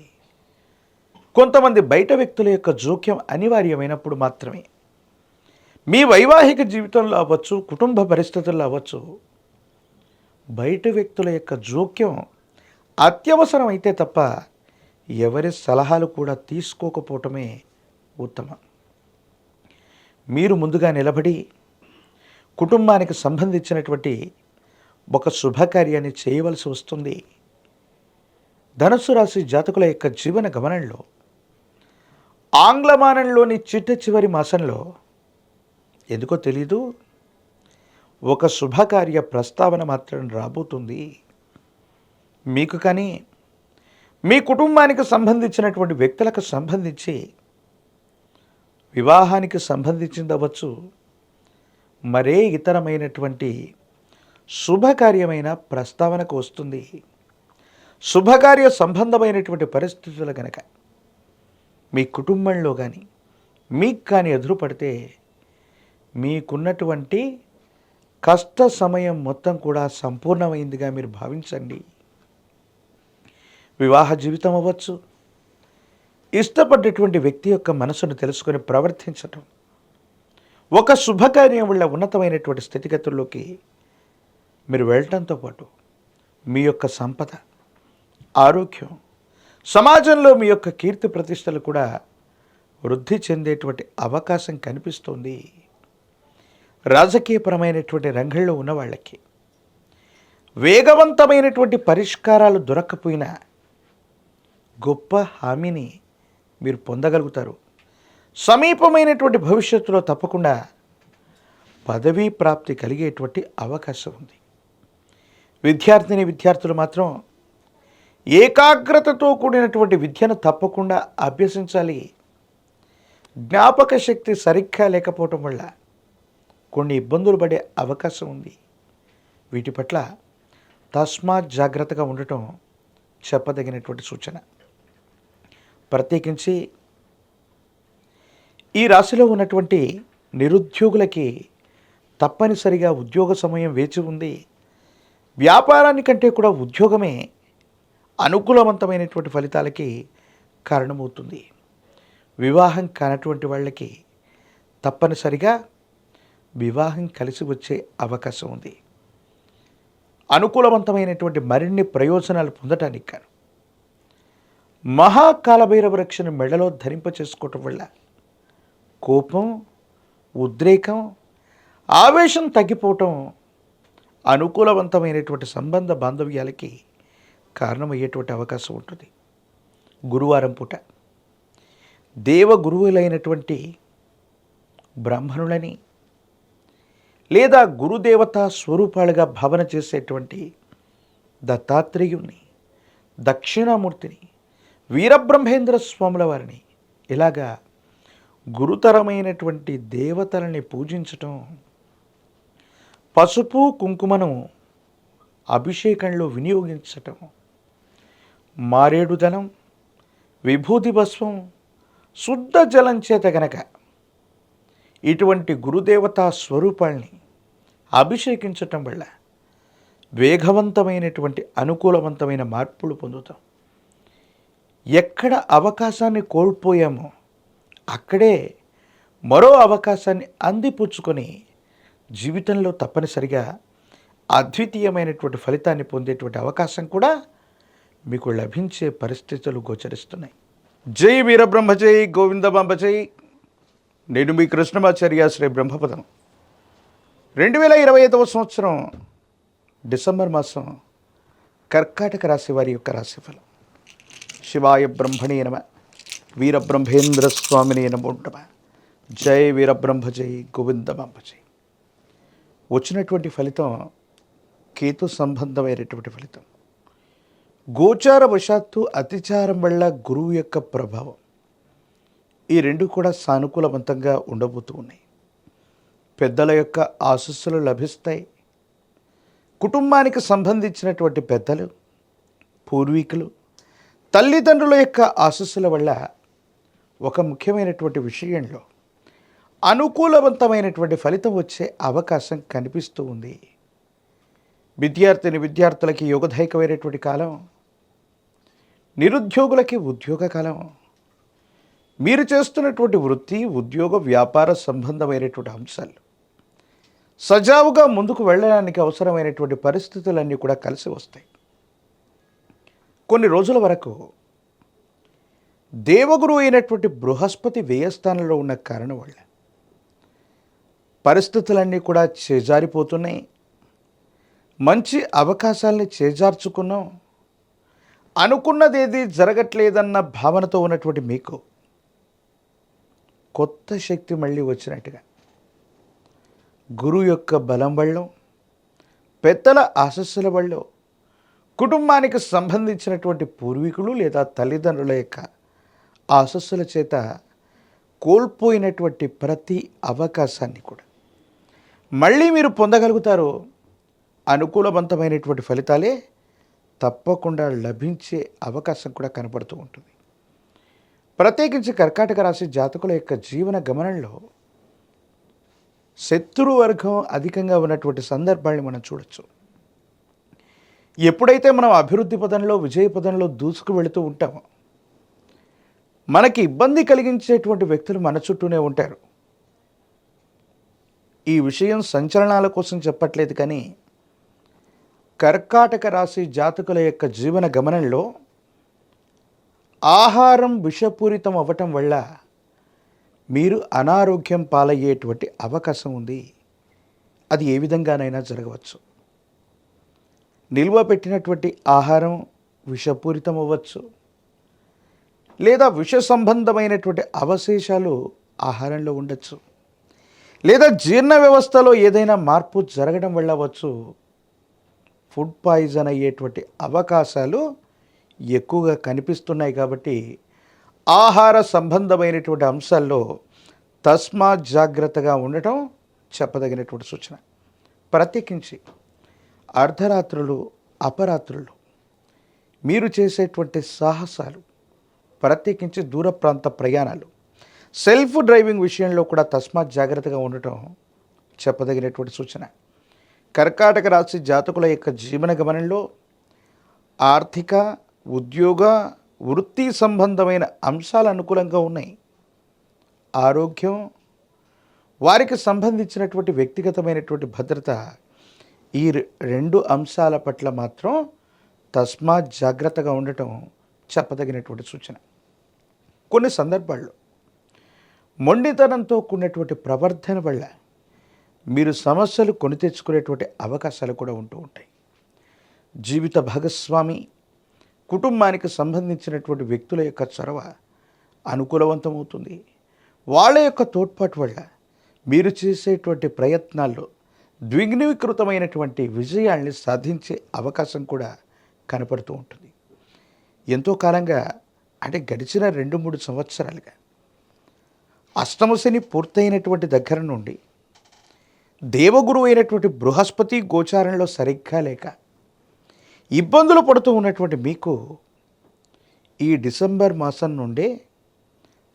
కొంతమంది బయట వ్యక్తుల యొక్క జోక్యం అనివార్యమైనప్పుడు మాత్రమే మీ వైవాహిక జీవితంలో అవ్వచ్చు, కుటుంబ పరిస్థితుల్లో అవ్వచ్చు, బయట వ్యక్తుల యొక్క జోక్యం అత్యవసరం అయితే తప్ప ఎవరి సలహాలు కూడా తీసుకోకపోవటమే ఉత్తమం. మీరు ముందుగా నిలబడి కుటుంబానికి సంబంధించినటువంటి ఒక శుభకార్యాన్ని చేయవలసి వస్తుంది. ధనుస్సు రాశి జాతకుల యొక్క జీవన గమనంలో ఆంగ్లమానంలోని చిట్ట చివరి మాసంలో ఎందుకో తెలీదు, ఒక శుభకార్య ప్రస్తావన మాత్రం రాబోతుంది. మీకు కానీ మీ కుటుంబానికి సంబంధించినటువంటి వ్యక్తులకు సంబంధించి వివాహానికి సంబంధించింది అవ్వచ్చు, మరే ఇతరమైనటువంటి శుభకార్యమైన ప్రస్తావనకు వస్తుంది. శుభకార్య సంబంధమైనటువంటి పరిస్థితులు కనుక మీ కుటుంబంలో కానీ మీకు కానీ ఎదురుపడితే మీకున్నటువంటి కష్ట సమయం మొత్తం కూడా సంపూర్ణమైందిగా మీరు భావించండి. వివాహ జీవితం అవ్వచ్చు, ఇష్టపడ్డటువంటి వ్యక్తి యొక్క మనసును తెలుసుకొని ప్రవర్తించటం, ఒక శుభకార్యం వల్ల ఉన్నతమైనటువంటి స్థితిగతుల్లోకి మీరు వెళ్ళటంతో పాటు మీ యొక్క సంపద, ఆరోగ్యం, సమాజంలో మీ యొక్క కీర్తి ప్రతిష్టలు కూడా వృద్ధి చెందేటువంటి అవకాశం కనిపిస్తుంది. రాజకీయపరమైనటువంటి రంగంలో ఉన్న వాళ్ళకి వేగవంతమైనటువంటి పరిష్కారాలు దొరక్కపోయినా గొప్ప హామీని మీరు పొందగలుగుతారు. సమీపమైనటువంటి భవిష్యత్తులో తప్పకుండా పదవీ ప్రాప్తి కలిగేటువంటి అవకాశం ఉంది. విద్యార్థులు మాత్రం ఏకాగ్రతతో కూడినటువంటి విద్యను తప్పకుండా అభ్యసించాలి. జ్ఞాపక శక్తి సరిగ్గా లేకపోవటం వల్ల కొన్ని ఇబ్బందులు పడే అవకాశం ఉంది. వీటి పట్ల తస్మాత్ జాగ్రత్తగా ఉండటం చెప్పదగినటువంటి సూచన. ప్రత్యేకించి ఈ రాశిలో ఉన్నటువంటి నిరుద్యోగులకి తప్పనిసరిగా ఉద్యోగ సమయం వేచి ఉంది. వ్యాపారానికంటే కూడా ఉద్యోగమే అనుకూలవంతమైనటువంటి ఫలితాలకి కారణమవుతుంది. వివాహం కానటువంటి వాళ్ళకి తప్పనిసరిగా వివాహం కలిసి వచ్చే అవకాశం ఉంది. అనుకూలవంతమైనటువంటి మరిన్ని ప్రయోజనాలు పొందటానికి కాను మహాకాలభైరవ రక్షను మెడలో ధరింప చేసుకోవటం వల్ల కోపం, ఉద్రేకం, ఆవేశం తగ్గిపోవటం అనుకూలవంతమైనటువంటి సంబంధ బాంధవ్యాలకి కారణమయ్యేటువంటి అవకాశం ఉంటుంది. గురువారం పూట దేవగురువులైనటువంటి బ్రాహ్మణులని లేదా గురుదేవతా స్వరూపాలుగా భావన చేసేటువంటి దత్తాత్రేయుణ్ణి, దక్షిణామూర్తిని, వీరబ్రహ్మేంద్ర స్వాముల వారిని ఇలాగా గురుతరమైనటువంటి దేవతలని పూజించటం, పసుపు కుంకుమను అభిషేకంలో వినియోగించటం, మారేడు దళం, విభూతి భస్వం, శుద్ధ జలం చేత గనక ఇటువంటి గురుదేవతా స్వరూపాల్ని అభిషేకించటం వల్ల వేగవంతమైనటువంటి అనుకూలవంతమైన మార్పులు పొందుతాం. ఎక్కడ అవకాశాన్ని కోల్పోయామో అక్కడే మరో అవకాశాన్ని అందిపుచ్చుకొని జీవితంలో తప్పనిసరిగా అద్వితీయమైనటువంటి ఫలితాన్ని పొందేటువంటి అవకాశం కూడా మీకు లభించే పరిస్థితులు గోచరిస్తున్నాయి. జై వీరబ్రహ్మ జై గోవిందమాంబ జై. నేను మీ కృష్ణమాచార్య శ్రీ బ్రహ్మపదం. 2025వ సంవత్సరం డిసెంబర్ మాసం కర్కాటక రాశి వారి యొక్క రాశిఫలం. శివాయ బ్రహ్మణే నమ, వీరబ్రహ్మేంద్ర స్వామినే నమో నమ. జై వీరబ్రహ్మ జై గోవిందమాంబ జై. వచ్చినటువంటి ఫలితం కేతు సంబంధమైనటువంటి ఫలితం. గోచార వశాత్తు అతిచారం వల్ల గురువు యొక్క ప్రభావం, ఈ రెండు కూడా సానుకూలవంతంగా ఉండబోతూ ఉన్నాయి. పెద్దల యొక్క ఆశీస్సులు లభిస్తాయి. కుటుంబానికి సంబంధించినటువంటి పెద్దలు, పూర్వీకులు, తల్లిదండ్రుల యొక్క ఆశీస్సుల వల్ల ఒక ముఖ్యమైనటువంటి విషయంలో అనుకూలవంతమైనటువంటి ఫలితం వచ్చే అవకాశం కనిపిస్తూ ఉంది. విద్యార్థులకి యోగదాయకమైనటువంటి కాలం, నిరుద్యోగులకి ఉద్యోగ కాలం. మీరు చేస్తున్నటువంటి వృత్తి, ఉద్యోగ, వ్యాపార సంబంధమైనటువంటి అంశాలు సజావుగా ముందుకు వెళ్ళడానికి అవసరమైనటువంటి పరిస్థితులన్నీ కూడా కలిసి వస్తాయి. కొన్ని రోజుల వరకు దేవగురు అయినటువంటి బృహస్పతి వ్యయస్థానంలో ఉన్న కారణం వల్ల పరిస్థితులన్నీ కూడా చేజారిపోతున్నాయి. మంచి అవకాశాలని చేజార్చుకున్నాం. అనుకున్నదేది జరగట్లేదన్న భావనతో ఉన్నటువంటి మీకు కొత్త శక్తి మళ్ళీ వచ్చినట్టుగా గురువు యొక్క బలం వల్ల, పెద్దల ఆశస్సుల వల్ల, కుటుంబానికి సంబంధించినటువంటి పూర్వీకులు లేదా తల్లిదండ్రుల యొక్క ఆశస్సుల చేత కోల్పోయినటువంటి ప్రతి అవకాశాన్ని కూడా మళ్ళీ మీరు పొందగలుగుతారు. అనుకూలవంతమైనటువంటి ఫలితాలే తప్పకుండా లభించే అవకాశం కూడా కనపడుతూ ఉంటుంది. ప్రత్యేకించి కర్కాటక రాశి జాతకుల యొక్క జీవన గమనంలో శత్రు వర్గం అధికంగా ఉన్నటువంటి సందర్భాన్ని మనం చూడొచ్చు. ఎప్పుడైతే మనం అభివృద్ధి పదంలో, విజయ పదంలో దూసుకు వెళుతూ ఉంటామో మనకి ఇబ్బంది కలిగించేటువంటి వ్యక్తులు మన చుట్టూనే ఉంటారు. ఈ విషయం సంచలనాల కోసం చెప్పట్లేదు, కానీ కర్కాటక రాశి జాతకుల యొక్క జీవన గమనంలో ఆహారం విషపూరితం అవ్వటం వల్ల మీరు అనారోగ్యం పాలయ్యేటువంటి అవకాశం ఉంది. అది ఏ విధంగానైనా జరగవచ్చు. నిల్వ పెట్టినటువంటి ఆహారం విషపూరితం అవ్వచ్చు, లేదా విష సంబంధమైనటువంటి అవశేషాలు ఆహారంలో ఉండొచ్చు, లేదా జీర్ణ వ్యవస్థలో ఏదైనా మార్పు జరగడం వల్ల అవ్వచ్చు, ఫుడ్ పాయిజన్ అయ్యేటువంటి అవకాశాలు ఎక్కువగా కనిపిస్తున్నాయి. కాబట్టి ఆహార సంబంధమైనటువంటి అంశాల్లో తస్మాత్ జాగ్రత్తగా ఉండటం చెప్పదగినటువంటి సూచన. ప్రత్యేకించి అర్ధరాత్రులు, అపరాత్రులు మీరు చేసేటువంటి సాహసాలు, ప్రత్యేకించి దూర ప్రాంత ప్రయాణాలు, సెల్ఫ్ డ్రైవింగ్ విషయంలో కూడా తస్మాత్ జాగ్రత్తగా ఉండటం చెప్పదగినటువంటి సూచన. కర్కాటక రాశి జాతకుల యొక్క జీవన గమనంలో ఆర్థిక, ఉద్యోగ, వృత్తి సంబంధమైన అంశాలు అనుకూలంగా ఉన్నాయి. ఆరోగ్యం, వారికి సంబంధించినటువంటి వ్యక్తిగతమైనటువంటి భద్రత, ఈ రెండు అంశాల పట్ల మాత్రం తస్మాత్ జాగ్రత్తగా ఉండటం చెప్పదగినటువంటి సూచన. కొన్ని సందర్భాల్లో మొండితనంతో కూడినటువంటి ప్రవర్తన వల్ల మీరు సమస్యలు కొని తెచ్చుకునేటువంటి అవకాశాలు కూడా ఉంటూ ఉంటాయి. జీవిత భాగస్వామి, కుటుంబానికి సంబంధించినటువంటి వ్యక్తుల యొక్క చొరవ అనుకూలవంతమవుతుంది. వాళ్ళ యొక్క తోడ్పాటు వల్ల మీరు చేసేటువంటి ప్రయత్నాల్లో ద్విగ్నీకృతమైనటువంటి విజయాల్ని సాధించే అవకాశం కూడా కనపడుతూ ఉంటుంది. ఎంతో కాలంగా, అంటే గడిచిన 2-3 సంవత్సరాలుగా అష్టమ శని పూర్తయినటువంటి దగ్గర నుండి దేవగురువు అయినటువంటి బృహస్పతి గోచారంలో సరిగ్గా లేక ఇబ్బందులు పడుతూ ఉన్నటువంటి మీకు ఈ డిసెంబర్ మాసం నుండే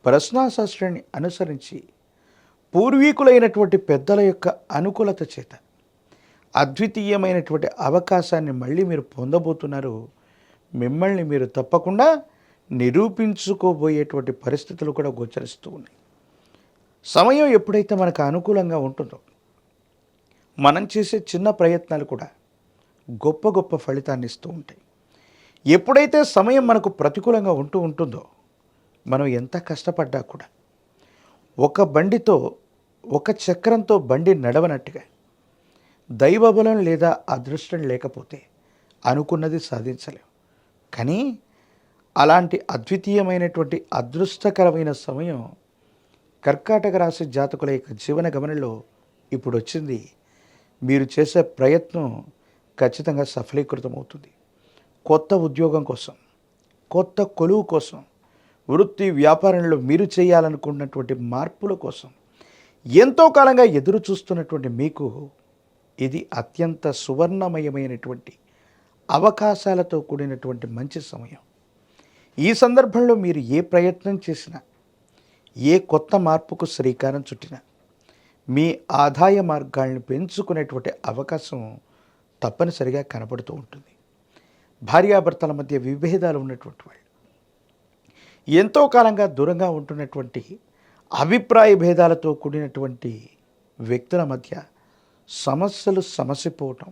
ప్రశ్నాశాస్త్రాన్ని అనుసరించి పూర్వీకులైనటువంటి పెద్దల యొక్క అనుకూలత చేత అద్వితీయమైనటువంటి అవకాశాన్ని మళ్ళీ మీరు పొందబోతున్నారు. మిమ్మల్ని మీరు తప్పకుండా నిరూపించుకోబోయేటువంటి పరిస్థితులు కూడా గోచరిస్తూ ఉన్నాయి. సమయం ఎప్పుడైతే మనకు అనుకూలంగా ఉంటుందో, మనం చేసే చిన్న ప్రయత్నాలు కూడా గొప్ప గొప్ప ఫలితాన్ని ఇస్తూ ఉంటాయి. ఎప్పుడైతే సమయం మనకు ప్రతికూలంగా ఉంటుందో, మనం ఎంత కష్టపడ్డా కూడా ఒక బండితో, ఒక చక్రంతో బండి నడవనట్టుగా దైవబలం లేదా అదృష్టం లేకపోతే అనుకున్నది సాధించలేం. కానీ అలాంటి అద్వితీయమైనటువంటి అదృష్టకరమైన సమయం కర్కాటక రాశి జాతకుల యొక్క జీవన గమనంలో ఇప్పుడు వచ్చింది. మీరు చేసే ప్రయత్నం ఖచ్చితంగా సఫలీకృతమవుతుంది. కొత్త ఉద్యోగం కోసం, కొత్త కొలువు కోసం, వృత్తి వ్యాపారంలో మీరు చేయాలనుకున్నటువంటి మార్పుల కోసం ఎంతో కాలంగా ఎదురు చూస్తున్నటువంటి మీకు ఇది అత్యంత సువర్ణమయమైనటువంటి అవకాశాలతో కూడినటువంటి మంచి సమయం. ఈ సందర్భంలో మీరు ఏ ప్రయత్నం చేసినా, ఏ కొత్త మార్పుకు శ్రీకారం చుట్టినా మీ ఆదాయ మార్గాలను పెంచుకునేటువంటి అవకాశం తప్పనిసరిగా కనపడుతూ ఉంటుంది. భార్యాభర్తల మధ్య విభేదాలు ఉన్నటువంటి వాళ్ళు, ఎంతో కాలంగా దూరంగా ఉంటున్నటువంటి అభిప్రాయ భేదాలతో కూడినటువంటి వ్యక్తుల మధ్య సమస్యలు సమసిపోవటం,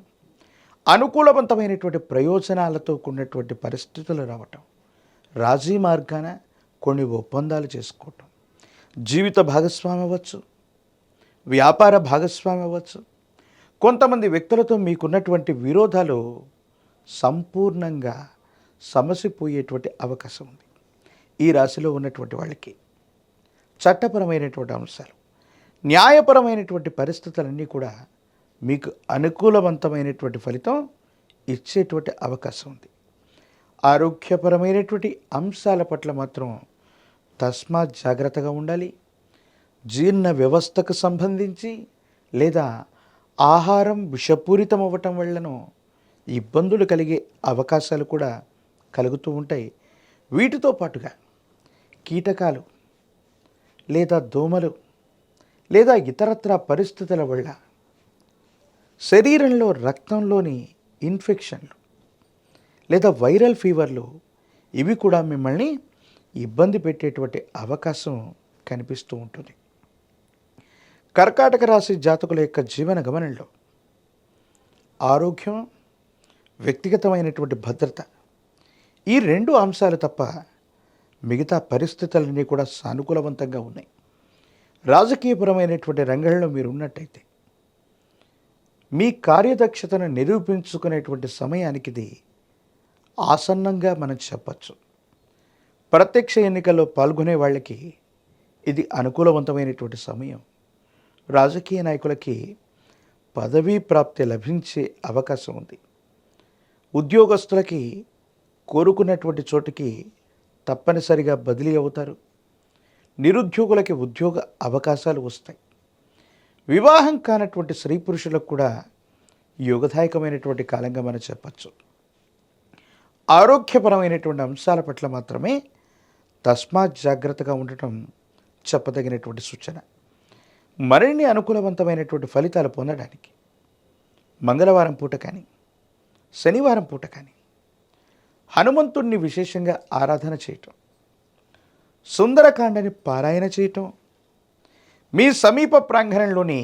అనుకూలవంతమైనటువంటి ప్రయోజనాలతో కూడినటువంటి పరిస్థితులు రావటం, రాజీ మార్గాన కొన్ని ఒప్పందాలు చేసుకోవటం, జీవిత భాగస్వామి అవ్వచ్చు, వ్యాపార భాగస్వామి అవ్వచ్చు, కొంతమంది వ్యక్తులతో మీకున్నటువంటి విరోధాలు సంపూర్ణంగా సమసిపోయేటువంటి అవకాశం ఉంది. ఈ రాశిలో ఉన్నటువంటి వాళ్ళకి చట్టపరమైనటువంటి అంశాలు, న్యాయపరమైనటువంటి పరిస్థితులన్నీ కూడా మీకు అనుకూలవంతమైనటువంటి ఫలితం ఇచ్చేటువంటి అవకాశం ఉంది. ఆరోగ్యపరమైనటువంటి అంశాల పట్ల మాత్రం తస్మాత్ జాగ్రత్తగా ఉండాలి. జీర్ణ వ్యవస్థకు సంబంధించి లేదా ఆహారం విషపూరితం అవ్వటం వల్లనో ఇబ్బందులు కలిగే అవకాశాలు కూడా కలుగుతూ ఉంటాయి. వీటితో పాటుగా కీటకాలు లేదా దోమలు లేదా ఇతరత్రా పరిస్థితుల వల్ల శరీరంలో రక్తంలోని ఇన్ఫెక్షన్లు లేదా వైరల్ ఫీవర్లు, ఇవి కూడా మిమ్మల్ని ఇబ్బంది పెట్టేటువంటి అవకాశం కనిపిస్తూ ఉంటుంది. కర్కాటక రాశి జాతకుల యొక్క జీవన గమనంలో ఆరోగ్యం, వ్యక్తిగతమైనటువంటి భద్రత, ఈ 2 అంశాలు తప్ప మిగతా పరిస్థితులన్నీ కూడా సానుకూలవంతంగా ఉన్నాయి. రాజకీయపరమైనటువంటి రంగంలో మీరు ఉన్నట్టయితే మీ కార్యదక్షతను నిరూపించుకునేటువంటి సమయానికి ఇది ఆసన్నంగా మనం చెప్పచ్చు. ప్రత్యక్ష ఎన్నికల్లో పాల్గొనే వాళ్ళకి ఇది అనుకూలవంతమైనటువంటి సమయం. రాజకీయ నాయకులకి పదవీ ప్రాప్తి లభించే అవకాశం ఉంది. ఉద్యోగస్తులకి కోరుకున్నటువంటి చోటికి తప్పనిసరిగా బదిలీ అవుతారు. నిరుద్యోగులకి ఉద్యోగ అవకాశాలు వస్తాయి. వివాహం కానటువంటి స్త్రీ పురుషులకు కూడా యోగదాయకమైనటువంటి కాలంగా మనం చెప్పచ్చు. ఆరోగ్యపరమైనటువంటి అంశాల పట్ల మాత్రమే తస్మాత్ జాగ్రత్తగా ఉండటం చెప్పదగినటువంటి సూచన. మరిన్ని అనుకూలవంతమైనటువంటి ఫలితాలు పొందడానికి మంగళవారం పూట కానీ శనివారం పూట కానీ హనుమంతుడిని విశేషంగా ఆరాధన చేయటం, సుందరకాండని పారాయణ చేయటం, మీ సమీప ప్రాంగణంలోని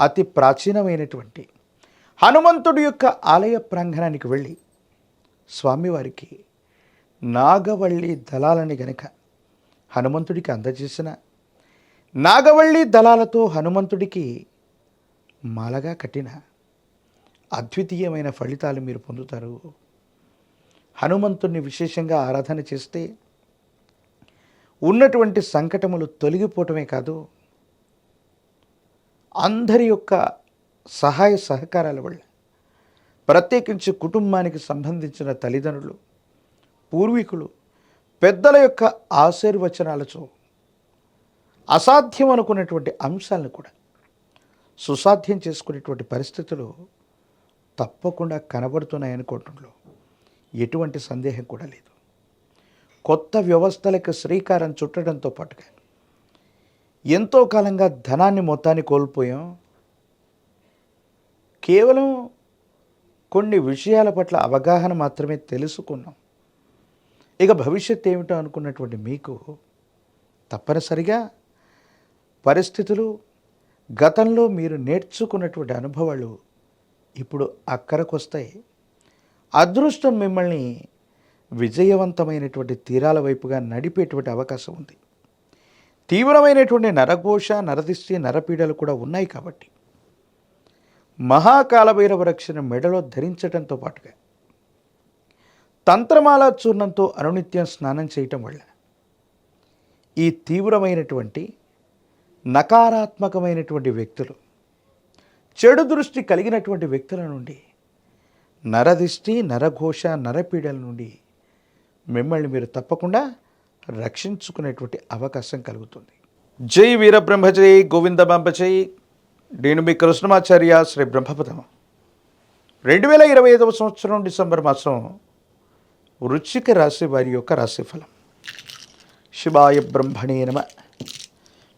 అతి ప్రాచీనమైనటువంటి హనుమంతుడి యొక్క ఆలయ ప్రాంగణానికి వెళ్ళి స్వామివారికి నాగవల్లి దళాలని గనక హనుమంతుడికి అందజేసిన, నాగవల్లి దళాలతో హనుమంతుడికి మాలగా కట్టిన అద్వితీయమైన ఫలితాలు మీరు పొందుతారు. హనుమంతుడిని విశేషంగా ఆరాధన చేస్తే ఉన్నటువంటి సంకటములు తొలగిపోవటమే కాదు, అందరి యొక్క సహాయ సహకారాల వల్ల, ప్రత్యేకించి కుటుంబానికి సంబంధించిన తల్లిదండ్రులు, పూర్వీకులు, పెద్దల యొక్క ఆశీర్వచనాలతో అసాధ్యం అనుకున్నటువంటి అంశాలను కూడా సుసాధ్యం చేసుకునేటువంటి పరిస్థితులు తప్పకుండా కనబడుతున్నాయనుకోవటంలో ఎటువంటి సందేహం కూడా లేదు. కొత్త వ్యవస్థలకు శ్రీకారం చుట్టడంతో పాటుగా ఎంతో కాలంగా ధనాన్ని మొత్తాన్ని కోల్పోయాం. కేవలం కొన్ని విషయాల పట్ల అవగాహన మాత్రమే తెలుసుకున్నాం. ఇక భవిష్యత్తు ఏమిటో అనుకున్నటువంటి మీకు తప్పనిసరిగా పరిస్థితులు, గతంలో మీరు నేర్చుకున్నటువంటి అనుభవాలు ఇప్పుడు అక్కరకు వస్తాయి. అదృష్టం మిమ్మల్ని విజయవంతమైనటువంటి తీరాల వైపుగా నడిపేటువంటి అవకాశం ఉంది. తీవ్రమైనటువంటి నరఘోష, నరదిష్టి, నరపీడలు కూడా ఉన్నాయి కాబట్టి మహాకాలభైరవ రక్షణ మెడలో ధరించడంతో పాటుగా తంత్రమాల చూర్ణంతో అనునిత్యం స్నానం చేయటం వల్ల ఈ తీవ్రమైనటువంటి నకారాత్మకమైనటువంటి వ్యక్తులు, చెడు దృష్టి కలిగినటువంటి వ్యక్తుల నుండి, నరదిష్టి, నరఘోష, నరపీడల నుండి మిమ్మల్ని మీరు తప్పకుండా రక్షించుకునేటువంటి అవకాశం కలుగుతుంది. జై వీరబ్రహ్మ జై గోవిందబాంబ జై. నేను మీ కృష్ణమాచార్య శ్రీ బ్రహ్మపదం. 2025 సంవత్సరం డిసెంబర్ మాసం వృశ్చిక రాశి వారి యొక్క రాశిఫలం. శివాయ బ్రహ్మణే నమ,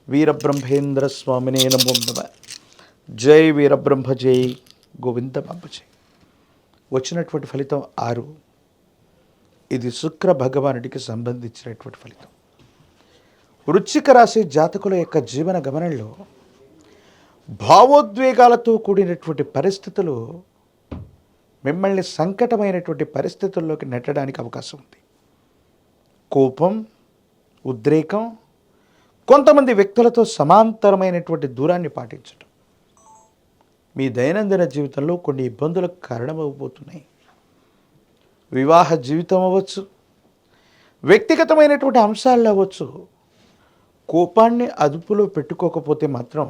వీరబ్రహ్మేంద్ర స్వామినే నమో నమ. జై వీరబ్రహ్మ జై గోవిందబాంబ జై. వచ్చినటువంటి ఫలితం 6. ఇది శుక్ర భగవానుడికి సంబంధించినటువంటి ఫలితం. వృశ్చిక రాశి జాతకుల యొక్క జీవన గమనంలో భావోద్వేగాలతో కూడినటువంటి పరిస్థితులు మిమ్మల్ని సంకటమైనటువంటి పరిస్థితుల్లోకి నెట్టడానికి అవకాశం ఉంది. కోపం, ఉద్రేకం, కొంతమంది వ్యక్తులతో సమాంతరమైనటువంటి దూరాన్ని పాటించడం మీ దైనందిన జీవితంలో కొన్ని ఇబ్బందులకు కారణమవబోతున్నాయి. వివాహ జీవితం అవ్వచ్చు, వ్యక్తిగతమైనటువంటి అంశాలు అవ్వచ్చు. కోపాన్ని అదుపులో పెట్టుకోకపోతే మాత్రం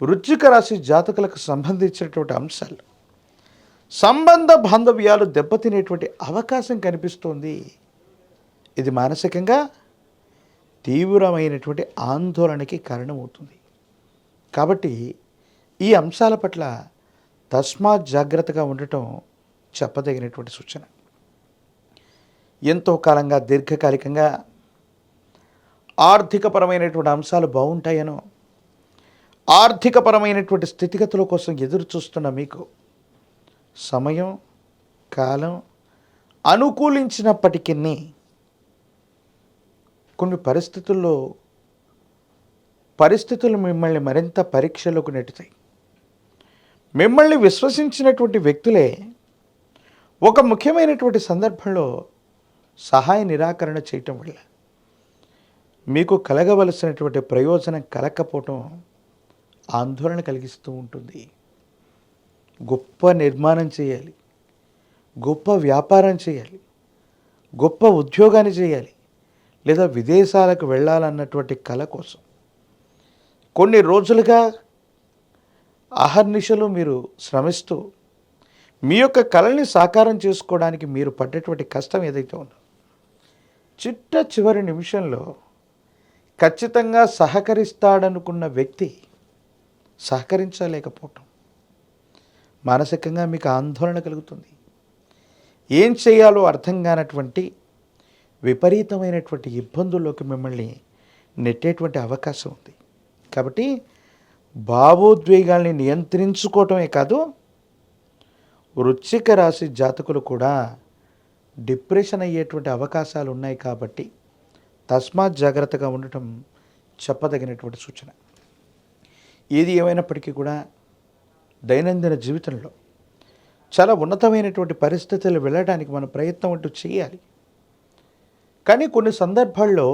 వృశ్చిక రాశి జాతకులకు సంబంధించినటువంటి అంశాలు, సంబంధ బాంధవ్యాలు దెబ్బతినేటువంటి అవకాశం కనిపిస్తోంది. ఇది మానసికంగా తీవ్రమైనటువంటి ఆందోళనకి కారణమవుతుంది. కాబట్టి ఈ అంశాల పట్ల తస్మాత్ జాగ్రత్తగా ఉండటం చెప్పదగినటువంటి సూచన. ఎంతో కాలంగా దీర్ఘకాలికంగా ఆర్థికపరమైనటువంటి అంశాలు బాగుంటాయనో, ఆర్థికపరమైనటువంటి స్థితిగతుల కోసం ఎదురు చూస్తున్న మీకు సమయం, కాలం అనుకూలించినప్పటికీ కొన్ని పరిస్థితులు మిమ్మల్ని మరింత పరీక్షలోకి నెట్టుతాయి. మిమ్మల్ని విశ్వసించినటువంటి వ్యక్తులే ఒక ముఖ్యమైనటువంటి సందర్భంలో సహాయ నిరాకరణ చేయటం వల్ల మీకు కలగవలసినటువంటి ప్రయోజనం కలగకపోవటం ఆందోళన కలిగిస్తూ ఉంటుంది. గొప్ప నిర్మాణం చేయాలి, గొప్ప వ్యాపారం చేయాలి, గొప్ప ఉద్యోగాన్ని చేయాలి, లేదా విదేశాలకు వెళ్ళాలన్నటువంటి కల కోసం కొన్ని రోజులుగా అహర్నిశలు మీరు శ్రమిస్తూ మీ యొక్క కళల్ని సాకారం చేసుకోవడానికి మీరు పడ్డటువంటి కష్టం ఏదైతే ఉందో చిట్ట చివరి నిమిషంలో ఖచ్చితంగా సహకరిస్తాడనుకున్న వ్యక్తి సహకరించలేకపోవటం మానసికంగా మీకు ఆందోళన కలుగుతుంది. ఏం చేయాలో అర్థం కానటువంటి విపరీతమైనటువంటి ఇబ్బందుల్లోకి మిమ్మల్ని నెట్టేటువంటి అవకాశం ఉంది. కాబట్టి భావోద్వేగాల్ని నియంత్రించుకోవటమే కాదు, వృశ్చిక రాశి జాతకులు కూడా డిప్రెషన్ అయ్యేటువంటి అవకాశాలు ఉన్నాయి. కాబట్టి తస్మాత్ జాగ్రత్తగా ఉండటం చెప్పదగినటువంటి సూచన. ఏది ఏమైనప్పటికీ కూడా దైనందిన జీవితంలో చాలా ఉన్నతమైనటువంటి పరిస్థితులు వెళ్ళడానికి మన ప్రయత్నం అంటూ చేయాలి. కానీ కొన్ని సందర్భాల్లో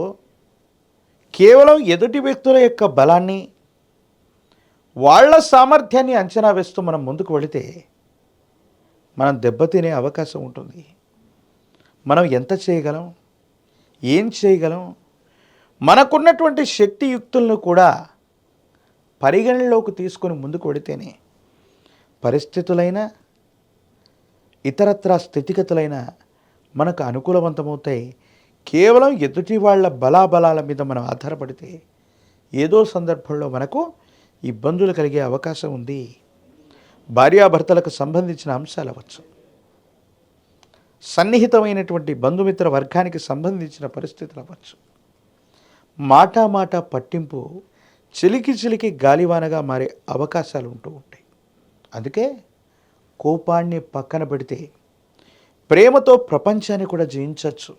కేవలం ఎదుటి వ్యక్తుల యొక్క బలాన్ని, వాళ్ళ సామర్థ్యాన్ని అంచనా వేస్తూ మనం ముందుకు వెళితే మనం దెబ్బతినే అవకాశం ఉంటుంది. మనం ఎంత చేయగలం, ఏం చేయగలం, మనకున్నటువంటి శక్తియుక్తులను కూడా పరిగణనలోకి తీసుకొని ముందుకు వెళితేనే పరిస్థితులైన ఇతరత్రా స్థితిగతులైన మనకు అనుకూలవంతమవుతాయి. కేవలం ఎదుటి వాళ్ళ బలాబలాల మీద మనం ఆధారపడితే ఏదో సందర్భంలో మనకు ఇబ్బందులు కలిగే అవకాశం ఉంది. భార్యాభర్తలకు సంబంధించిన అంశాలు అవ్వచ్చు, సన్నిహితమైనటువంటి బంధుమిత్ర వర్గానికి సంబంధించిన పరిస్థితులు అవ్వచ్చు. మాట పట్టింపు చిలికి గాలివానగా మారే అవకాశాలు ఉంటూ ఉంటాయి. అందుకే కోపాన్ని పక్కన పెడితే ప్రేమతో ప్రపంచాన్ని కూడా జయించవచ్చు.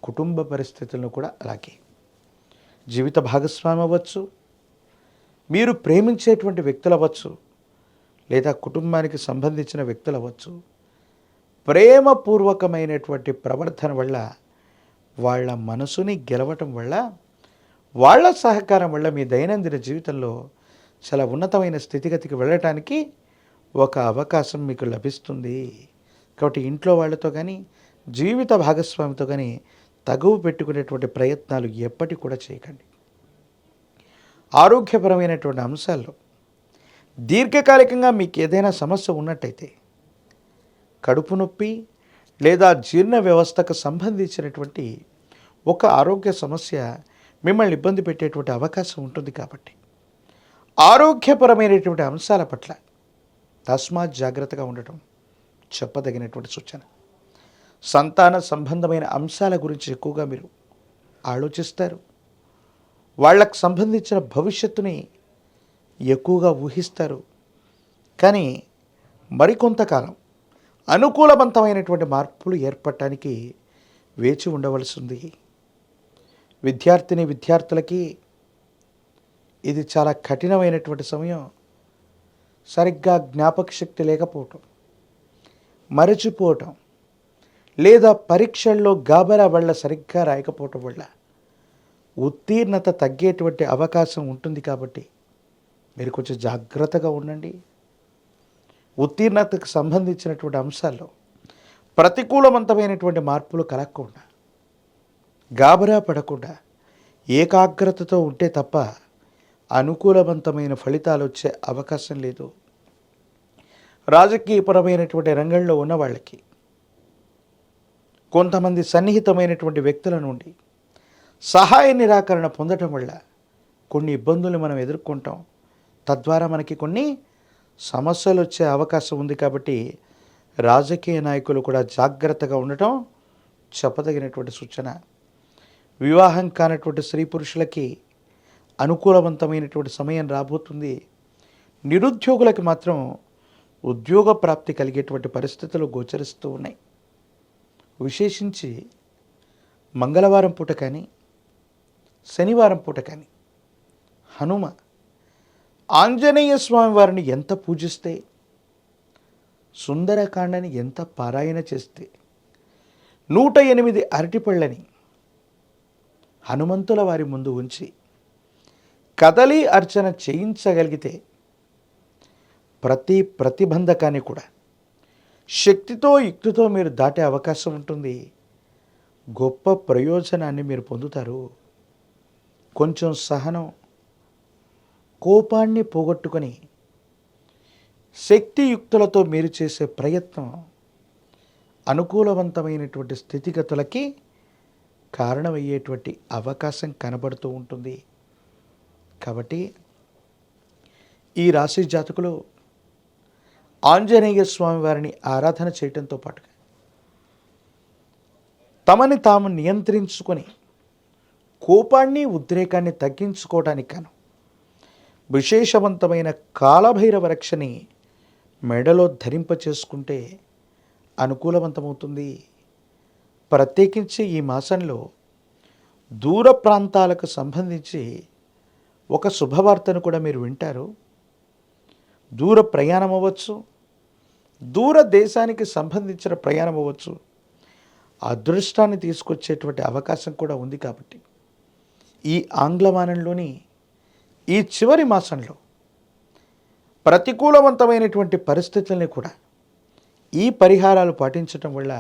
కుటుంబ పరిస్థితులను కూడా అలాగే. జీవిత భాగస్వామి అవ్వచ్చు, మీరు ప్రేమించేటువంటి వ్యక్తులు అవ్వచ్చు, లేదా కుటుంబానికి సంబంధించిన వ్యక్తులు అవ్వచ్చు. ప్రేమపూర్వకమైనటువంటి ప్రవర్తన వల్ల, వాళ్ళ మనసుని గెలవటం వల్ల, వాళ్ళ సహకారం వల్ల మీ దైనందిన జీవితంలో చాలా ఉన్నతమైన స్థితిగతికి వెళ్ళటానికి ఒక అవకాశం మీకు లభిస్తుంది. కాబట్టి ఇంట్లో వాళ్ళతో కానీ, జీవిత భాగస్వామితో కానీ తగువ పెట్టుకునేటువంటి ప్రయత్నాలు ఎప్పటికి కూడా చేయకండి. ఆరోగ్యపరమైనటువంటి అంశాల్లో దీర్ఘకాలికంగా మీకు ఏదైనా సమస్య ఉన్నట్టయితే, కడుపు నొప్పి లేదా జీర్ణ వ్యవస్థకు సంబంధించినటువంటి ఒక ఆరోగ్య సమస్య మిమ్మల్ని ఇబ్బంది పెట్టేటువంటి అవకాశం ఉంటుంది. కాబట్టి ఆరోగ్యపరమైనటువంటి అంశాల పట్ల తస్మాత్ జాగ్రత్తగా ఉండటం చెప్పదగినటువంటి సూచన. సంతాన సంబంధమైన అంశాల గురించి ఎక్కువగా మీరు ఆలోచిస్తారు. వాళ్ళకు సంబంధించిన భవిష్యత్తుని ఎక్కువగా ఊహిస్తారు. కానీ మరికొంతకాలం అనుకూలవంతమైనటువంటి మార్పులు ఏర్పడటానికి వేచి ఉండవలసి ఉంది. విద్యార్థులకి ఇది చాలా కఠినమైనటువంటి సమయం. సరిగ్గా జ్ఞాపక శక్తి లేకపోవటం, మరచిపోవటం, లేదా పరీక్షల్లో గాబరా వల్ల సరిగ్గా రాయకపోవటం వల్ల ఉత్తీర్ణత తగ్గేటువంటి అవకాశం ఉంటుంది. కాబట్టి మీరు కొంచెం జాగ్రత్తగా ఉండండి. ఉత్తీర్ణతకు సంబంధించినటువంటి అంశాల్లో ప్రతికూలవంతమైనటువంటి మార్పులు కలగకుండా, గాబరా పడకుండా ఏకాగ్రతతో ఉంటే తప్ప అనుకూలవంతమైన ఫలితాలు వచ్చే అవకాశం లేదు. రాజకీయపరమైనటువంటి రంగంలో ఉన్న వాళ్ళకి కొంతమంది సన్నిహితమైనటువంటి వ్యక్తుల నుండి సహాయ నిరాకరణ పొందటం వల్ల కొన్ని ఇబ్బందులు మనం ఎదుర్కొంటాం. తద్వారా మనకి కొన్ని సమస్యలు వచ్చే అవకాశం ఉంది. కాబట్టి రాజకీయ నాయకులు కూడా జాగ్రత్తగా ఉండటం చెప్పదగినటువంటి సూచన. వివాహం కానటువంటి స్త్రీ పురుషులకి అనుకూలవంతమైనటువంటి సమయం రాబోతుంది. నిరుద్యోగులకి మాత్రం ఉద్యోగ ప్రాప్తి కలిగేటువంటి పరిస్థితులు గోచరిస్తూ ఉన్నాయి. విశేషించి మంగళవారం పూట కానీ, శనివారం పూట కానీ హనుమ ఆంజనేయ స్వామి వారిని ఎంత పూజిస్తే, సుందరకాండని ఎంత పారాయణ చేస్తే, 108 అరటిపళ్ళని హనుమంతుల వారి ముందు ఉంచి కదలి అర్చన చేయించగలిగితే ప్రతి ప్రతిబంధకాన్ని కూడా శక్తితో యుక్తితో మీరు దాటే అవకాశం ఉంటుంది. గొప్ప ప్రయోజనాన్ని మీరు పొందుతారు. కొంచెం సహనం, కోపాన్ని పోగొట్టుకొని శక్తియుక్తులతో మీరు చేసే ప్రయత్నం అనుకూలవంతమైనటువంటి స్థితిగతులకి కారణమయ్యేటువంటి అవకాశం కనబడుతూ ఉంటుంది. కాబట్టి ఈ రాశి జాతకులు ఆంజనేయ స్వామి వారిని ఆరాధన చేయటంతో పాటుగా తమని తాము నియంత్రించుకొని కోపాన్ని ఉద్రేకాన్ని తగ్గించుకోవడానికి గాను విశేషవంతమైన కాలభైరవ రక్షని మెడలో ధరింపచేసుకుంటే అనుకూలవంతమవుతుంది. ప్రత్యేకించి ఈ మాసంలో దూర ప్రాంతాలకు సంబంధించి ఒక శుభవార్తను కూడా మీరు వింటారు. దూర ప్రయాణం అవ్వచ్చు, దూర దేశానికి సంబంధించిన ప్రయాణం అవ్వచ్చు, అదృష్టాన్ని తీసుకొచ్చేటువంటి అవకాశం కూడా ఉంది. కాబట్టి ఈ ఆంగ్లమానంలోని ఈ చివరి మాసంలో ప్రతికూలవంతమైనటువంటి పరిస్థితుల్ని కూడా ఈ పరిహారాలు పాటించటం వల్ల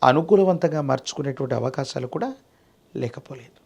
అనుకూలవంతంగా మార్చుకునేటువంటి అవకాశాలు కూడా లేకపోలేదు.